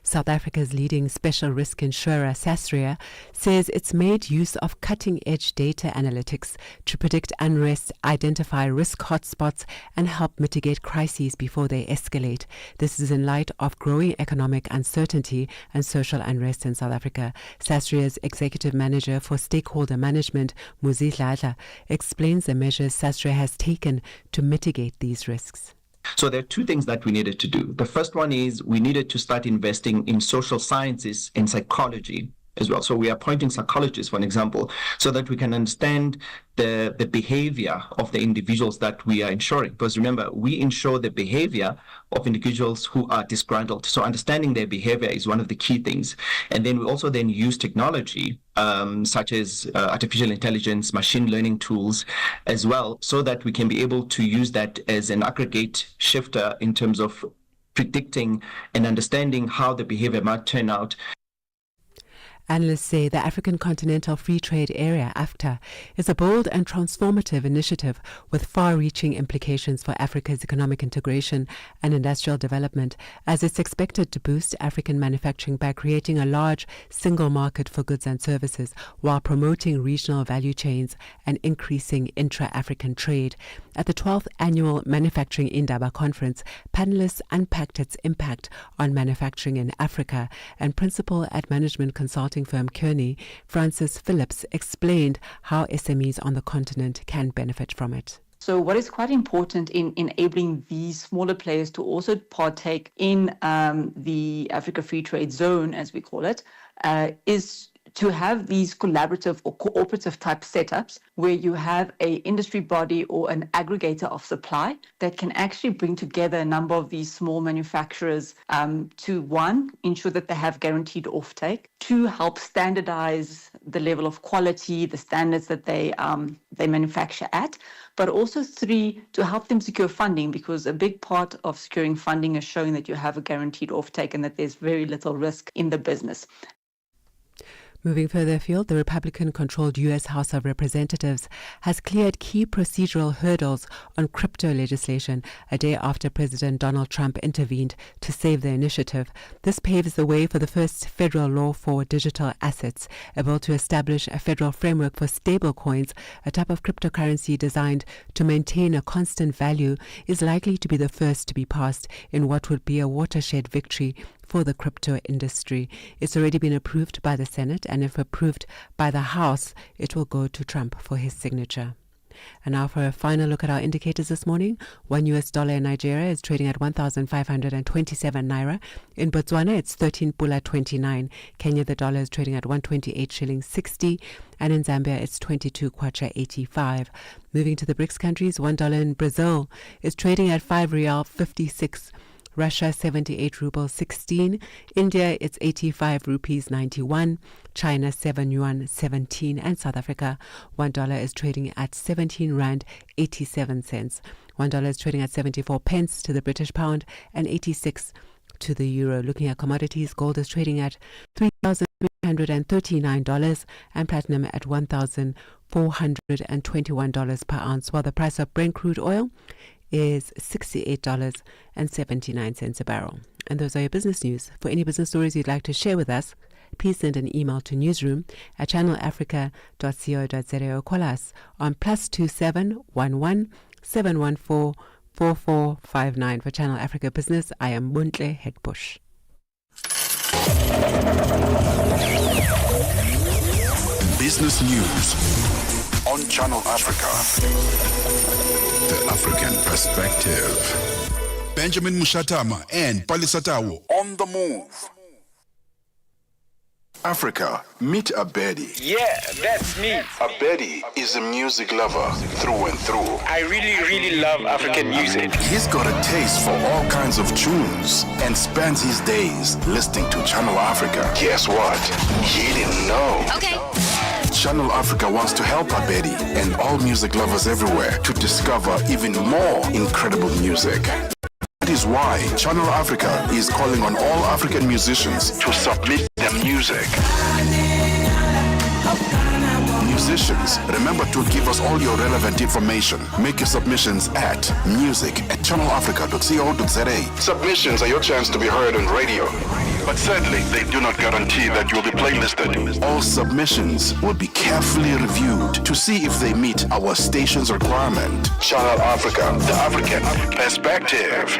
South Africa's leading special risk insurer, Sasria, says it's made use of cutting-edge data analytics to predict unrest, identify risk hotspots, and help mitigate crises before they escalate. This is in light of growing economic uncertainty and social unrest in South Africa. Sasria's executive manager for stakeholder management, Muzi Dladla, explains the measures Sasria has taken to mitigate these risks. So there are two things that we needed to do. The first one is we needed to start investing in social sciences and psychology as well. So we are appointing psychologists, for an example, so that we can understand the behavior of the individuals that we are insuring. Because remember, we insure the behavior of individuals who are disgruntled. So understanding their behavior is one of the key things. And then we also then use technology, such as artificial intelligence, machine learning tools as well, so that we can be able to use that as an aggregate shifter in terms of predicting and understanding how the behavior might turn out. Analysts say the African Continental Free Trade Area, AfTA, is a bold and transformative initiative with far-reaching implications for Africa's economic integration and industrial development, as it's expected to boost African manufacturing by creating a large single market for goods and services while promoting regional value chains and increasing intra-African trade. At the 12th Annual Manufacturing Indaba Conference, panelists unpacked its impact on manufacturing in Africa, and principal at management consulting firm Kearney, Francis Phillips, explained how SMEs on the continent can benefit from it. So what is quite important in enabling these smaller players to also partake in the Africa Free Trade Zone, as we call it, is to have these collaborative or cooperative type setups where you have a industry body or an aggregator of supply that can actually bring together a number of these small manufacturers to, one, ensure that they have guaranteed offtake, two, help standardize the level of quality, the standards that they manufacture at, but also three, to help them secure funding, because a big part of securing funding is showing that you have a guaranteed offtake and that there's very little risk in the business. Moving further afield, the Republican-controlled U.S. House of Representatives has cleared key procedural hurdles on crypto legislation a day after President Donald Trump intervened to save the initiative. This paves the way for the first federal law for digital assets, a bill to establish a federal framework for stablecoins, a type of cryptocurrency designed to maintain a constant value, is likely to be the first to be passed in what would be a watershed victory for the crypto industry. It's already been approved by the Senate, and if approved by the House, it will go to Trump for his signature. And now for a final look at our indicators this morning. $1 in Nigeria is trading at 1,527 naira. In Botswana, it's 13 pula 29. Kenya, the dollar is trading at 128 shillings 60. And in Zambia, it's 22 kwacha 85. Moving to the BRICS countries, $1 in Brazil is trading at 5 rial 56. Russia, 78 rubles 16. India, it's 85 rupees 91. China, 7 yuan 17. And South Africa, $1 is trading at 17 rand 87 cents. $1 is trading at 74 pence to the British pound and 86 to the euro. Looking at commodities, gold is trading at $3,339 and platinum at $1,421 per ounce, while the price of Brent crude oil is $68.79 a barrel. And those are your business news. For any business stories you'd like to share with us, please send an email to newsroom@channelafrica.co.za or call us on +27 11 714 4459. For Channel Africa Business, I am Muntle Headbush. Business News on Channel Africa. The African Perspective. Benjamin Moshatama and Palesa on the move. Africa, meet Abedi. Yeah, that's me. Abedi is a music lover through and through. I really love African music. He's got a taste for all kinds of tunes and spends his days listening to Channel Africa. Guess what? He didn't know. Okay. Channel Africa wants to help Abedi and all music lovers everywhere to discover even more incredible music. is why Channel Africa is calling on all African musicians to submit their music. Musicians, remember to give us all your relevant information. Make your submissions at music@channelafrica.co.za. Submissions are your chance to be heard on radio. But sadly, they do not guarantee that you will be playlisted. All submissions will be carefully reviewed to see if they meet our station's requirement. Channel Africa, the African perspective.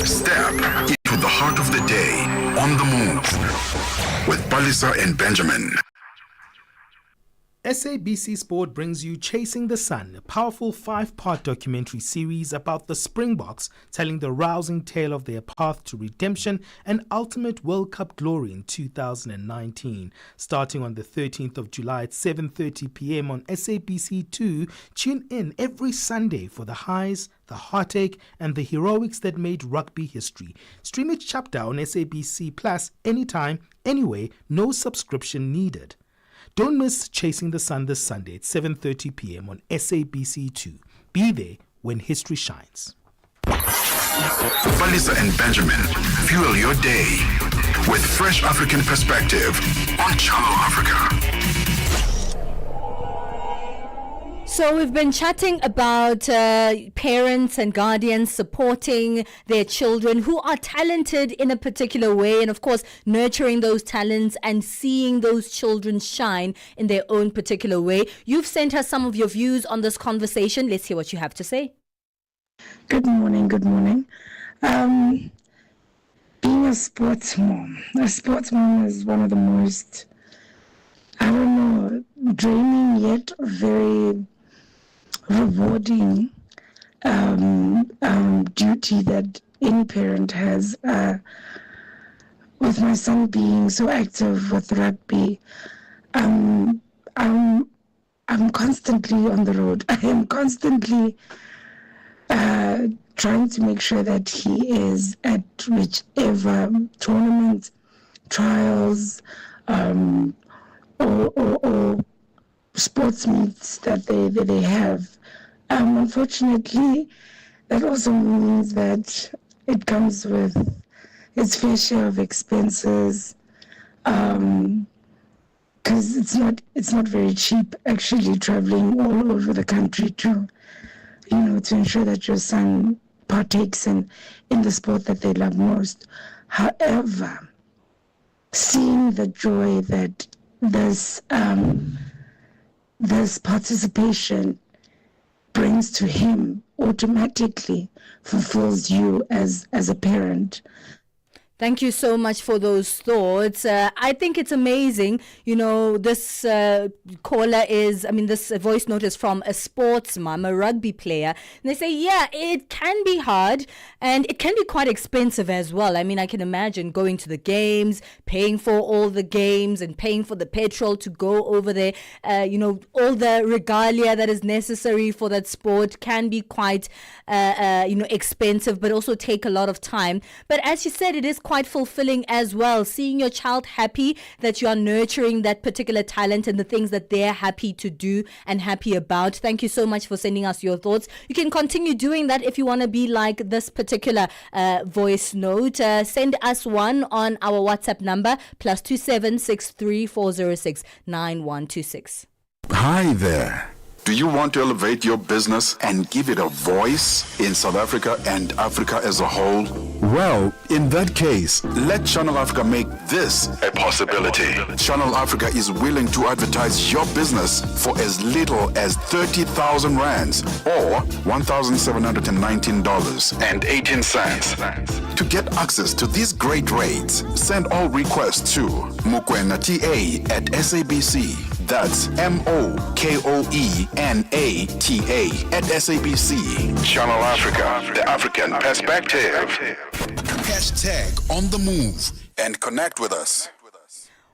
Step into the heart of the day on the move with Palesa and Benjamin. SABC Sport brings you Chasing the Sun, a powerful 5-part documentary series about the Springboks, telling the rousing tale of their path to redemption and ultimate World Cup glory in 2019. Starting on the 13th of July at 7:30 p.m. on SABC2, tune in every Sunday for the highs, the heartache, and the heroics that made rugby history. Stream each chapter on SABC Plus anytime, anyway, no subscription needed. Don't miss Chasing the Sun this Sunday at 7:30 p.m. on SABC2. Be there when history shines. Palesa and Benjamin, fuel your day with fresh African perspective on Channel Africa. So we've been chatting about parents and guardians supporting their children who are talented in a particular way, and of course nurturing those talents and seeing those children shine in their own particular way. You've sent us some of your views on this conversation. Let's hear what you have to say. Good morning. Being a sports mom is one of the most, draining yet very rewarding duty that any parent has. With my son being so active with rugby, I'm constantly on the road. I am constantly trying to make sure that he is at whichever tournaments, trials, or sports meets that they have. Unfortunately, that also means that it comes with its fair share of expenses, because it's not very cheap actually traveling all over the country to ensure that your son partakes in the sport that they love most. However, seeing the joy that this participation brings to him automatically fulfills you as a parent. Thank you so much for those thoughts. I think it's amazing. This caller this voice note is from a sports mom, a rugby player. And they say, yeah, it can be hard and it can be quite expensive as well. I can imagine going to the games, paying for all the games and paying for the petrol to go over there. All the regalia that is necessary for that sport can be quite, expensive, but also take a lot of time. But as you said, it is quite fulfilling as well, seeing your child happy that you are nurturing that particular talent and the things that they're happy to do and happy about. Thank you so much for sending us your thoughts. You can continue doing that if you want to be like this particular voice note. Send us one on our WhatsApp number +27 63406 9126. Hi there. Do you want to elevate your business and give it a voice in South Africa and Africa as a whole? Well, in that case, let Channel Africa make this a possibility. Channel Africa is willing to advertise your business for as little as 30,000 rands or $1,719.18. To get access to these great rates, send all requests to mukwenata@SABC. That's MOKOENATA@SABC. Channel Africa, the African perspective. Hashtag on the move and connect with us.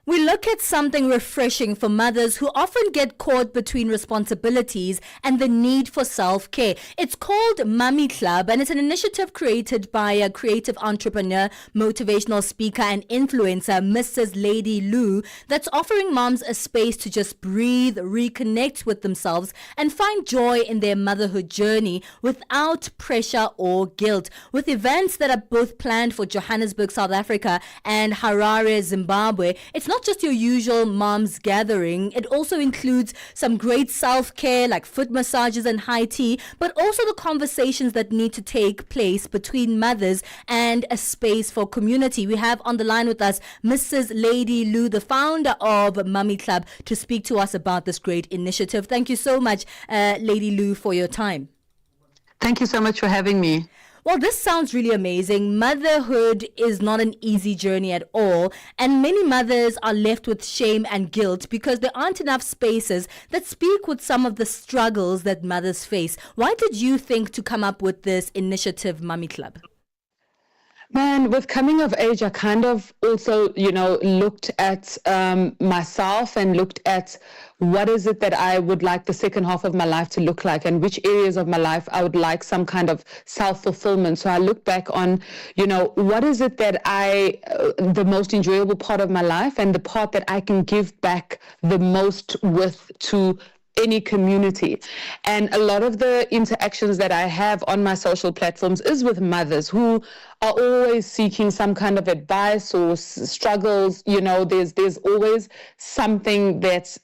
We look at something refreshing for mothers who often get caught between responsibilities and the need for self-care. It's called Mummy Club, and it's an initiative created by a creative entrepreneur, motivational speaker and influencer, Mrs. Lady Lou, that's offering moms a space to just breathe, reconnect with themselves and find joy in their motherhood journey without pressure or guilt. With events that are both planned for Johannesburg, South Africa and Harare, Zimbabwe, it's not just your usual mom's gathering. It also includes some great self-care like foot massages and high tea, but also the conversations that need to take place between mothers and a space for community. We have on the line with us Mrs. Lady Lou, the founder of Mummy Club, to speak to us about this great initiative. Thank you so much, Lady Lou, for your time. Thank you so much for having me. Well, this sounds really amazing. Motherhood is not an easy journey at all, and many mothers are left with shame and guilt because there aren't enough spaces that speak with some of the struggles that mothers face. Why did you think to come up with this initiative, Mummy Club? Man, with coming of age, I kind of also, looked at myself and looked at what is it that I would like the second half of my life to look like and which areas of my life I would like some kind of self-fulfillment. So I look back on, what is it that the most enjoyable part of my life and the part that I can give back the most with to any community. And a lot of the interactions that I have on my social platforms is with mothers who are always seeking some kind of advice or struggles. There's always something that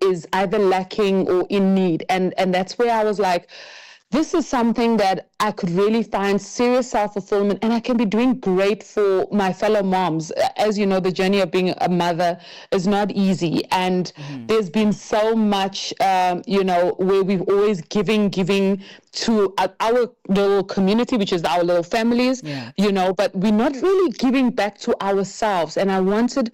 is either lacking or in need. And that's where I was like, this is something that I could really find serious self-fulfillment, and I can be doing great for my fellow moms. As you know, the journey of being a mother is not easy, and there's been so much, where we've always giving to our little community, which is our little families, but we're not really giving back to ourselves. And I wanted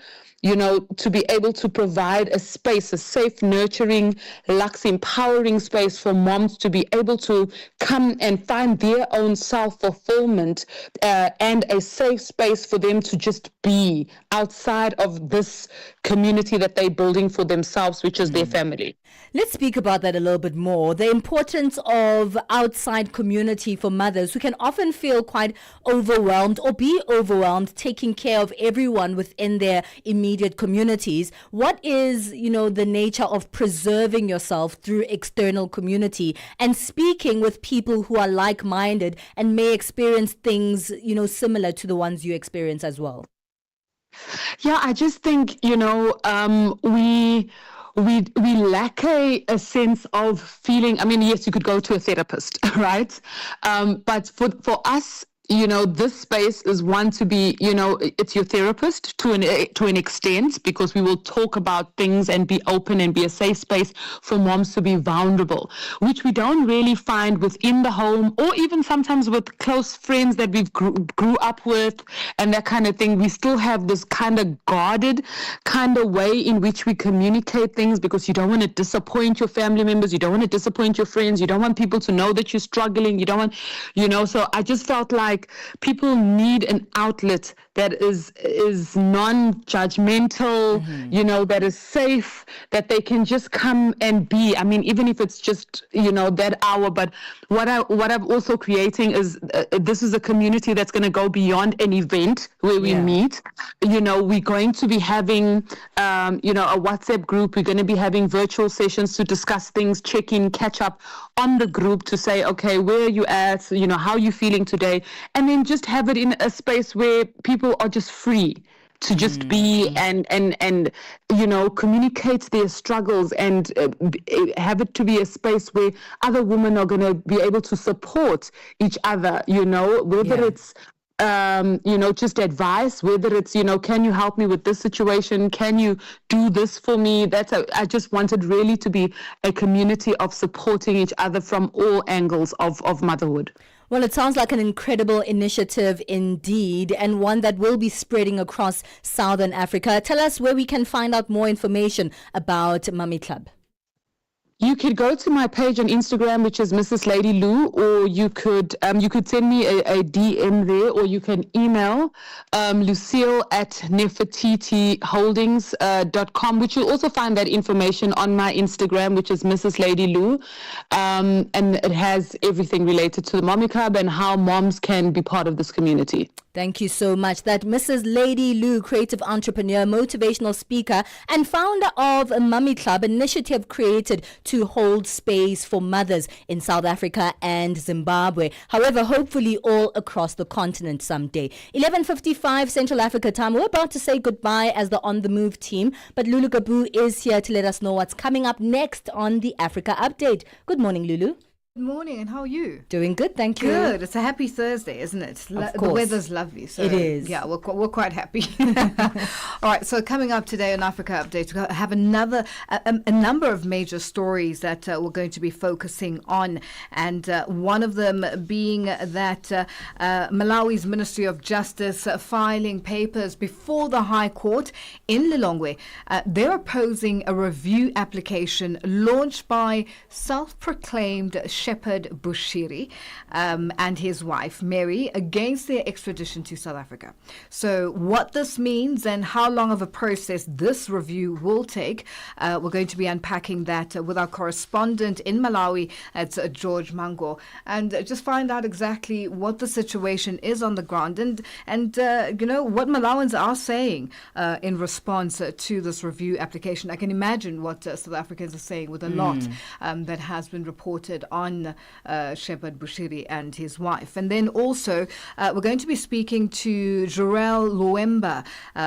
to be able to provide a space, a safe, nurturing, luxe, empowering space for moms to be able to come and find their own self-fulfillment and a safe space for them to just be outside of this community that they're building for themselves, which is their family. Let's speak about that a little bit more. The importance of outside community for mothers who can often feel quite overwhelmed or be overwhelmed taking care of everyone within their immediate communities. What is, the nature of preserving yourself through external community and speaking with people who are like-minded and may experience things, similar to the ones you experience as well? Yeah, I just think, we lack a sense of feeling. I mean, yes, you could go to a therapist, right? But for us, this space is one to be, it's your therapist to an extent, because we will talk about things and be open and be a safe space for moms to be vulnerable, which we don't really find within the home or even sometimes with close friends that we've grew up with and that kind of thing. We still have this kind of guarded kind of way in which we communicate things, because you don't want to disappoint your family members, you don't want to disappoint your friends, you don't want people to know that you're struggling, you don't want, so I just felt like people need an outlet that is non-judgmental, that is safe, that they can just come and be. I mean, even if it's just, that hour. But what I'm also creating is this is a community that's going to go beyond an event where we meet. We're going to be having, a WhatsApp group. We're going to be having virtual sessions to discuss things, check in, catch up on the group to say, okay, where are you at? How are you feeling today? And then just have it in a space where people are just free to just be and communicate their struggles and have it to be a space where other women are going to be able to support each other, whether it's just advice, whether it's, can you help me with this situation? Can you do this for me? I just wanted really to be a community of supporting each other from all angles of motherhood. Well, it sounds like an incredible initiative indeed, and one that will be spreading across Southern Africa. Tell us where we can find out more information about Mummy Club. You you could go to my page on Instagram, which is Mrs. Lady Lou, or you could send me a DM there, or you can email lucille@nefertitiholdings.com, which you'll also find that information on my Instagram, which is Mrs. Lady Lou. And it has everything related to the Mommy Club and how moms can be part of this community. Thank you so much. That Mrs. Lady Lou, creative entrepreneur, motivational speaker, and founder of a Mummy Club, initiative created to hold space for mothers in South Africa and Zimbabwe. However, hopefully all across the continent someday. 11:55 Central Africa time. We're about to say goodbye as the On The Move team, but Lulu Gabu is here to let us know what's coming up next on the Africa Update. Good morning, Lulu. Good morning, and how are you? Doing good, thank you. Good. It's a happy Thursday, isn't it? The weather's lovely. So it is. Yeah, we're quite happy. All right, so coming up today on Africa Update, we have a number of major stories that we're going to be focusing on, and one of them being that Malawi's Ministry of Justice filing papers before the High Court in Lilongwe. They're opposing a review application launched by self-proclaimed Shepherd Bushiri and his wife Mary against their extradition to South Africa. So what this means and how long of a process this review will take, we're going to be unpacking that with our correspondent in Malawi, it's George Mango, and just find out exactly what the situation is on the ground and what Malawans are saying in response to this review application. I can imagine what South Africans are saying with a lot that has been reported on Shepherd Bushiri and his wife. And then also, we're going to be speaking to Jorel Luemba,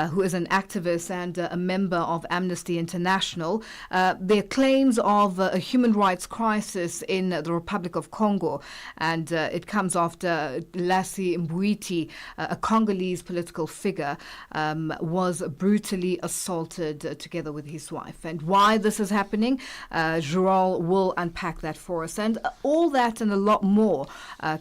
who is an activist and a member of Amnesty International. Their claims of a human rights crisis in the Republic of Congo, and it comes after Lassie Mbwiti, a Congolese political figure, was brutally assaulted together with his wife. And why this is happening, Jorel will unpack that for us. And all that and a lot more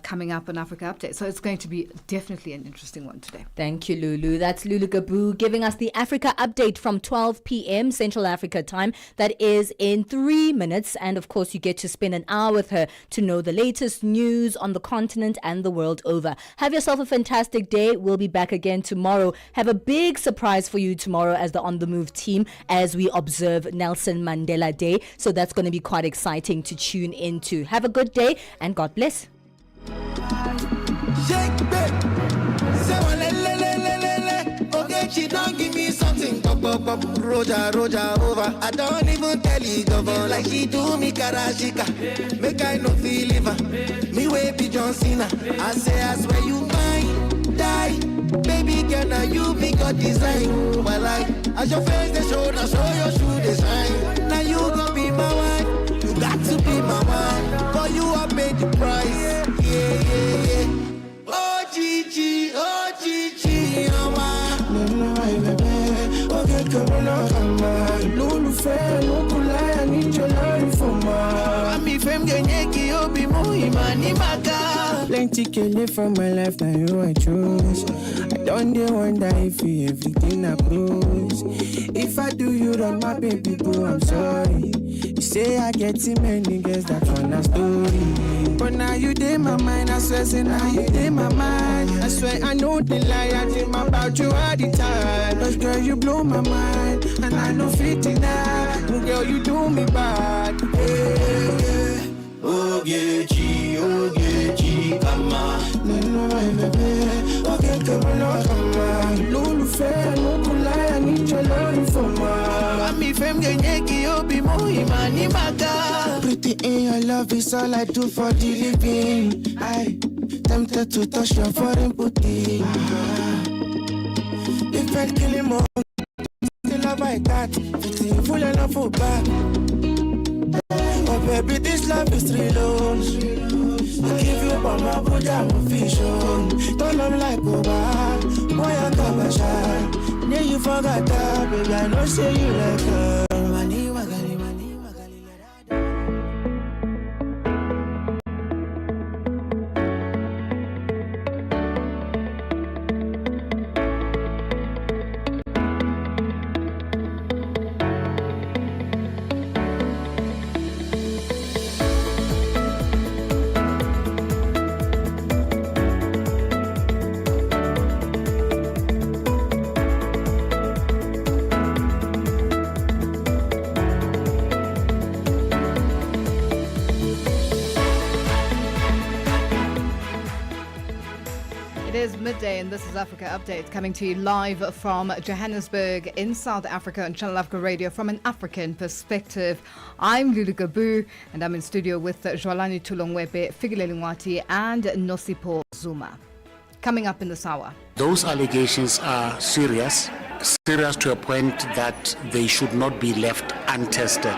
coming up on Africa Update. So it's going to be definitely an interesting one today. Thank you, Lulu. That's Lulu Gabu giving us the Africa Update from 12 p.m. Central Africa time. That is in 3 minutes. And of course, you get to spend an hour with her to know the latest news on the continent and the world over. Have yourself a fantastic day. We'll be back again tomorrow. Have a big surprise for you tomorrow as the On The Move team as we observe Nelson Mandela Day. So that's going to be quite exciting to tune into. Have a good day and God bless. She don't give me something, Roja over. I don't even tell you, governor, like she do me karashika. Make I no feel liver. Me way be John Cena. I say, I swear you mine, die. Baby girl, now you be God design. My life, as your face they show, now show your shoe design. Now you gon' be my wife. You got to be my wife. For you I paid the price. Yeah. Oh Gigi, oh my. Plenty killing from my life, now you I choose. I don't wonder if you everything I close. If I do you wrong, my baby boo, I'm sorry. You say I get too many girls, that's on a story. But now you did my mind, I swear, say now you did my mind. I swear I know the lie, I dream about you all the time. Cause girl, you blow my mind, and I know 59. Girl, you do me bad. Yeah. Ogechi, kama. Neno bebe, oge kama. Lulu fair, no kulai, I need your love for ma. Mami fem genyeki obi mo imani maga. Pretty in your love is all I do for the living. I tempted to touch your foreign booty. If I kill him all, still love I got. Full enough for back. Oh baby, this love is real. I give you my body, I'm official. Don't love like Boba, boy I come a shine. Then you forgot that, baby, I know say you like her. is midday and this is Africa Update, coming to you live from Johannesburg in South Africa on Channel Africa Radio from an African perspective. I'm Lulu Gabu and I'm in studio with Jwalani Tulongwepe, Figileli Ngwati and Nosipo Zuma. Coming up in this hour. Those allegations are serious to a point that they should not be left untested.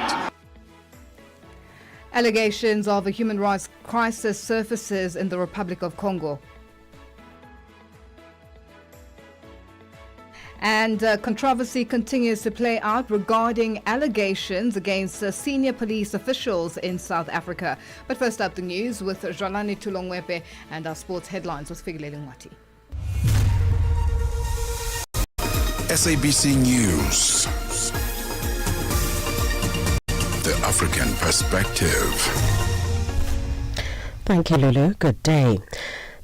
Allegations of a human rights crisis surfaces in the Republic of Congo. And controversy continues to play out regarding allegations against senior police officials in South Africa. But first up, the news with Jwalani Tulongwepe and our sports headlines with Figileli Ngwati. SABC News. The African Perspective. Thank you, Lulu. Good day.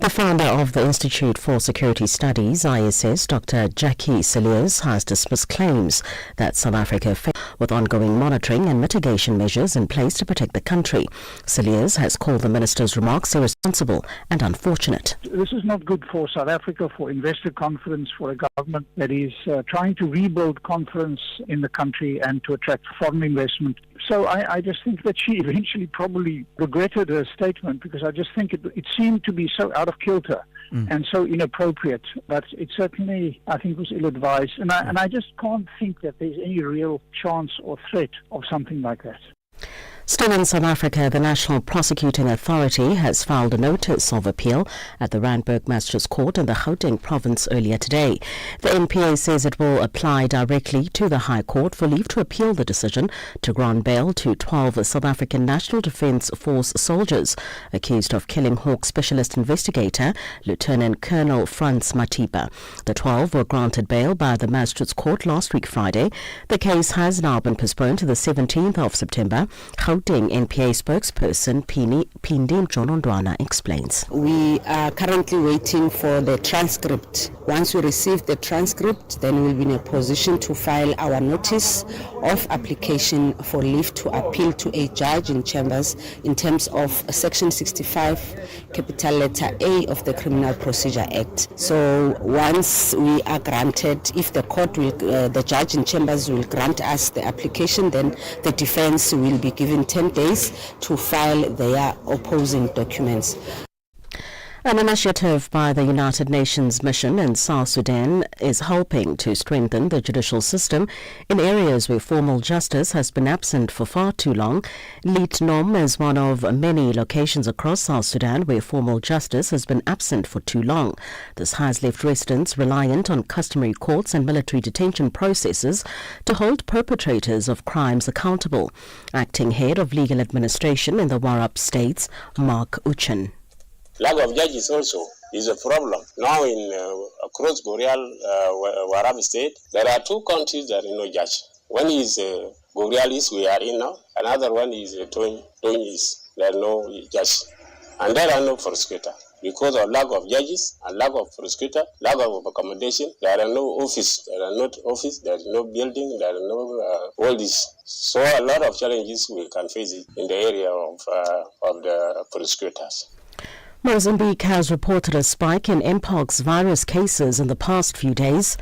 The founder of the Institute for Security Studies, ISS, Dr. Jackie Cilliers, has dismissed claims that South Africa failed with ongoing monitoring and mitigation measures in place to protect the country. Cilliers has called the minister's remarks irresponsible and unfortunate. This is not good for South Africa, for investor confidence, for a government that is trying to rebuild confidence in the country and to attract foreign investment. So I just think that she eventually probably regretted her statement, because I just think it seemed to be so out of kilter and so inappropriate. But it certainly, I think, was ill-advised. And I just can't think that there's any real chance or threat of something like that. Still in South Africa, the National Prosecuting Authority has filed a notice of appeal at the Randburg Magistrates Court in the Gauteng province earlier today. The NPA says it will apply directly to the High Court for leave to appeal the decision to grant bail to 12 South African National Defence Force soldiers accused of killing Hawk Specialist Investigator Lieutenant Colonel Franz Matiba. The 12 were granted bail by the Magistrates Court last week Friday. The case has now been postponed to the 17th of September. Gauteng NPA spokesperson Phindi Mjolondwana explains. We are currently waiting for the transcript. Once we receive the transcript, then we'll be in a position to file our notice of application for leave to appeal to a judge in chambers in terms of Section 65, capital letter A of the Criminal Procedure Act. So once we are granted, if the court will, the judge in chambers will grant us the application, then the defense will be given 10 days to file their opposing documents. An initiative by the United Nations mission in South Sudan is helping to strengthen the judicial system in areas where formal justice has been absent for far too long. Leet Nom is one of many locations across South Sudan where formal justice has been absent for too long. This has left residents reliant on customary courts and military detention processes to hold perpetrators of crimes accountable. Acting head of legal administration in the Warab states, Mark Uchen. Lack of judges also is a problem. Now in across Boreal, Warab state, there are two counties that are no judge. One is Boreal East, we are in now. Another one is Tony East. There are no judge. And there are no prosecutor. Because of lack of judges and lack of prosecutor, lack of accommodation, there are no office. There are not office, there is no building, there are no all this. So a lot of challenges we can face in the area of the prosecutors. Mozambique has reported a spike in Mpox virus cases in the past few days.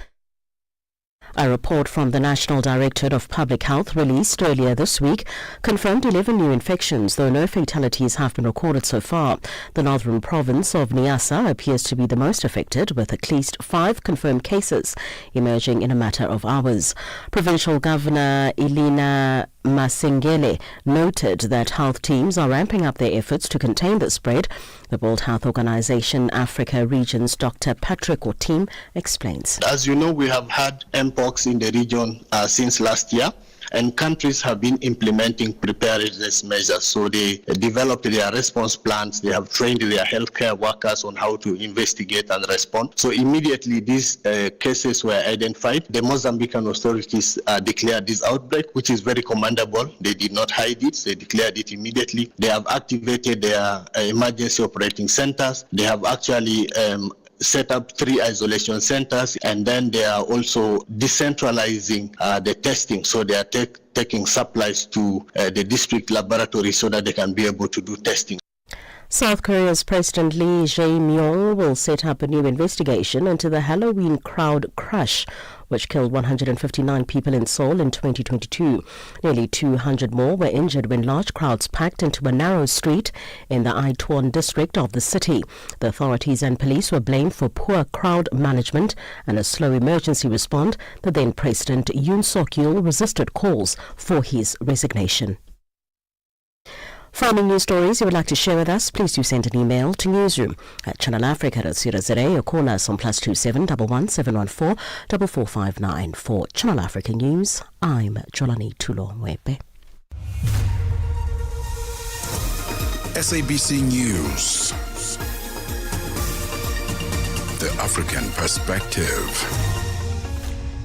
A report from the National Directorate of Public Health released earlier this week confirmed 11 new infections, though no fatalities have been recorded so far. The northern province of Niassa appears to be the most affected, with at least 5 confirmed cases emerging in a matter of hours. Provincial Governor Elena Masengele noted that health teams are ramping up their efforts to contain the spread. The World Health Organization Africa Region's Dr. Patrick Otim explains. As you know, we have had Mpox in the region since last year. And countries have been implementing preparedness measures. So they developed their response plans. They have trained their healthcare workers on how to investigate and respond. So immediately these cases were identified. The Mozambican authorities declared this outbreak, which is very commendable. They did not hide it. They declared it immediately. They have activated their emergency operating centers. They have actually set up 3 isolation centers, and then they are also decentralizing the testing. So they are taking supplies to the district laboratory so that they can be able to do testing. South Korea's President Lee Jae-myung will set up a new investigation into the Halloween crowd crush, which killed 159 people in Seoul in 2022. Nearly 200 more were injured when large crowds packed into a narrow street in the Itaewon district of the city. The authorities and police were blamed for poor crowd management and a slow emergency response. The then President Yoon Suk-yeol resisted calls for his resignation. Farming news stories you would like to share with us, please do send an email to newsroom@channelafrica.co.za or call us on +27 11 714 4459. For Channel Africa News, I'm Jolani Tulongwepe. SABC News. The African Perspective.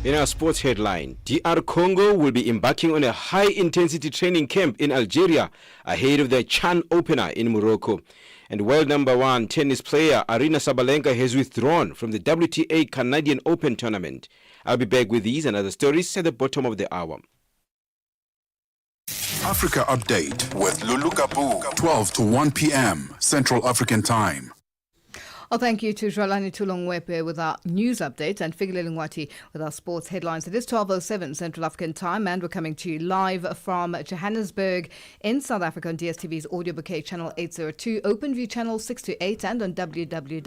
In our sports headline, DR Congo will be embarking on a high-intensity training camp in Algeria ahead of the Chan opener in Morocco. And world number 1 tennis player Aryna Sabalenka has withdrawn from the WTA Canadian Open tournament. I'll be back with these and other stories at the bottom of the hour. Africa Update with Lulu Kabu, 12 to 1 p.m. Central African Time. Oh, thank you to Jolani Tulongwepe with our news update and Figile Lungwati with our sports headlines. It is 12:07 Central African Time and we're coming to you live from Johannesburg in South Africa on DSTV's audio bouquet channel 802, OpenView channel 628 and on www